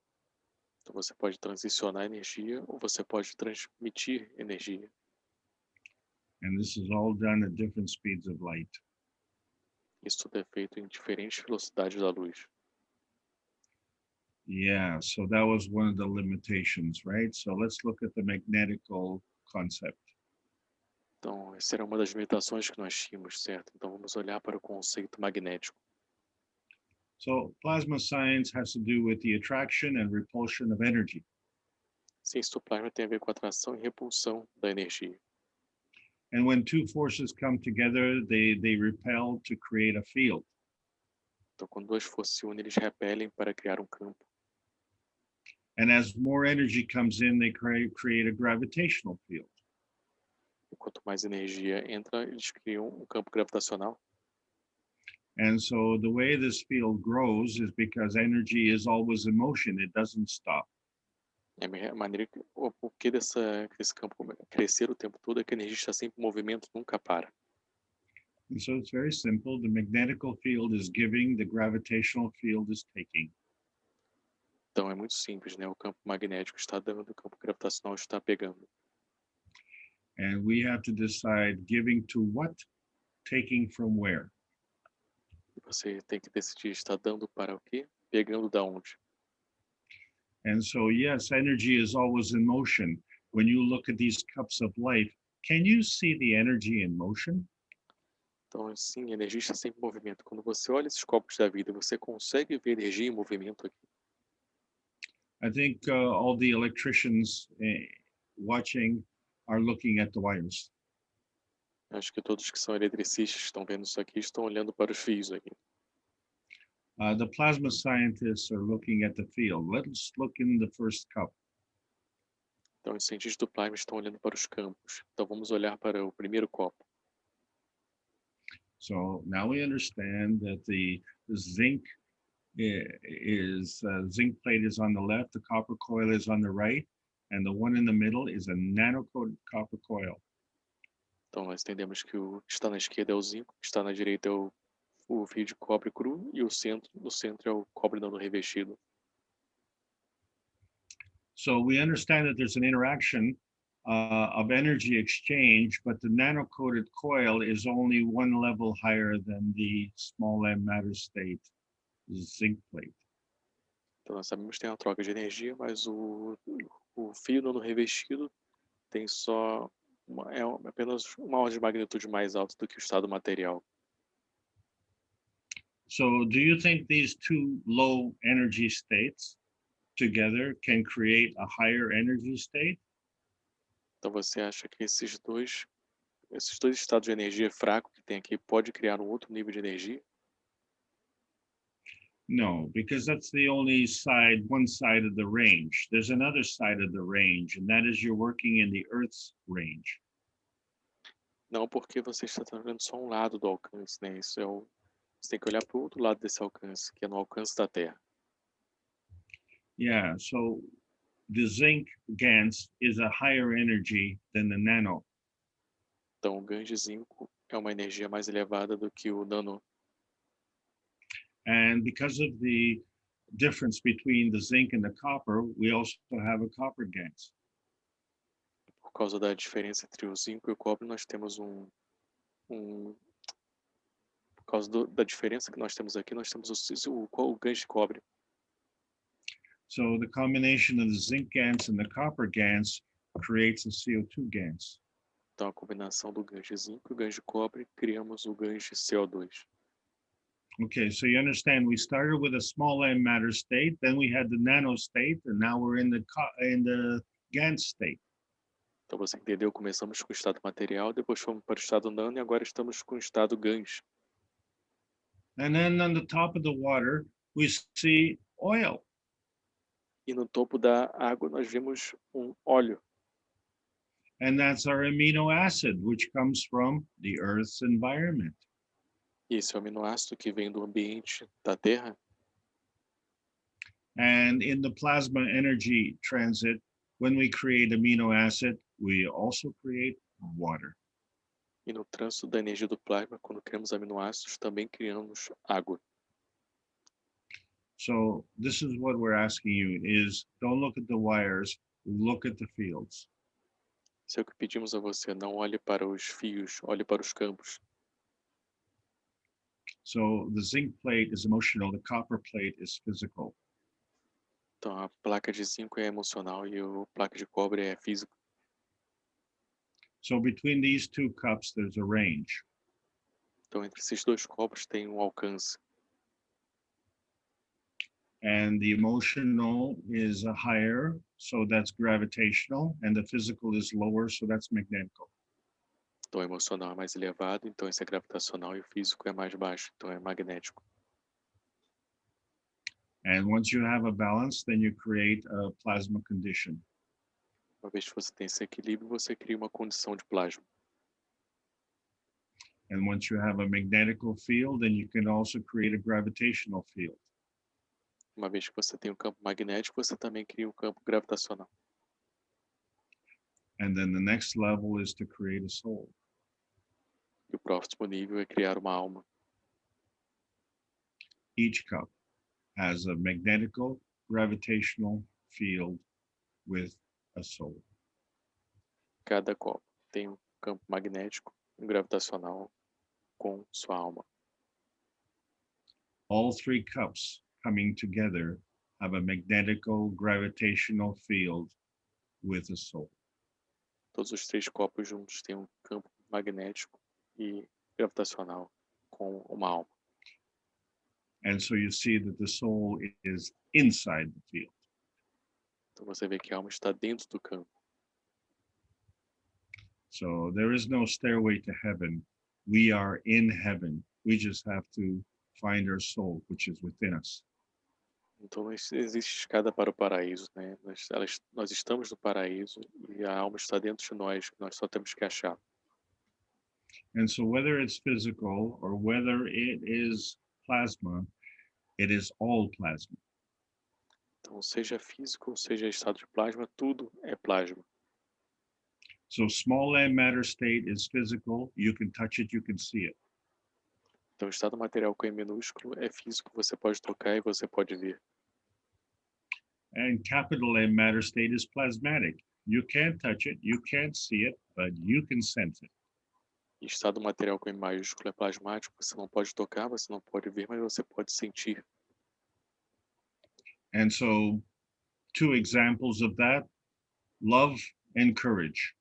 Então você pode transicionar energia ou você pode transmitir energia. And this is all done at different speeds of light. Isso tudo é feito em diferentes velocidades da luz. Yeah, so that was one of the limitations, right? So let's look at the magnetical concept. Então, essa era uma das limitações que nós tínhamos, certo? Então, vamos olhar para o conceito magnético. So plasma science has to do with the attraction and repulsion of energy. Ciência do plasma tem a ver com a atração e repulsão da energia. And when two forces come together, they repel to create a field. Então, quando duas forças se unem, eles repelem para criar um campo. And as more energy comes in, they create a gravitational field. E quanto mais energia entra, eles criam um campo gravitacional. And so the way this field grows is because energy is always in motion, it doesn't stop. A maneira que, o porquê desse campo crescer o tempo todo é que a energia está sempre em movimento, nunca para. And so it's very simple. The magnetical field is giving, the gravitational field is taking. Então é muito simples, né? O campo magnético está dando, o campo gravitacional está pegando. And we have to decide giving to what, taking from where. E você tem que decidir, está dando para o quê? Pegando da onde? And so, yes, energy is always in motion. When you look at these cups of life, can you see the energy in motion? Então, sim, a energia está sempre em movimento. Quando você olha esses copos da vida, você consegue ver energia em movimento aqui. I think all the electricians watching are looking at the wires. Acho que todos que são eletricistas que estão vendo isso aqui estão olhando para os fios aqui. The plasma scientists are looking at the field. Let's look in the first cup. Então, os cientistas do plasma estão olhando para os campos. Então, vamos olhar para o primeiro copo. So now we understand that the zinc zinc plate is on the left, the copper coil is on the right, and the one in the middle is a nano-coated copper coil. Então, nós entendemos que o que está na esquerda é o zinco, o que está na direita é o fio de cobre cru e no centro é o cobre não revestido. So we understand that there's an interaction of energy exchange, but the nano-coated coil is only one level higher than the small m matter state zinc plate. Então, nós sabemos que tem uma troca de energia, mas o fio não revestido tem só apenas uma ordem de magnitude mais alta do que o estado material. So do you think these two low energy states together can create a higher energy state? Então, você acha que esses dois estados de energia fraco que tem aqui pode criar um outro nível de energia? No, because that's the only side, one side of the range. There's another side of the range, and that is you're working in the Earth's range. Não porque você está trabalhando só um lado do alcance, né? Você tem que olhar para o outro lado desse alcance, que é no alcance da Terra. Yeah, so the zinc GaNs is a higher energy than the nano. Então, o GaN de zinco é uma energia mais elevada do que o nano. And because of the difference between the zinc and the copper, we also have a copper GaNs. Por causa da diferença entre o zinco e o cobre, nós temos por causa da diferença que nós temos aqui, nós temos o GaN de cobre. So the combination of the zinc GaNs and the copper GaNs creates a CO2 GaNs. Então, a combinação do GaN de zinco e o GaN de cobre, criamos o GaN de CO2. Okay, so you understand we started with a small m matter state, then we had the nano state, and now we're in the GaN state. Então, você entendeu? Começamos com o estado material, depois fomos para o estado nano e agora estamos com o estado GaNs. And then on the top of the water, we see oil. E no topo da água nós vimos um óleo. And that's our amino acid, which comes from the Earth's environment. E esse é o aminoácido que vem do ambiente da Terra. And in the plasma energy transit, when we create amino acid, we also create water. E no trânsito da energia do plasma, quando criamos aminoácidos, também criamos água. So this is what we're asking you is don't look at the wires, look at the fields. Isso é o que pedimos a você, não olhe para os fios, olhe para os campos. So the zinc plate is emotional, the copper plate is physical. Então a placa de zinco é emocional e a placa de cobre é física. So between these two cups, there's a range. Então entre esses dois copos tem um alcance. And the emotional is higher, so that's gravitational, and the physical is lower, so that's magnetical. Então o emocional é mais elevado, então esse é gravitacional, e o físico é mais baixo, então é magnético. And once you have a balance, then you create a plasma condition. Uma vez que você tem esse equilíbrio, você cria uma condição de plasma. And once you have a magnetical field, then you can also create a gravitational field. Uma vez que você tem um campo magnético, você também cria um campo gravitacional. And then the next level is to create a soul. E o próximo nível é criar uma alma. Each cup has a magnetical, gravitational field with a soul. Cada copo tem um campo magnético, um gravitacional com sua alma. All three cups coming together have a magnetical, gravitational field with a soul. Todos os três copos juntos têm um campo magnético e gravitacional com uma alma. And so you see that the soul is inside the field. Então você vê que a alma está dentro do campo. So there is no stairway to heaven. We are in heaven. We just have to find our soul, which is within us. Então não existe escada para o paraíso, né? Nós estamos no paraíso e a alma está dentro de nós só temos que achar. And so whether it's physical or whether it is plasma, it is all plasma. Então seja físico, seja estado de plasma, tudo é plasma. So small m matter state is physical. You can touch it, you can see it. Então o estado material com E minúsculo é físico, você pode tocar e você pode ver. And capital M matter state is plasmatic. You can't touch it, you can't see it, but you can sense it. E estado material com E maiúsculo é plasmático, você não pode tocar, você não pode ver, mas você pode sentir. And so two examples of that, love and courage.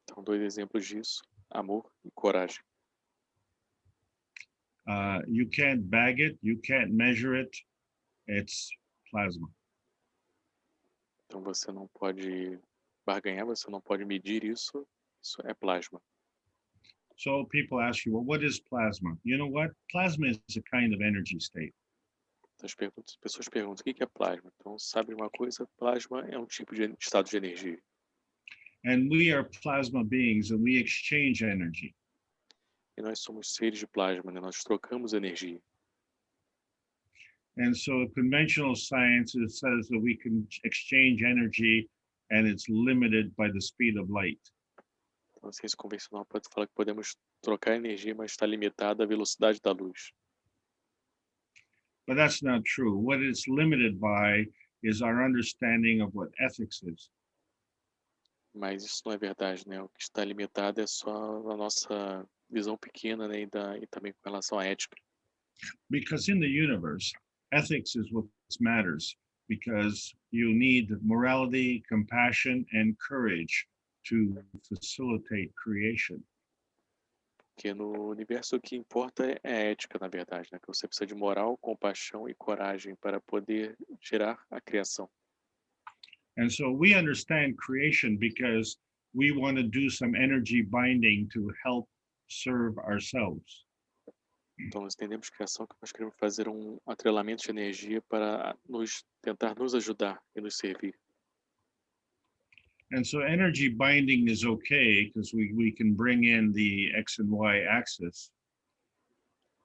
Então dois exemplos disso, amor e coragem. You can't bag it, you can't measure it, it's plasma. Então você não pode barganhar, você não pode medir isso, isso é plasma. So people ask you, well, what is plasma? You know what? Plasma is a kind of energy state. Então as pessoas perguntam o que é plasma. Então sabe uma coisa, plasma é um tipo de estado de energia. And we are plasma beings and we exchange energy. E nós somos seres de plasma, né? Nós trocamos energia. And so conventional science says that we can exchange energy and it's limited by the speed of light. Então, a ciência convencional pode falar que podemos trocar energia, mas está limitada à velocidade da luz. But that's not true. What it's limited by is our understanding of what ethics is. Mas isso não é verdade, né? O que está limitado é só a nossa visão pequena, né? E também com relação à ética. Because in the universe, ethics is what matters, because you need morality, compassion, and courage to facilitate creation. Porque no universo o que importa é a ética, na verdade, né? Que você precisa de moral, compaixão e coragem para poder gerar a criação. And so we understand creation because we want to do some energy binding to help serve ourselves. Então nós entendemos criação que nós queremos fazer um atrelamento de energia para tentar nos ajudar e nos servir. And so energy binding is okay because we can bring in the X and Y axis.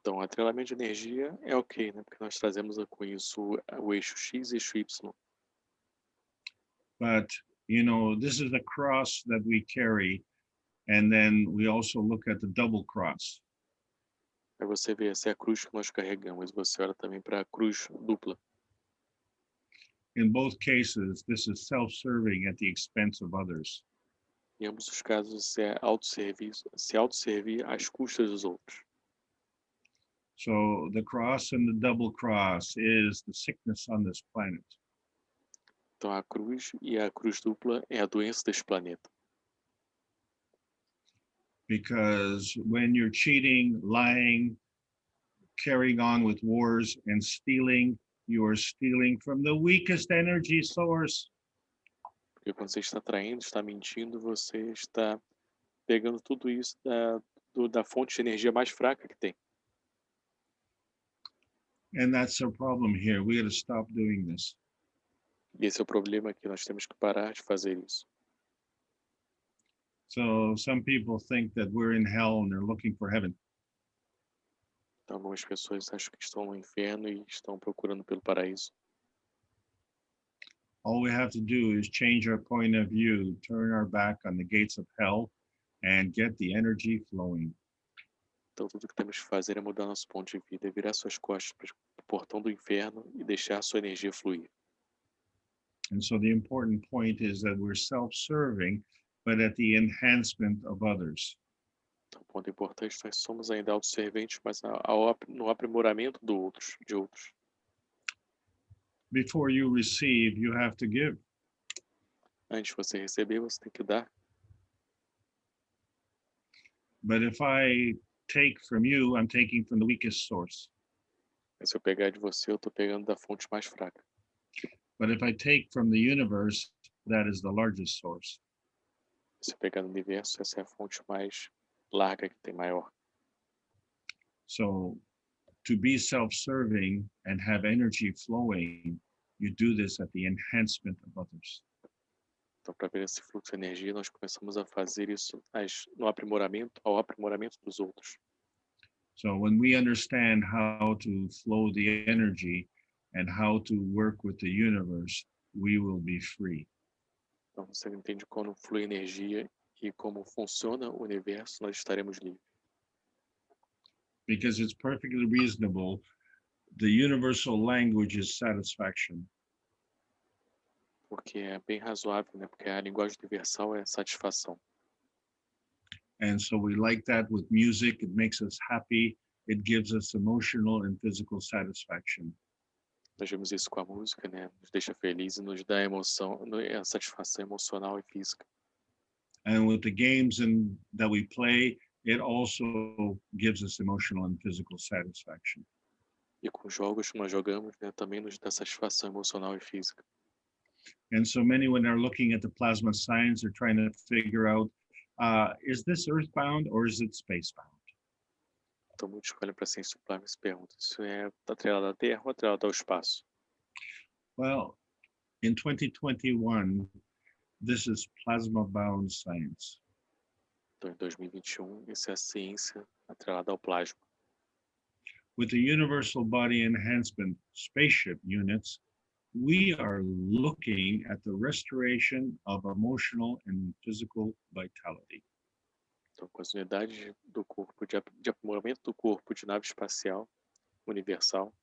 Então, o atrelamento de energia é ok, né? Porque nós trazemos com isso o eixo X e eixo Y. But, you know, this is a cross that we carry. And then we also look at the double cross. Aí você vê, essa é a cruz que nós carregamos. Você olha também para a cruz dupla. In both cases, this is self-serving at the expense of others. Em ambos os casos, é se autosservir às custas dos outros. So the cross and the double cross is the sickness on this planet. Então, a cruz e a cruz dupla é a doença deste planeta. Because when you're cheating, lying, carrying on with wars and stealing, you are stealing from the weakest energy source. Porque quando você está traindo, está mentindo, você está pegando tudo isso da fonte de energia mais fraca que tem. And that's our problem here. We got to stop doing this. E esse é o problema aqui, nós temos que parar de fazer isso. So some people think that we're in hell and they're looking for heaven. Então, algumas pessoas acham que estão no inferno e estão procurando pelo paraíso. All we have to do is change our point of view, turn our back on the gates of hell, and get the energy flowing. Então, tudo que temos que fazer é mudar nosso ponto de vida, virar suas costas para o portão do inferno e deixar a sua energia fluir. And so the important point is that we're self-serving, but at the enhancement of others. Então, o ponto importante, nós somos ainda autosserventes, mas no aprimoramento de outros. Before you receive, you have to give. Antes de você receber, você tem que dar. But if I take from you, I'm taking from the weakest source. Mas se eu pegar de você, eu estou pegando da fonte mais fraca. But if I take from the universe, that is the largest source. Se eu pegar no universo, essa é a fonte mais larga que tem, maior. So to be self-serving and have energy flowing, you do this at the enhancement of others. Então, para ver esse fluxo de energia, nós começamos a fazer isso ao aprimoramento dos outros. So when we understand how to flow the energy and how to work with the universe, we will be free. Então, você entende como flui energia e como funciona o universo, nós estaremos livres. Because it's perfectly reasonable. The universal language is satisfaction. Porque é bem razoável, né? Porque a linguagem universal é satisfação. And so we like that with music. It makes us happy. It gives us emotional and physical satisfaction. Nós vemos isso com a música, né? Nos deixa feliz e nos dá emoção, a satisfação emocional e física. And with the games that we play, it also gives us emotional and physical satisfaction. E com os jogos que nós jogamos, né? Também nos dá satisfação emocional e física. And so many, when they're looking at the plasma science, they're trying to figure out, is this earthbound or is it spacebound? Então, muitos olham para a ciência do plasma e se perguntam, isso é atrelado à Terra ou atrelado ao espaço? Well, in 2021, This is plasma-bound science. Então, em 2021, essa é a ciência atrelada ao plasma. With the Universal Body Enhancement Spaceship units, we are looking at the restoration of emotional and physical vitality. Então, com as unidades do corpo, de aprimoramento do corpo de nave espacial universal,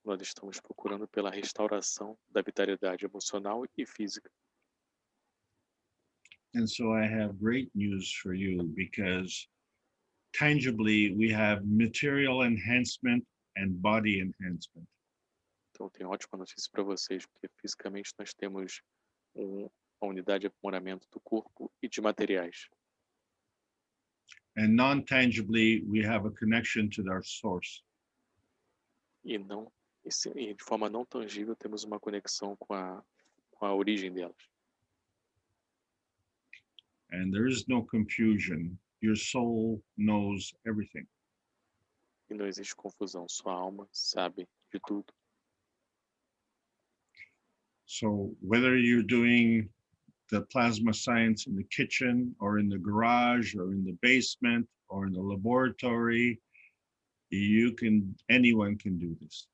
nós estamos procurando pela restauração da vitalidade emocional e física. And so I have great news for you because tangibly we have material enhancement and body enhancement. Então, tenho ótima notícia para vocês, porque fisicamente nós temos uma unidade de aprimoramento do corpo e de materiais. And non-tangibly, we have a connection to our source. E de forma não tangível, temos uma conexão com a origem delas. And there is no confusion. Your soul knows everything. E não existe confusão, sua alma sabe de tudo. So whether you're doing the plasma science in the kitchen or in the garage or in the basement or in the laboratory, anyone can do this.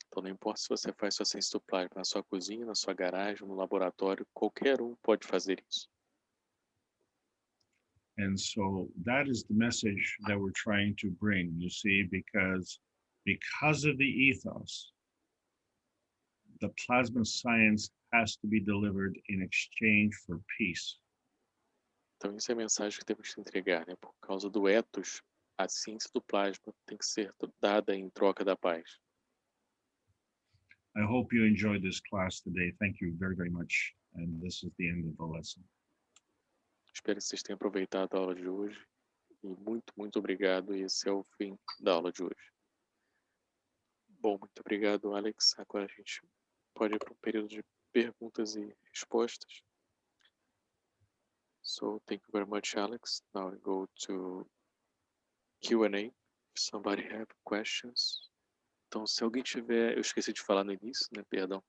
Então não importa se você faz sua ciência do plasma na sua cozinha, na sua garagem, no laboratório, qualquer um pode fazer isso. And so that is the message that we're trying to bring, you see, because of the ethos, the plasma science has to be delivered in exchange for peace. Então isso é a mensagem que temos que entregar, né? Por causa do ethos, a ciência do plasma tem que ser dada em troca da paz. I hope you enjoyed this class today. Thank you very, very much. And this is the end of the lesson. Espero que vocês tenham aproveitado a aula de hoje. E muito, muito obrigado. E esse é o fim da aula de hoje. Bom, muito obrigado, Alex. Agora a gente pode ir para um período de perguntas e respostas. So, thank you very much, Alex. Now we go to Q&A. If somebody have questions. Então, se alguém tiver... Eu esqueci de falar no início, né? Perdão.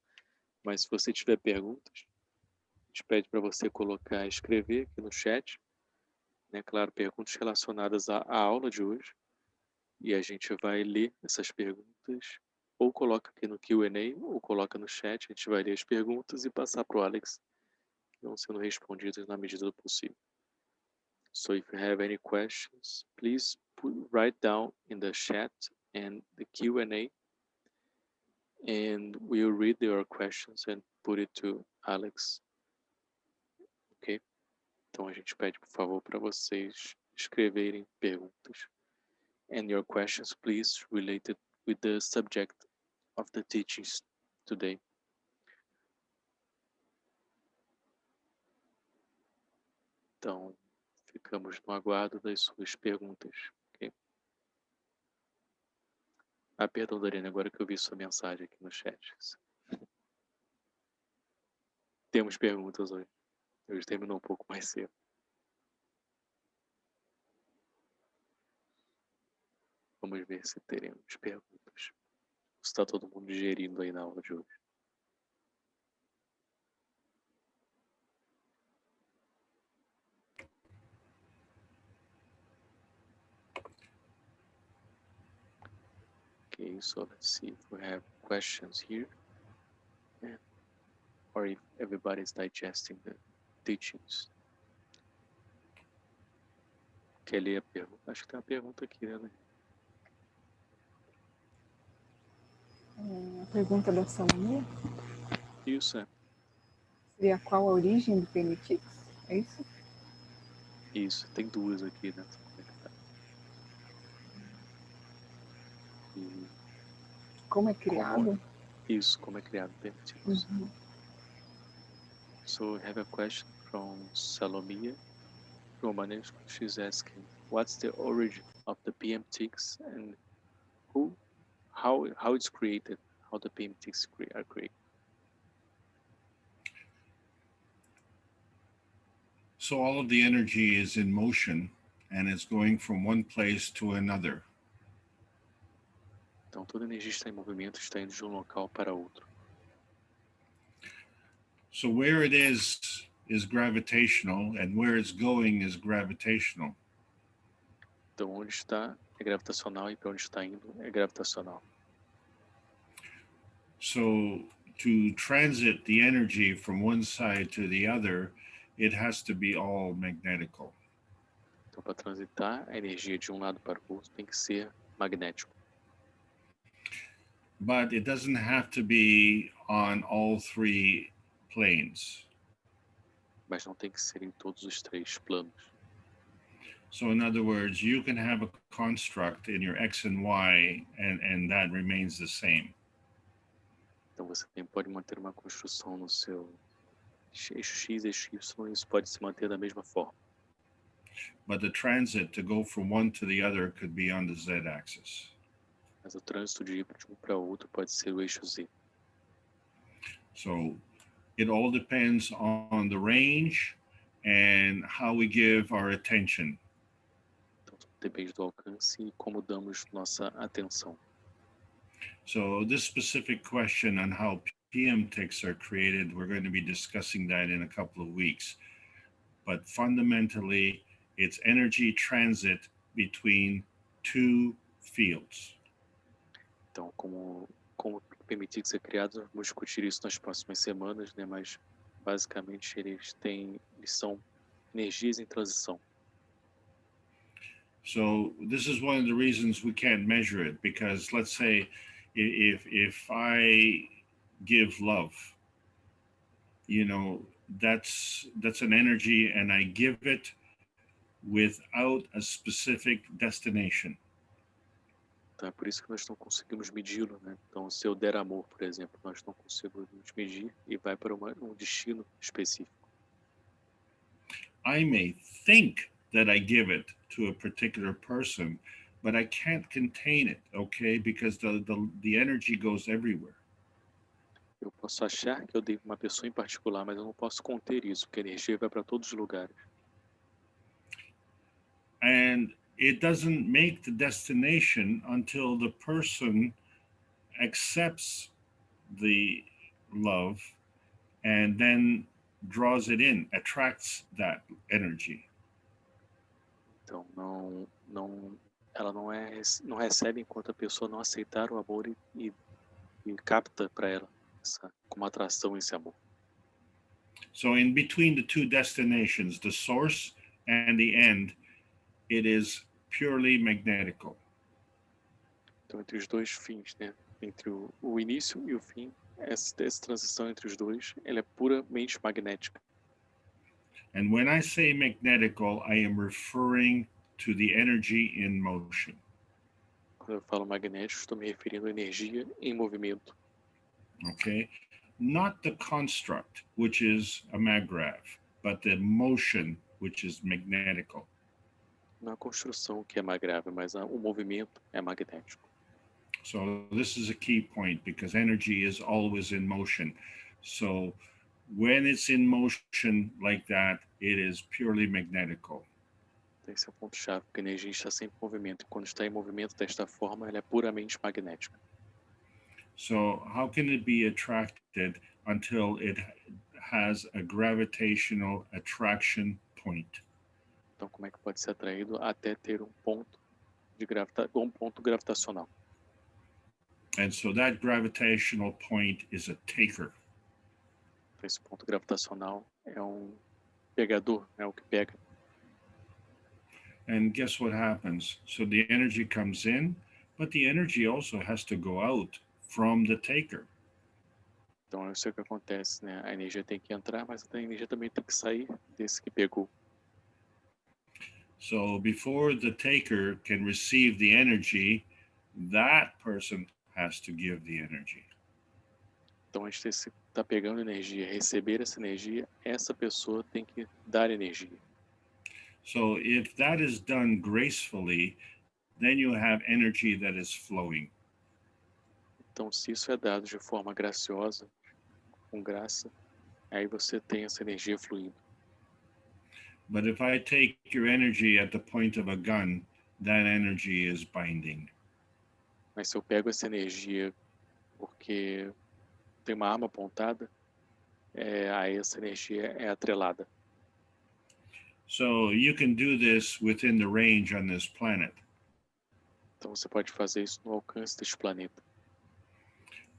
Mas se você tiver perguntas, a gente pede para você escrever aqui no chat, né? Claro, perguntas relacionadas à aula de hoje. E a gente vai ler essas perguntas, ou coloca aqui no Q&A, ou coloca no chat. A gente vai ler as perguntas e passar para o Alex, que vão sendo respondidas na medida do possível. So if you have any questions, please write down in the chat and the Q&A, and we'll read your questions and put it to Alex. Ok? Então a gente pede, por favor, para vocês escreverem perguntas. And your questions, please, related with the subject of the teachings today. Então, ficamos no aguardo das suas perguntas. Ok? Ah, perdão, Doriane, agora que eu vi sua mensagem aqui no chat. Temos perguntas hoje. Hoje terminou um pouco mais cedo. Vamos ver se teremos perguntas. Está todo mundo digerindo aí na aula de hoje. Okay, so let's see if we have questions here. Or if everybody's digesting the teachings. Quer ler a pergunta? Acho que tem uma pergunta aqui, né? A pergunta da Salomia Isso, é. seria qual a origem do PMTix? É isso? Isso, tem duas aqui, né? E Como é criado? Isso, como é criado o PMTix. Uhum. So we have a question from Salomia Romanesco. She's asking, what's the origin of the PMTix and how it's created, how the PMTix are created? So all of the energy is in motion and it's going from one place to another. Então toda a energia está em movimento, está indo de um local para outro. So where it is is gravitational, and where it's going is gravitational. Então, onde está é gravitacional e para onde está indo é gravitacional. So to transit the energy from one side to the other, it has to be all magnetical. Então, para transitar a energia de um lado para o outro tem que ser magnético. But it doesn't have to be on all three planes. Mas não tem que ser em todos os três planos. So in other words, you can have a construct in your X and Y and that remains the same. Então você pode manter uma construção no seu eixo X, eixo Y, e isso pode se manter da mesma forma. But the transit to go from one to the other could be on the Z axis. Mas o trânsito de ir de um para o outro pode ser o eixo Z. So it all depends on the range and how we give our attention. Então depende do alcance e como damos nossa atenção. So this specific question on how PM ticks are created, we're going to be discussing that in a couple of weeks. But fundamentally, it's energy transit between two fields. Então, como permitir que seja criado, vamos discutir isso nas próximas semanas, né? Mas basicamente eles são energias em transição. So this is one of the reasons we can't measure it, because let's say if I give love, you know, that's an energy and I give it without a specific destination. Então é por isso que nós não conseguimos medi-lo, né? Então, se eu der amor, por exemplo, nós não conseguimos medir e vai para um destino específico. I may think that I give it to a particular person, but I can't contain it, okay? Because the energy goes everywhere. Eu posso achar que eu dei uma pessoa em particular, mas eu não posso conter isso, porque a energia vai para todos os lugares. And it doesn't make the destination until the person accepts the love and then draws it in, attracts that energy. Então, ela não recebe enquanto a pessoa não aceitar o amor e capta para ela como atração esse amor. So in between the two destinations, the source and the end, it is purely magnetical. Então, entre os dois fins, né? Entre o início e o fim, essa transição entre os dois, ela é puramente magnética. And when I say magnetical, I am referring to the energy in motion. Quando eu falo magnético, estou me referindo à energia em movimento. Okay? Not the construct, which is a maggrav, but the motion, which is magnetical. Não a construção que é magrável, mas o movimento é magnético. So this is a key point because energy is always in motion. So when it's in motion like that, it is purely magnetical. Esse é o ponto-chave, porque a energia está sempre em movimento. E quando está em movimento desta forma, ela é puramente magnética. So how can it be attracted until it has a gravitational attraction point? Então, como é que pode ser atraído até ter um ponto gravitacional? And so that gravitational point is a taker. Então, esse ponto gravitacional é um pegador, é o que pega. And guess what happens? So the energy comes in, but the energy also has to go out from the taker. Então, eu sei o que acontece, né? A energia tem que entrar, mas a energia também tem que sair desse que pegou. So before the taker can receive the energy, that person has to give the energy. Então, antes de você estar pegando energia, receber essa energia, essa pessoa tem que dar energia. So if that is done gracefully, then you have energy that is flowing. Então, se isso é dado de forma graciosa, com graça, aí você tem essa energia fluindo. But if I take your energy at the point of a gun, that energy is binding. Mas se eu pego essa energia porque tem uma arma apontada, a essa energia é atrelada. So you can do this within the range on this planet. Então você pode fazer isso no alcance deste planeta.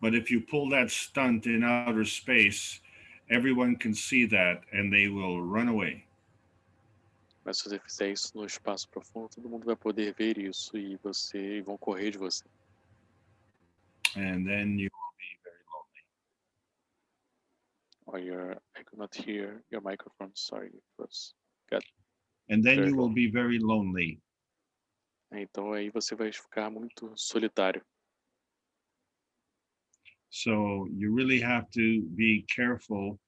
But if you pull that stunt in outer space, everyone can see that and they will run away. Mas se você fizer isso no espaço profundo, todo mundo vai poder ver isso e vão correr de você. And then you will be very lonely. I could not hear your microphone, sorry. It was got And then very you will low. be very lonely. Então aí você vai ficar muito solitário. So you really have to be careful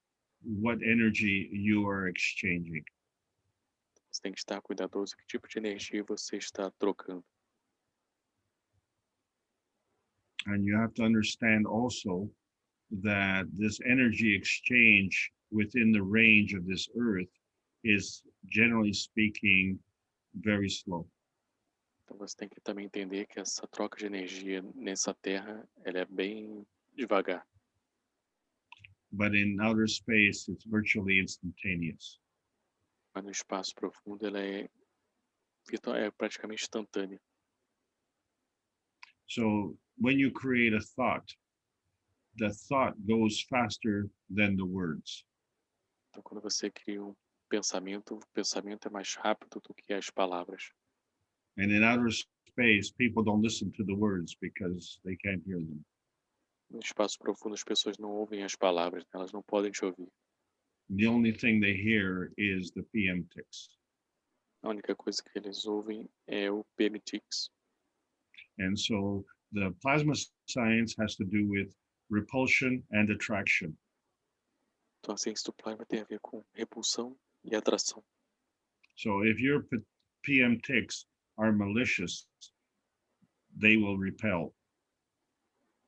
what energy you are exchanging. Você tem que estar cuidadoso que tipo de energia você está trocando. And you have to understand also that this energy exchange within the range of this earth is, generally speaking, very slow. Então você tem que também entender que essa troca de energia nessa Terra, ela é bem devagar. But in outer space, it's virtually instantaneous. Mas no espaço profundo, ela é praticamente instantânea. So when you create a thought, the thought goes faster than the words. Então quando você cria um pensamento, o pensamento é mais rápido do que as palavras. And in outer space, people don't listen to the words because they can't hear them. No espaço profundo, as pessoas não ouvem as palavras, elas não podem te ouvir. The only thing they hear is the PM ticks. A única coisa que eles ouvem é o PM Tics. And so the plasma science has to do with repulsion and attraction. Então a ciência do plasma tem a ver com repulsão e atração. So if your PM ticks are malicious, they will repel.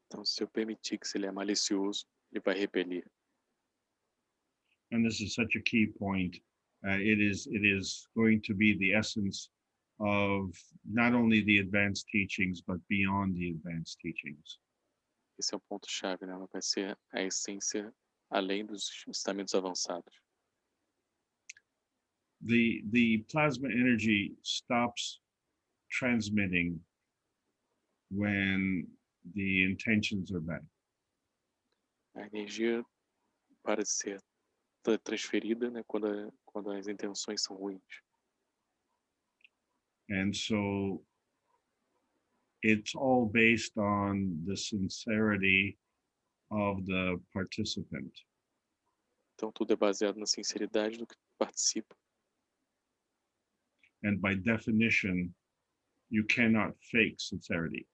Então se o PM Tics ele é malicioso, ele vai repelir. And this is such a key point. It is going to be the essence of not only the advanced teachings, but beyond the advanced teachings. Esse é o ponto-chave, né? Ela vai ser a essência além dos ensinamentos avançados. The plasma energy stops transmitting when the intentions are bad. A energia para de ser transferida, né? Quando as intenções são ruins. And so it's all based on the sincerity of the participant. Então tudo é baseado na sinceridade do que participa. And by definition, you cannot fake sincerity.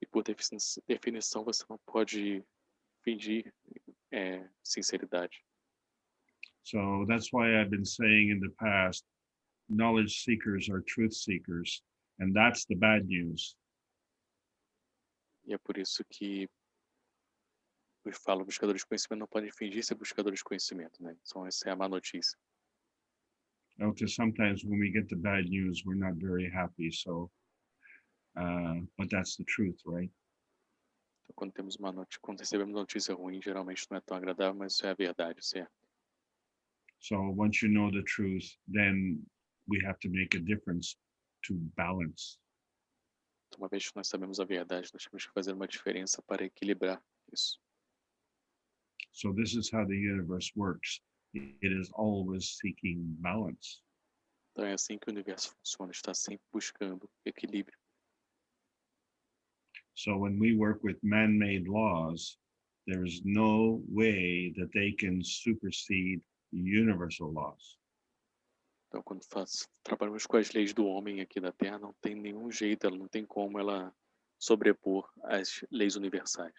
E por definição você não pode fingir sinceridade. So that's why I've been saying in the past, knowledge seekers are truth seekers, and that's the bad news. E é por isso que eu falo, buscadores de conhecimento não podem fingir ser buscadores de conhecimento, né? Então essa é a má notícia. Because sometimes when we get the bad news, we're not very happy. So, but that's the truth, right? Então, quando recebemos notícia ruim, geralmente não é tão agradável, mas isso é a verdade, certo? So once you know the truth, then we have to make a difference to balance. Então, uma vez que nós sabemos a verdade, nós temos que fazer uma diferença para equilibrar isso. So this is how the universe works. It is always seeking balance. Então é assim que o universo funciona, está sempre buscando equilíbrio. So when we work with man-made laws, there is no way that they can supersede universal laws. Então quando trabalhamos com as leis do homem aqui da Terra, não tem nenhum jeito, ela não tem como ela sobrepor as leis universais.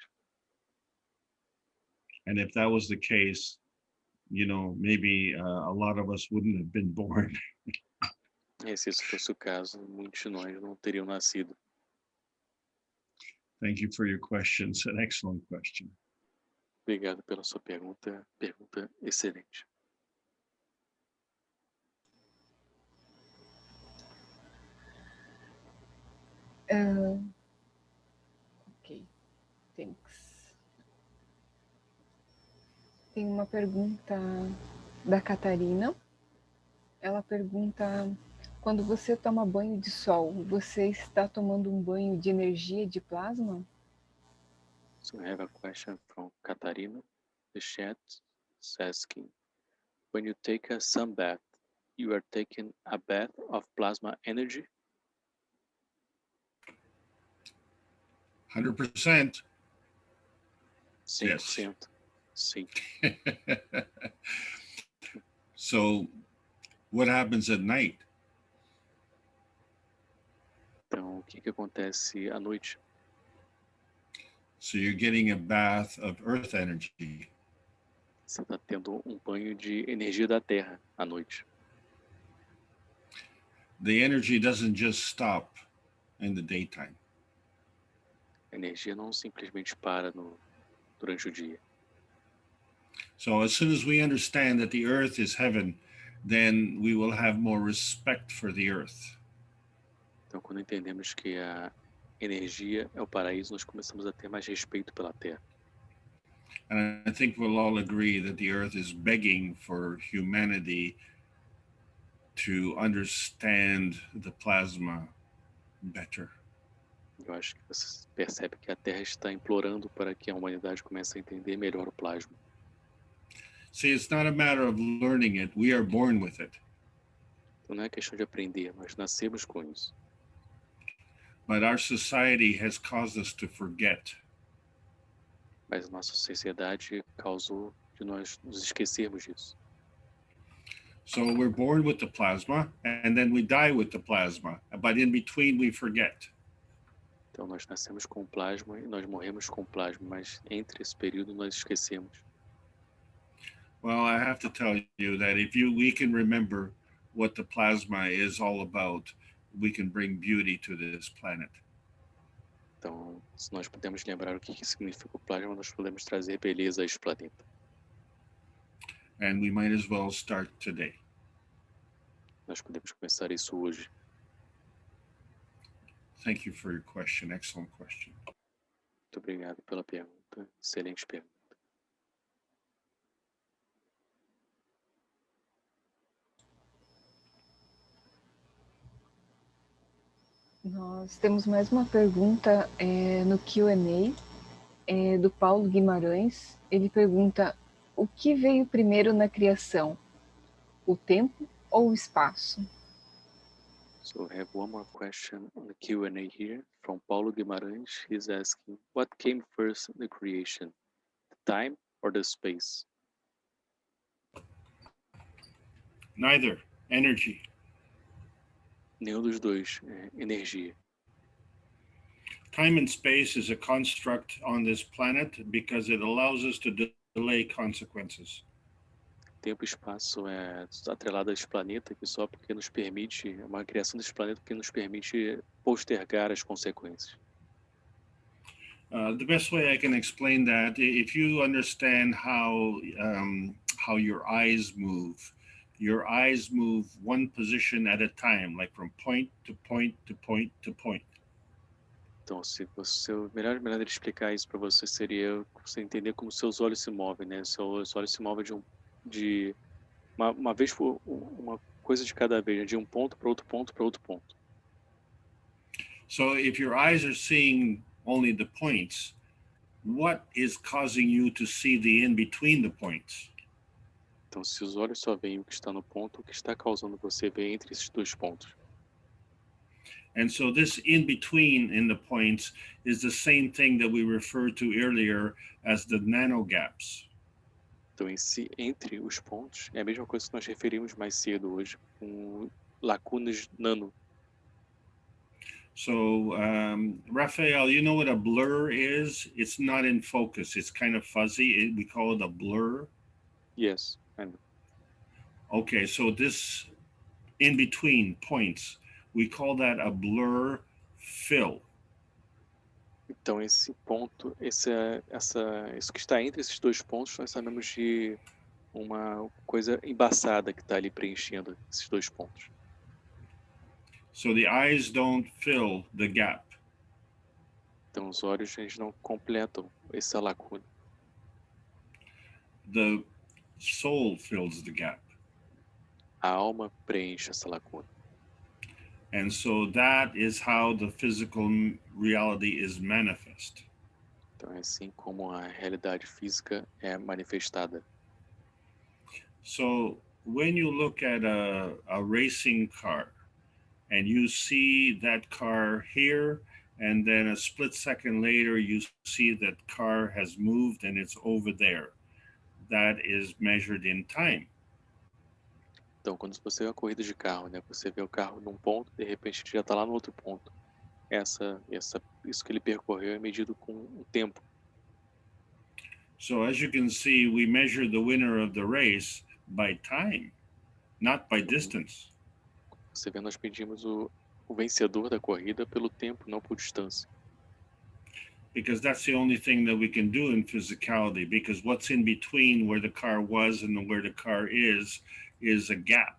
And if that was the case, you know, maybe a lot of us wouldn't have been born. E se isso fosse o caso, muitos de nós não teriam nascido. Thank you for your question. It's an excellent question. Obrigado pela sua pergunta excelente. Okay, thanks. tem uma pergunta da Catarina. Ela pergunta: quando você toma banho de sol, você está tomando um banho de energia de plasma? So I have a question from Katarina. The chat is asking, when you take a sun bath, you are taking a bath of plasma energy? 100%. 100%. Sim. So what happens at night? Então, o que acontece à noite? So you're getting a bath of earth energy. Você está tendo um banho de energia da Terra à noite. The energy doesn't just stop in the daytime. A energia não simplesmente para durante o dia. So as soon as we understand that the earth is heaven, then we will have more respect for the earth. Então, quando entendemos que a energia é o paraíso, nós começamos a ter mais respeito pela Terra. And I think we'll all agree that the earth is begging for humanity to understand the plasma better. Eu acho que você percebe que a Terra está implorando para que a humanidade comece a entender melhor o plasma. See, it's not a matter of learning it. We are born with it. Então não é questão de aprender, nós nascemos com isso. But our society has caused us to forget. Mas a nossa sociedade causou de nós nos esquecermos disso. So we're born with the plasma, and then we die with the plasma. But in between, we forget. Então nós nascemos com o plasma e nós morremos com o plasma, mas entre esse período nós esquecemos. Well, I have to tell you that if we can remember what the plasma is all about, we can bring beauty to this planet. Então, se nós pudermos lembrar o que significa o plasma, nós podemos trazer beleza a este planeta. And we might as well start today. Nós podemos começar isso hoje. Thank you for your question. Excellent question. Muito obrigado pela pergunta. Excelente pergunta. Nós temos mais uma pergunta no Q&A do Paulo Guimarães. Ele pergunta: o que veio primeiro na criação, o tempo ou o espaço? So I have one more question on the Q&A here from Paulo Guimarães. He's asking, what came first in the creation, the time or the space? Neither. Energy. Nenhum dos dois, energia. Time and space is a construct on this planet because it allows us to delay consequences. Tempo e espaço é atrelado a esse planeta que só porque nos permite, é uma criação desse planeta que nos permite postergar as consequências. The best way I can explain that, if you understand how your eyes move one position at a time, like from point to point to point to point. Então, a melhor maneira de explicar isso para você seria você entender como seus olhos se movem, né? Seus olhos se movem de uma vez por uma coisa de cada vez, né? De um ponto para outro ponto para outro ponto. So if your eyes are seeing only the points, what is causing you to see the in between the points? Então, se os olhos só veem o que está no ponto, o que está causando você ver entre esses dois pontos? And so this in between in the points is the same thing that we referred to earlier as the nano gaps. Então, entre os pontos, é a mesma coisa que nós referimos mais cedo hoje, com lacunas nano. So, Raphael, you know what a blur is? It's not in focus. It's kind of fuzzy. We call it a blur. Yes, I know. Okay, so this in between points, we call that a blur fill. Então, esse ponto, isso que está entre esses dois pontos, nós chamamos de uma coisa embaçada que está ali preenchendo esses dois pontos. So the eyes don't fill the gap. Então, os olhos eles não completam essa lacuna. the soul fills the gap. A alma preenche essa lacuna. And so that is how the physical reality is manifest. Então é assim como a realidade física é manifestada. So when you look at a racing car and you see that car here, and then a split second later, you see that car has moved and it's over there. That is measured in time. Então, quando você vê a corrida de carro, né, você vê o carro num ponto, de repente já está lá no outro ponto. Isso que ele percorreu é medido com o tempo. So as you can see, we measure the winner of the race by time, not by distance. Você vê, nós pedimos o vencedor da corrida pelo tempo, não por distância. Because that's the only thing that we can do in physicality, because what's in between where the car was and where the car is a gap.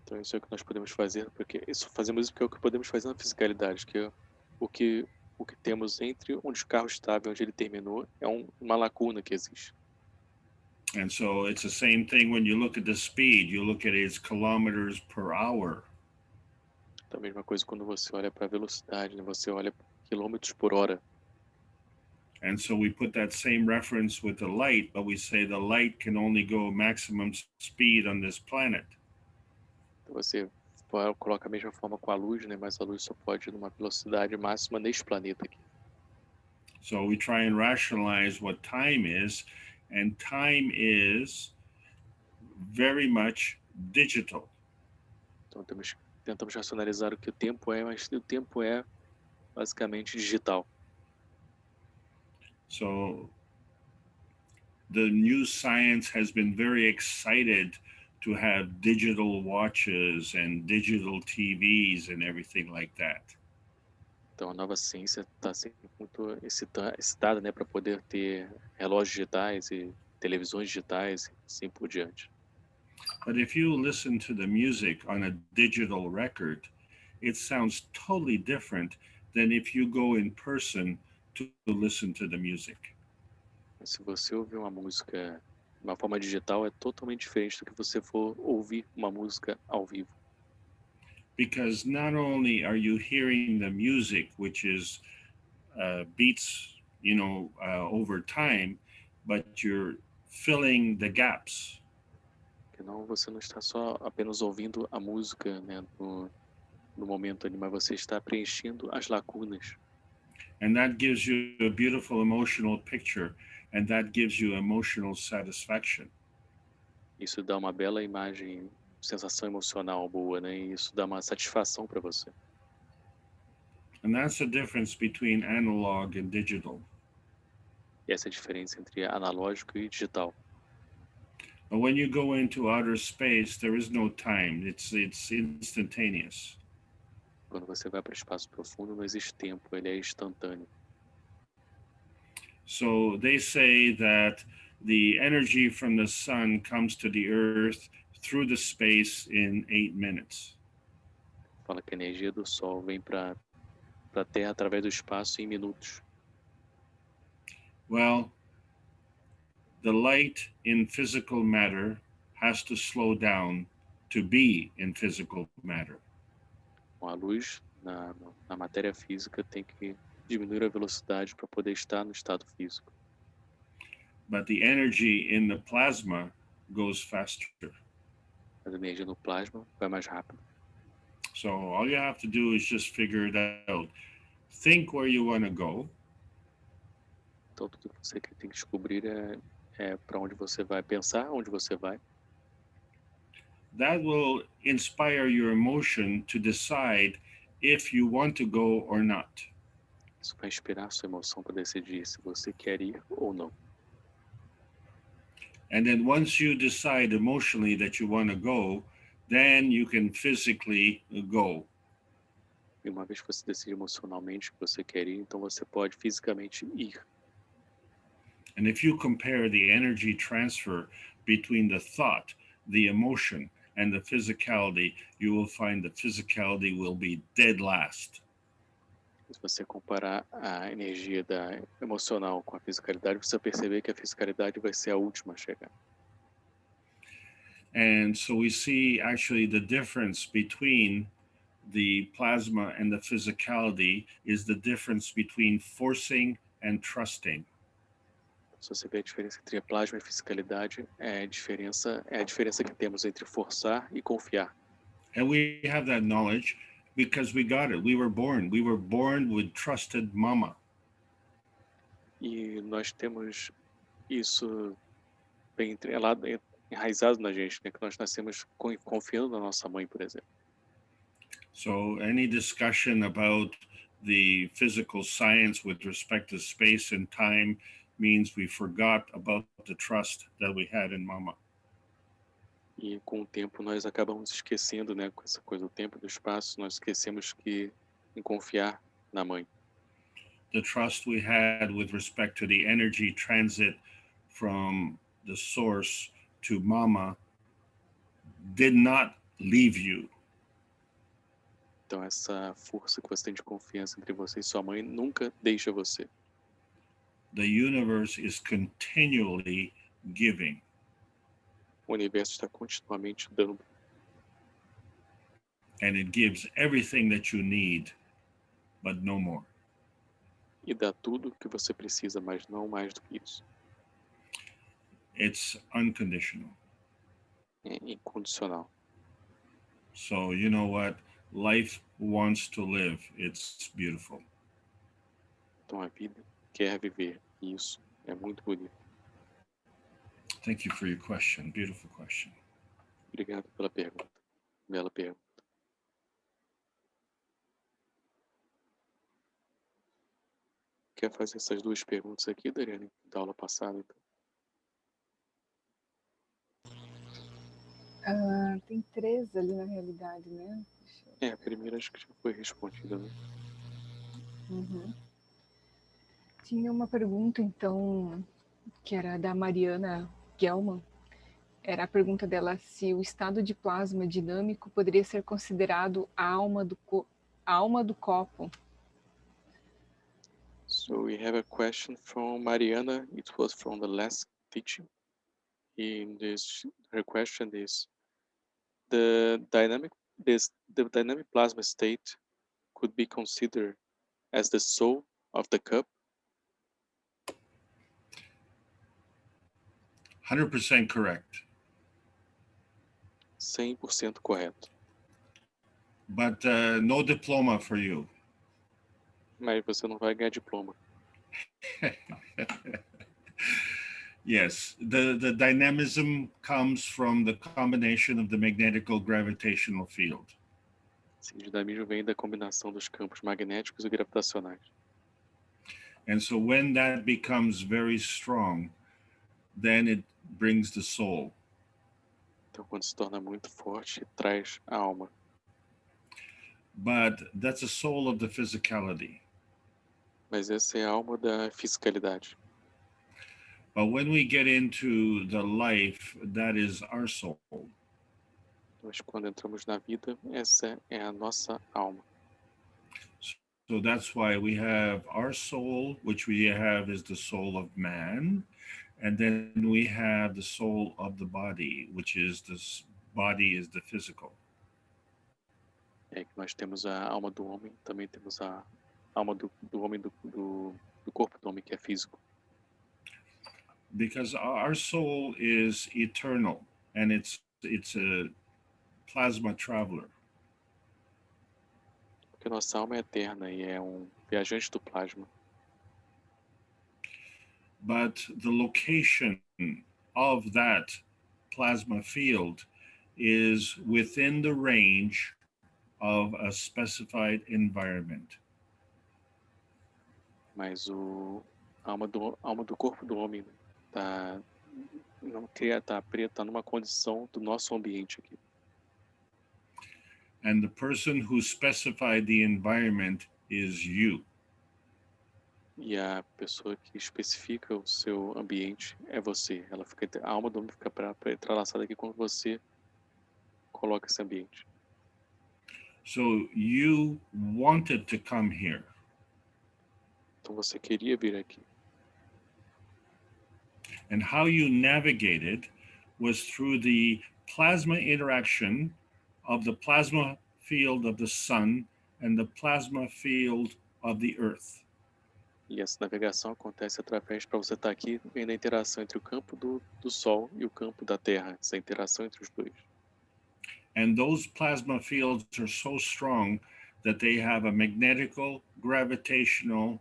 Então isso é o que nós podemos fazer, fazemos isso porque é o que podemos fazer na fisicalidade, que é o que temos entre onde o carro estava e onde ele terminou é uma lacuna que existe. And so it's the same thing when you look at the speed, you look at its kilometers per hour. Então, a mesma coisa quando você olha para a velocidade, né? Você olha quilômetros por hora. And so we put that same reference with the light, but we say the light can only go maximum speed on this planet. Então, você coloca a mesma forma com a luz, né? Mas a luz só pode ir numa velocidade máxima neste planeta aqui. So we try and rationalize what time is, and time is very much digital. Então tentamos racionalizar o que o tempo é, mas o tempo é basicamente digital. So the new science has been very excited to have digital watches and digital TVs and everything like that. Então a nova ciência está sempre muito excitada, né, para poder ter relógios digitais e televisões digitais e assim por diante. But if you listen to the music on a digital record, it sounds totally different than if you go in person to listen to the music. Mas se você ouvir uma música de uma forma digital, é totalmente diferente do que você for ouvir uma música ao vivo. Because not only are you hearing the music, which is beats, over time, but you're filling the gaps. Porque você não está só apenas ouvindo a música, né, no momento ali, mas você está preenchendo as lacunas. And that gives you a beautiful emotional picture, and that gives you emotional satisfaction. Isso dá uma bela imagem, sensação emocional boa, né? E isso dá uma satisfação para você. And that's the difference between analog and digital. E essa é a diferença entre analógico e digital. But when you go into outer space, there is no time. It's instantaneous. Quando você vai para o espaço profundo, não existe tempo, ele é instantâneo. So they say that the energy from the sun comes to the earth through the space in 8 minutes. Fala que a energia do sol vem para a Terra através do espaço em minutos. Well, the light in physical matter has to slow down to be in physical matter. A luz na matéria física tem que diminuir a velocidade para poder estar no estado físico. But the energy in the plasma goes faster. Mas a energia no plasma vai mais rápido. So all you have to do is just figure it out. Think where you want to go. Então tudo que você tem que descobrir é para onde você vai, pensar onde você vai. That will inspire your emotion to decide if you want to go or not. Isso vai inspirar sua emoção para decidir se você quer ir ou não. And then once you decide emotionally that you want to go, then you can physically go. E uma vez que você decide emocionalmente que você quer ir, então você pode fisicamente ir. And if you compare the energy transfer between the thought, the emotion, and the physicality, you will find the physicality will be dead last. Se você comparar a energia da emocional com a fisicalidade, você vai perceber que a fisicalidade vai ser a última a chegar. And so we see actually the difference between the plasma and the physicality is the difference between forcing and trusting. Se você vê a diferença entre a plasma e a fisicalidade, é a diferença que temos entre forçar e confiar. And we have that knowledge because we got it. We were born with trusted mama. E nós temos isso bem enraizado na gente, né? Que nós nascemos confiando na nossa mãe, por exemplo. So any discussion about the physical science with respect to space and time means we forgot about the trust that we had in mama. E com o tempo nós acabamos esquecendo, né? Com essa coisa do tempo e do espaço, nós esquecemos em confiar na mãe. The trust we had with respect to the energy transit from the source to mama did not leave you. Então essa força que você tem de confiança entre você e sua mãe nunca deixa você. The universe is continually giving. O universo está continuamente dando. And it gives everything that you need, but no more. E dá tudo o que você precisa, mas não mais do que isso. It's unconditional. É incondicional. So you know what? Life wants to live. It's beautiful. Então a vida quer viver. E isso é muito bonito. Thank you for your question. Beautiful question. Obrigado pela pergunta. Bela pergunta. Quer fazer essas duas perguntas aqui, Dariane, da aula passada? Então? Tem 3 ali na realidade, né? A primeira acho que já foi respondida, né? Uhum. Tinha uma pergunta, então, que era da Mariana Gelman. Era a pergunta dela se o estado de plasma dinâmico poderia ser considerado a alma do copo. So we have a question from Mariana. It was from the last teaching. Her question is: the dynamic plasma state could be considered as the soul of the cup? 100% correct. 100% correto. But no diploma for you. Mas você não vai ganhar diploma. Yes, the dynamism comes from the combination of the magnetical gravitational field. Sim, o dinamismo vem da combinação dos campos magnéticos e gravitacionais. And so when that becomes very strong, then it brings the soul. Então, quando se torna muito forte, traz a alma. But that's the soul of the physicality. Mas essa é a alma da fisicalidade. But when we get into the life, that is our soul. Mas quando entramos na vida, essa é a nossa alma. So that's why we have our soul, which we have is the soul of man. And then we have the soul of the body, which is this body is the physical. É que nós temos a alma do homem, também temos a alma do homem, do corpo do homem, que é físico. Because our soul is eternal, and it's a plasma traveler. Porque nossa alma é eterna e é viajante do plasma. But the location of that plasma field is within the range of a specified environment. Mas a alma do corpo do homem tá numa condição do nosso ambiente aqui. And the person who specified the environment is you. E a pessoa que especifica o seu ambiente é você. A alma do homem fica entrelaçada aqui quando você coloca esse ambiente. So you wanted to come here. Então você queria vir aqui. And how you navigated was through the plasma interaction of the plasma field of the sun and the plasma field of the earth. E essa navegação acontece através, para você estar aqui, vem da interação entre o campo do Sol e o campo da Terra, essa interação entre os dois. And those plasma fields are so strong that they have a magnetical, gravitational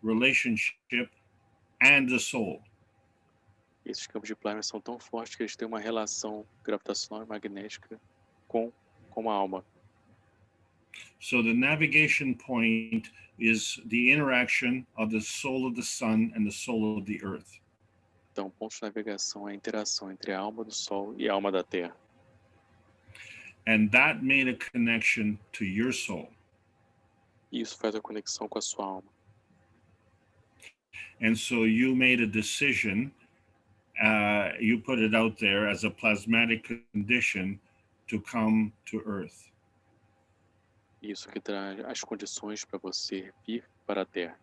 relationship and the soul. Esses campos de plasma são tão fortes que eles têm uma relação gravitacional e magnética com a alma. So the navigation point is the interaction of the soul of the sun and the soul of the earth. Então, o ponto de navegação é a interação entre a alma do Sol e a alma da Terra. And that made a connection to your soul. E isso faz a conexão com a sua alma. And so you made a decision, you put it out there as a plasmatic condition to come to earth. Isso que traz as condições para você vir para a Terra.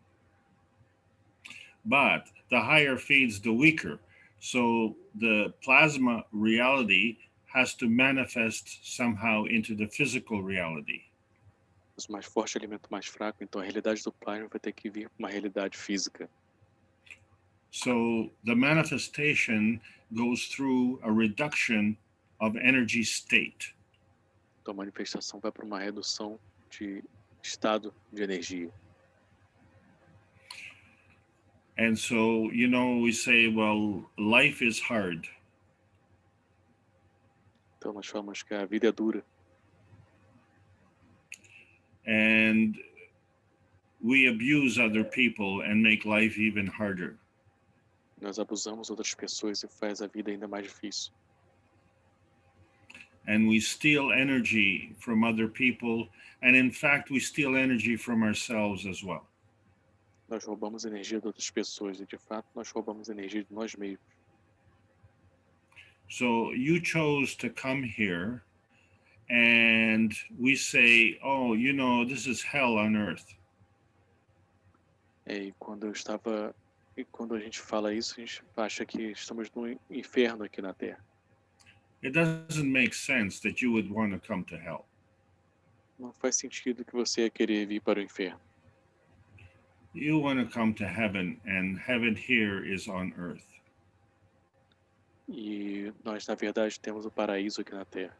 But the higher feeds the weaker. So the plasma reality has to manifest somehow into the physical reality. Mas o mais forte alimenta o mais fraco, então a realidade do plasma vai ter que vir para uma realidade física. So the manifestation goes through a reduction of energy state. Então a manifestação vai para uma redução de estado de energia. And so, we say, well, life is hard. Então nós falamos que a vida é dura. And we abuse other people and make life even harder. Nós abusamos outras pessoas e faz a vida ainda mais difícil. And we steal energy from other people. And in fact, we steal energy from ourselves as well. Nós roubamos energia de outras pessoas e, de fato, nós roubamos energia de nós mesmos. So you chose to come here and we say, oh, this is hell on earth. E quando a gente fala isso, a gente acha que estamos no inferno aqui na Terra. It doesn't make sense that you would want to come to hell. Não faz sentido que você ia querer vir para o inferno. You want to come to heaven, and heaven here is on earth. E nós, na verdade, temos o paraíso aqui na Terra.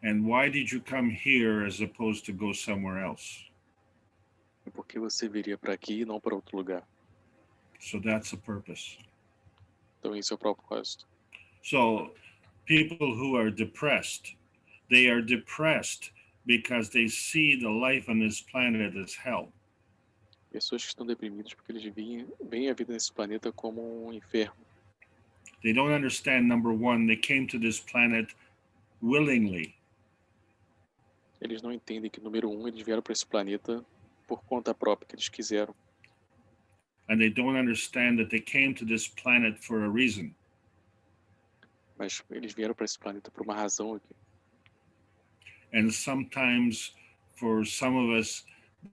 And why did you come here as opposed to go somewhere else? E por que você viria para aqui e não para outro lugar? So that's the purpose. Então, esse é o propósito. So people who are depressed, they are depressed because they see the life on this planet as hell. Pessoas que estão deprimidas porque eles veem a vida nesse planeta como um inferno. They don't understand, number one, they came to this planet willingly. Eles não entendem que, número um, eles vieram para esse planeta por conta própria, que eles quiseram. And they don't understand that they came to this planet for a reason. Mas eles vieram para esse planeta por uma razão aqui. And sometimes, for some of us,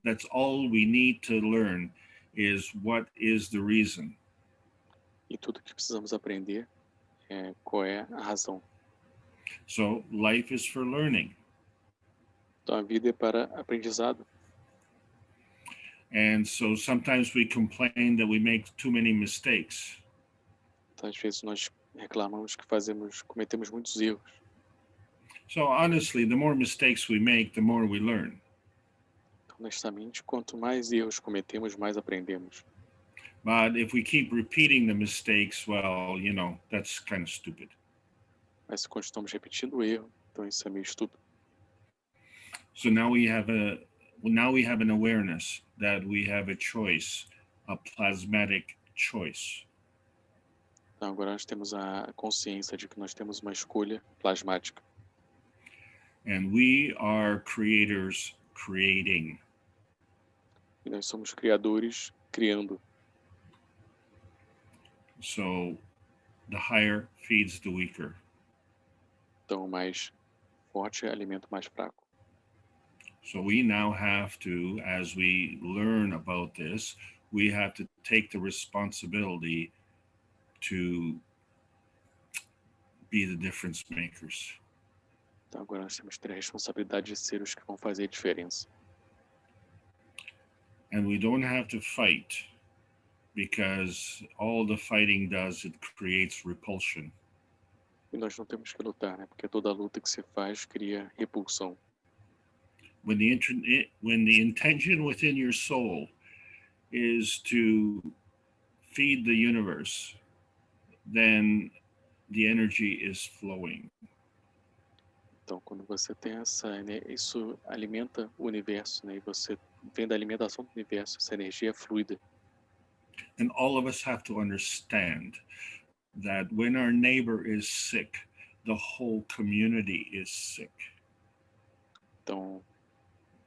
that's all we need to learn is what is the reason. E tudo que precisamos aprender é qual é a razão. So life is for learning. Então a vida é para aprendizado. And so sometimes we complain that we make too many mistakes. Então, às vezes nós reclamamos que cometemos muitos erros. So honestly, the more mistakes we make, the more we learn. Honestamente, quanto mais erros cometemos, mais aprendemos. But if we keep repeating the mistakes, well, that's kind of stupid. Mas se continuamos repetindo o erro, então isso é meio estúpido. So now we have an awareness that we have a choice, a plasmatic choice. Então agora nós temos a consciência de que nós temos uma escolha plasmática. And we are creators creating. E nós somos criadores criando. So the higher feeds the weaker. Então o mais forte alimenta o mais fraco. So we now have to, as we learn about this, we have to take the responsibility to be the difference makers. Então agora nós temos que ter a responsabilidade de ser os que vão fazer a diferença. And we don't have to fight, because all the fighting does, it creates repulsion. E nós não temos que lutar, né? Porque toda luta que se faz cria repulsão. When the intention within your soul is to feed the universe, then the energy is flowing. Então, quando você tem essa, né, isso alimenta o universo, né? E você vem da alimentação do universo, essa energia é fluida. And all of us have to understand that when our neighbor is sick, the whole community is sick. Então,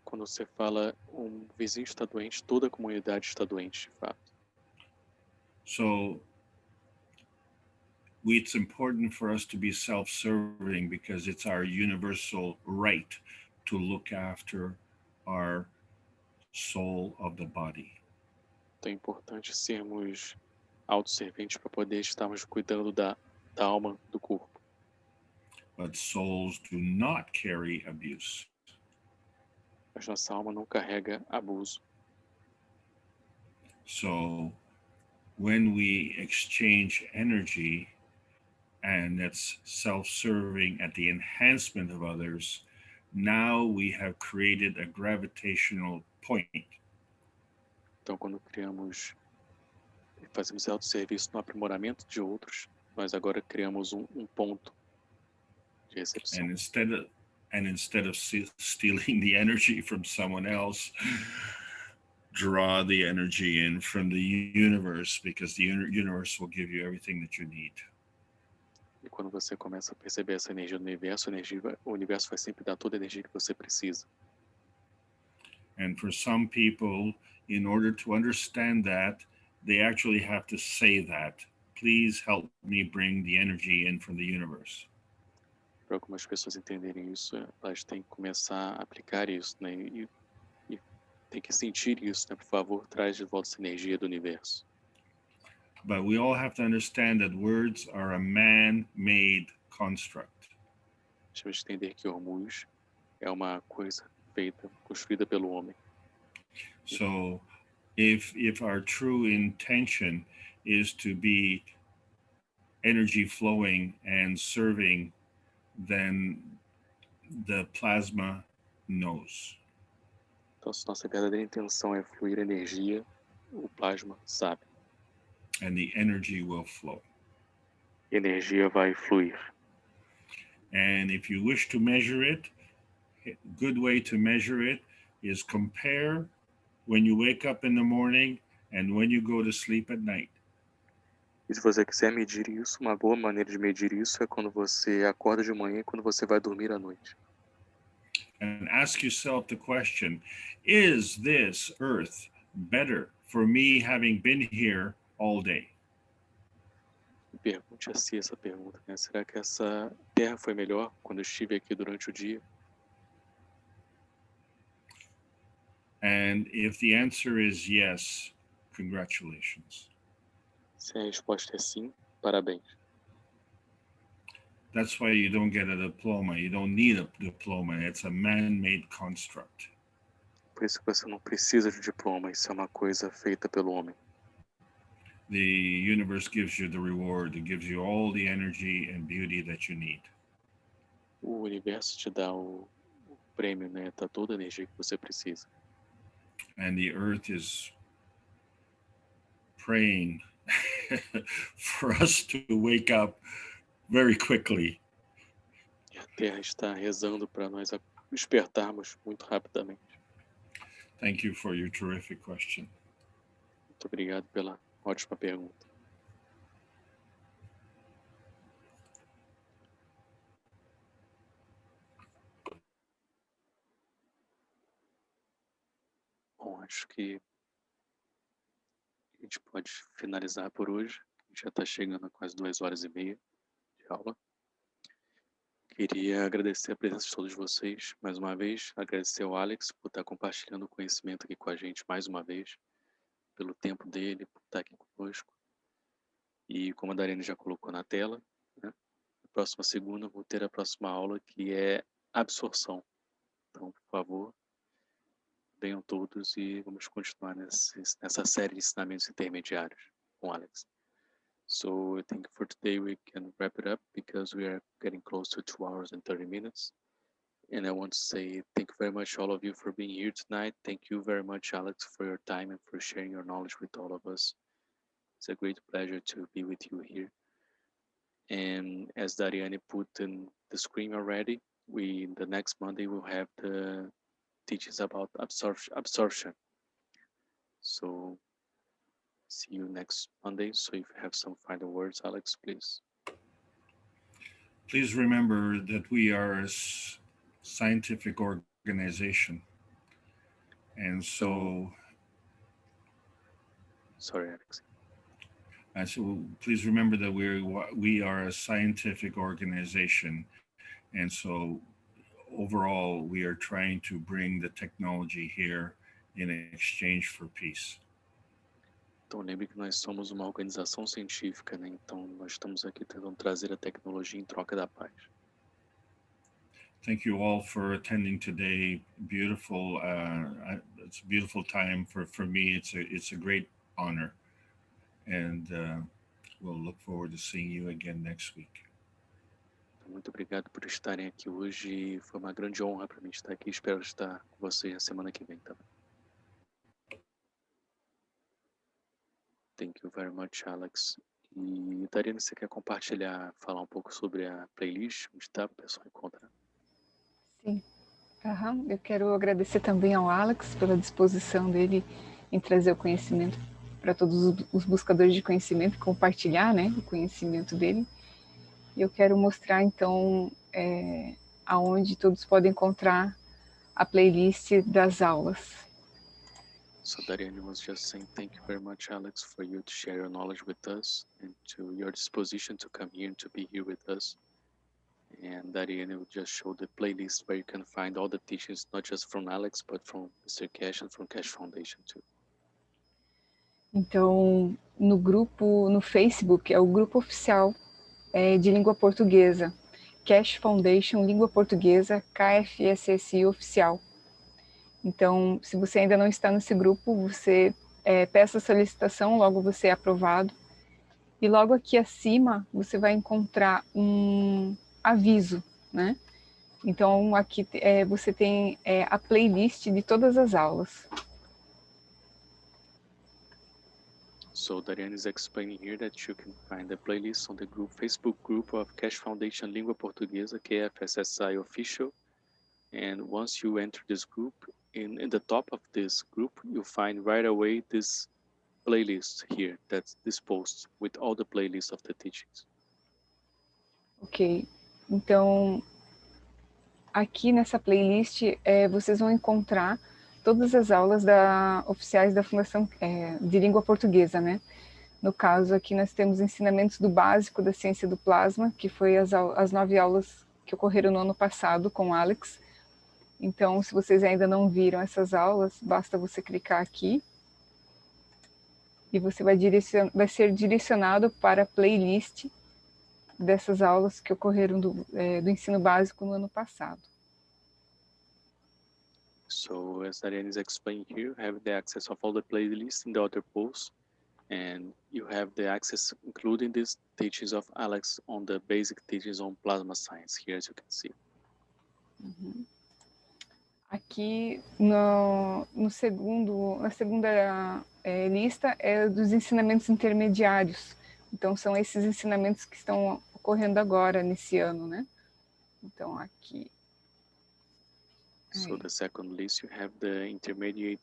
quando você fala vizinho está doente, toda a comunidade está doente, de fato. So it's important for us to be self-serving, because it's our universal right to look after our soul of the body. Então é importante sermos autosserventes para poder estarmos cuidando da alma do corpo. But souls do not carry abuse. Mas nossa alma não carrega abuso. So when we exchange energy, and that's self-serving at the enhancement of others, now we have created a gravitational point. Então, quando fazemos autosserviço no aprimoramento de outros, nós agora criamos um ponto de recepção. And instead of stealing the energy from someone else, draw the energy in from the universe, because the universe will give you everything that you need. E quando você começa a perceber essa energia do universo, o universo vai sempre dar toda a energia que você precisa. And for some people, in order to understand that, they actually have to say that. Please help me bring the energy in from the universe. Para algumas pessoas entenderem isso, elas têm que começar a aplicar isso, né? E tem que sentir isso, né? Por favor, traz de volta essa energia do universo. But we all have to understand that words are a man-made construct. Temos que entender que ormuz é uma coisa construída pelo homem. So if our true intention is to be energy flowing and serving, then the plasma knows. Então, se nossa verdadeira intenção é fluir energia, o plasma sabe. And the energy will flow. Energia vai fluir. And if you wish to measure it, a good way to measure it is compare when you wake up in the morning and when you go to sleep at night. E se você quiser medir isso, uma boa maneira de medir isso é quando você acorda de manhã e quando você vai dormir à noite. And ask yourself the question, is this earth better for me having been here all day? E pergunte a si essa pergunta, né? Será que essa terra foi melhor quando eu estive aqui durante o dia? And if the answer is yes, congratulations. Se a resposta é sim, parabéns. That's why you don't get a diploma. You don't need a diploma. It's a man-made construct. Por isso que você não precisa de diploma, isso é uma coisa feita pelo homem. The universe gives you the reward. It gives you all the energy and beauty that you need. O universo te dá o prêmio, né? Dá toda a energia que você precisa. And the earth is praying for us to wake up very quickly. E a terra está rezando para nós despertarmos muito rapidamente. Thank you for your terrific question. Muito obrigado pela ótima pergunta. Bom, acho que a gente pode finalizar por hoje. A gente já está chegando a quase 2 horas e meia de aula. Queria agradecer a presença de todos vocês mais uma vez, agradecer ao Alex por estar compartilhando o conhecimento aqui com a gente mais uma vez, pelo tempo dele, por estar aqui conosco. E como a Dariane já colocou na tela, né, na próxima segunda vou ter a próxima aula que é absorção. Então, por favor, venham todos e vamos continuar nessa série de ensinamentos intermediários com o Alex. So I think for today we can wrap it up because we are getting close to 2 hours and 30 minutes. And I want to say thank you very much all of you for being here tonight. Thank you very much, Alex, for your time and for sharing your knowledge with all of us. It's a great pleasure to be with you here. And as Dariane put in the screen already, the next Monday will have the teachings about absorption. So see you next Monday. So if you have some final words, Alex, please. Please remember that we are a scientific organization. And so... Sorry, Alex. So please remember that we are a scientific organization. And so overall, we are trying to bring the technology here in exchange for peace. Então lembre que nós somos uma organização científica, né? Então nós estamos aqui tentando trazer a tecnologia em troca da paz. Thank you all for attending today. Beautiful, it's a beautiful time for me. It's a great honor, and we'll look forward to seeing you again next week. Então, muito obrigado por estarem aqui hoje. Foi uma grande honra para mim estar aqui. Espero estar com vocês na semana que vem também. Thank you very much, Alex. E Dariane, você quer compartilhar, falar um pouco sobre a playlist, onde está para o pessoal encontrar? Sim. Eu quero agradecer também ao Alex pela disposição dele em trazer o conhecimento para todos os buscadores de conhecimento, compartilhar, né, o conhecimento dele. E eu quero mostrar, então, aonde todos podem encontrar a playlist das aulas. So Dariane was just saying thank you very much, Alex, for you to share your knowledge with us and to your disposition to come here and to be here with us. And Dariane will just show the playlist where you can find all the teachings, not just from Alex, but from Mr. Keshe and from Keshe Foundation too. Então, no grupo, no Facebook, é o grupo oficial de língua portuguesa, Keshe Foundation Língua Portuguesa, KFSSI Oficial. Então, se você ainda não está nesse grupo, você peça a solicitação, logo você é aprovado. E logo aqui acima, você vai encontrar um aviso, né? Então, aqui você tem a playlist de todas as aulas. So Dariane is explaining here that you can find the playlist on the Facebook group of Keshe Foundation Língua Portuguesa, KFSSI Official. And once you enter this group, in the top of this group, you'll find right away this playlist here, that's this post with all the playlists of the teachings. Ok, então aqui nessa playlist vocês vão encontrar todas as aulas oficiais da Fundação de Língua Portuguesa, né? No caso aqui nós temos ensinamentos do básico da ciência do plasma, que foi as 9 aulas que ocorreram no ano passado com o Alex. Então, se vocês ainda não viram essas aulas, basta você clicar aqui e você vai ser direcionado para a playlist dessas aulas que ocorreram do ensino básico no ano passado. So, as Dariane is explaining here, you have the access of all the playlists in the other posts, and you have the access, including these teachings of Alex on the basic teachings on plasma science, here as you can see. Uhum. Aqui na segunda lista é dos ensinamentos intermediários. Então são esses ensinamentos que estão ocorrendo agora nesse ano, né? Então aqui. So the second list you have the intermediary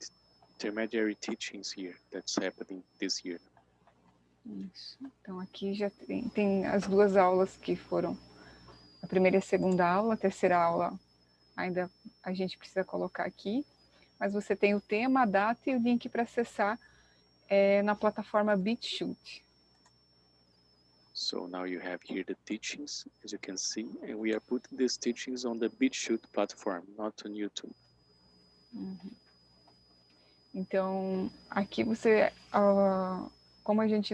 teachings here that's happening this year. Isso. Então aqui já tem as 2 aulas que foram a primeira e a segunda aula, a terceira aula ainda a gente precisa colocar aqui, mas você tem o tema, a data e o link para acessar na plataforma BitChute. So now you have here the teachings, as you can see, and we are putting these teachings on the BitChute platform, not on YouTube. Então, aqui você, como a gente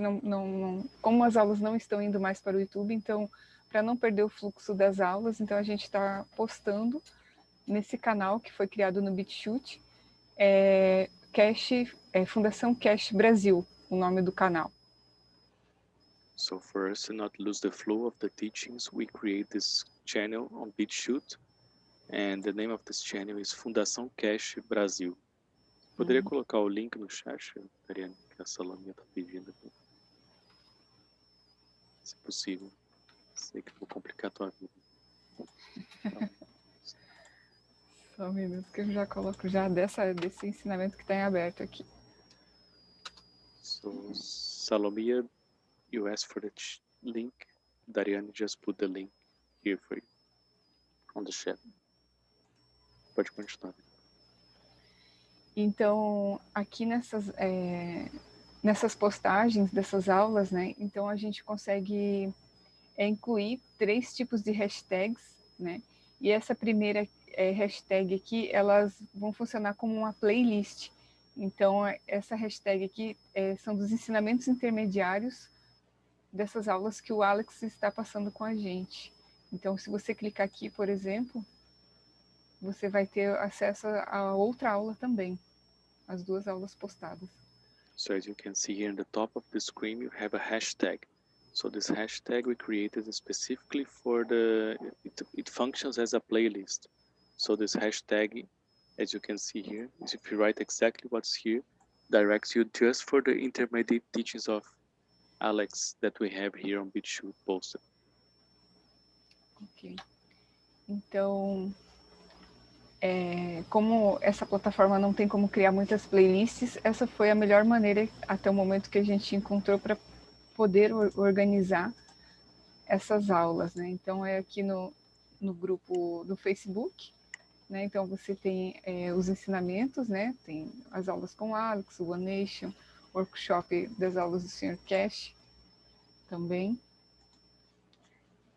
como as aulas não estão indo mais para o YouTube, então, para não perder o fluxo das aulas, então a gente está postando nesse canal que foi criado no BitChute, Fundação Keshe Brasil, o nome do canal. So for us to not lose the flow of the teachings, we create this channel on BitChute, and the name of this channel is Fundação Keshe Brasil. Poderia colocar o link no chat, Ariane, que a Salomia está pedindo aqui. Se possível. Sei que vou complicar a tua vida. Então, só um minuto que eu já coloco já desse ensinamento que está em aberto aqui. So, Salomia, you asked for the link. Dariane just put the link here for you on the chat. Pode continuar. Então, aqui nessas postagens dessas aulas, né? Então a gente consegue incluir 3 tipos de hashtags, né? E essa primeira hashtag aqui, elas vão funcionar como uma playlist. Então, essa hashtag aqui são dos ensinamentos intermediários dessas aulas que o Alex está passando com a gente. Então, se você clicar aqui, por exemplo, você vai ter acesso a outra aula também, as 2 aulas postadas. So as you can see here in the top of the screen, you have a hashtag. So this hashtag we created specifically for it functions as a playlist. So this hashtag, as you can see here, is if you write exactly what's here, directs you just for the intermediate teachings of Alex that we have here on BitChute posted. Ok. Então, como essa plataforma não tem como criar muitas playlists, essa foi a melhor maneira até o momento que a gente encontrou para poder organizar essas aulas, né? Então, aqui no grupo do Facebook, né? Então, você tem os ensinamentos, né? Tem as aulas com o Alex, o One Nation, workshop das aulas do Sr. Keshe também.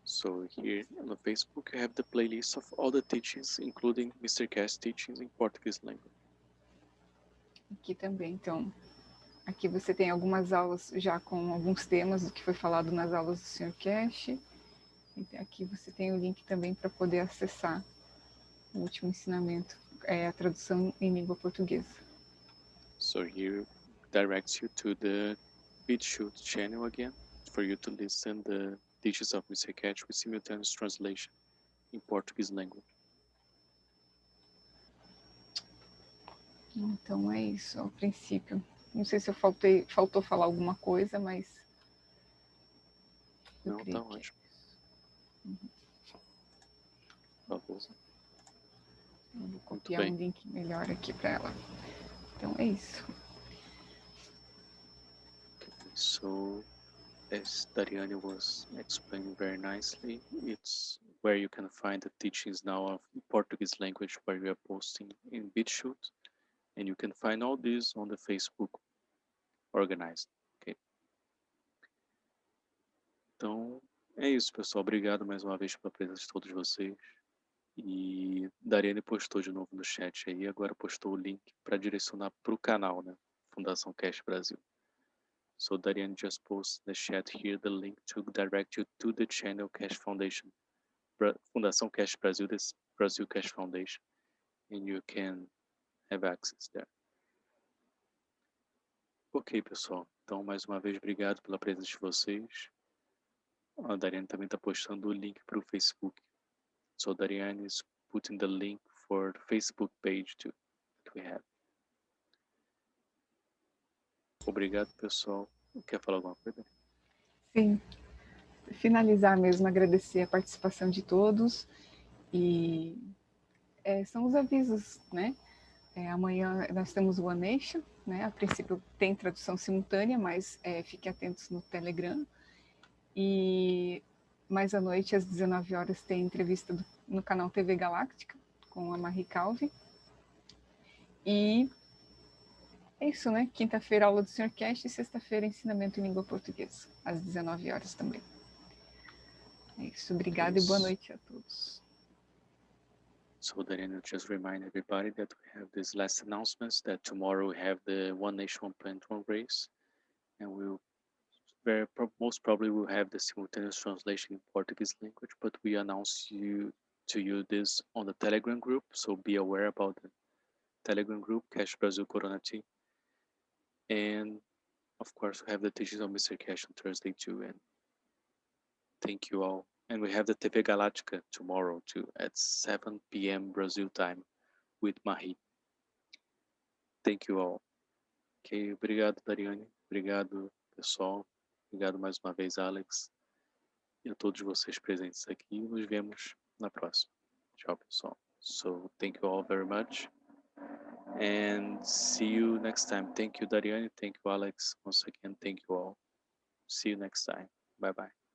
So here on the Facebook, I have the playlist of all the teachings, including Mr. Keshe Teachings in Portuguese language. Aqui também, então, aqui você tem algumas aulas já com alguns temas do que foi falado nas aulas do Sr. Keshe. Aqui você tem o link também para poder acessar o último ensinamento, a tradução em língua portuguesa. So here directs you to the BitChute channel again, for you to listen the teachings of Mr. Keshe with simultaneous translation in Portuguese language. Então é isso, ao princípio. Não sei se faltou falar alguma coisa, mas... Não, tá ótimo. Por favor. Eu vou copiar um link melhor aqui para ela. Então é isso. Okay, so, as Dariane was explaining very nicely, it's where you can find the teachings now of Portuguese language where we are posting in BitChute, and you can find all these on the Facebook organized, ok? Então, é isso, pessoal. Obrigado mais uma vez pela presença de todos vocês. E Dariane postou de novo no chat aí, agora postou o link para direcionar para o canal, né? Fundação Keshe Brasil. So Dariane just posted in the chat here the link to direct you to the channel Keshe Foundation, Fundação Keshe Brasil, this Brazil Keshe Foundation, and you can have access there. Ok, pessoal. Então, mais uma vez, obrigado pela presença de vocês. A Dariane também está postando o link para o Facebook. So Dariane is putting the link for the Facebook page too that we have. Obrigado, pessoal. Quer falar alguma coisa? Sim. Finalizar mesmo, agradecer a participação de todos. E são os avisos, né? Amanhã nós temos o One Nation, né? A princípio tem tradução simultânea, mas fiquem atentos no Telegram. E mais à noite, às 19 horas, tem entrevista no canal TV Galáctica, com a Marie Calvi. E é isso, né? Quinta-feira, aula do Sr. Keshe, e sexta-feira, ensinamento em língua portuguesa, às 19 horas também. É isso, obrigada e boa noite a todos. So then I'll just remind everybody that we have these last announcements, that tomorrow we have the One Nation, One Planet, One Race, and we'll most probably we'll have the simultaneous translation in Portuguese language, but we announce to you this on the Telegram group, so be aware about the Telegram group, Keshe Brasil Corona Team. And of course, we have the teachings of Mr. Keshe on Thursday too, and thank you all. And we have the TV Galáctica tomorrow too at 7 p.m. Brazil time with Mahi. Thank you all. Ok, obrigado, Dariane. Obrigado, pessoal. Obrigado mais uma vez, Alex. E a todos vocês presentes aqui. Nos vemos na próxima. Tchau, pessoal. So, thank you all very much. And see you next time. Thank you, Dariane. Thank you, Alex. Once again, thank you all. See you next time. Bye-bye.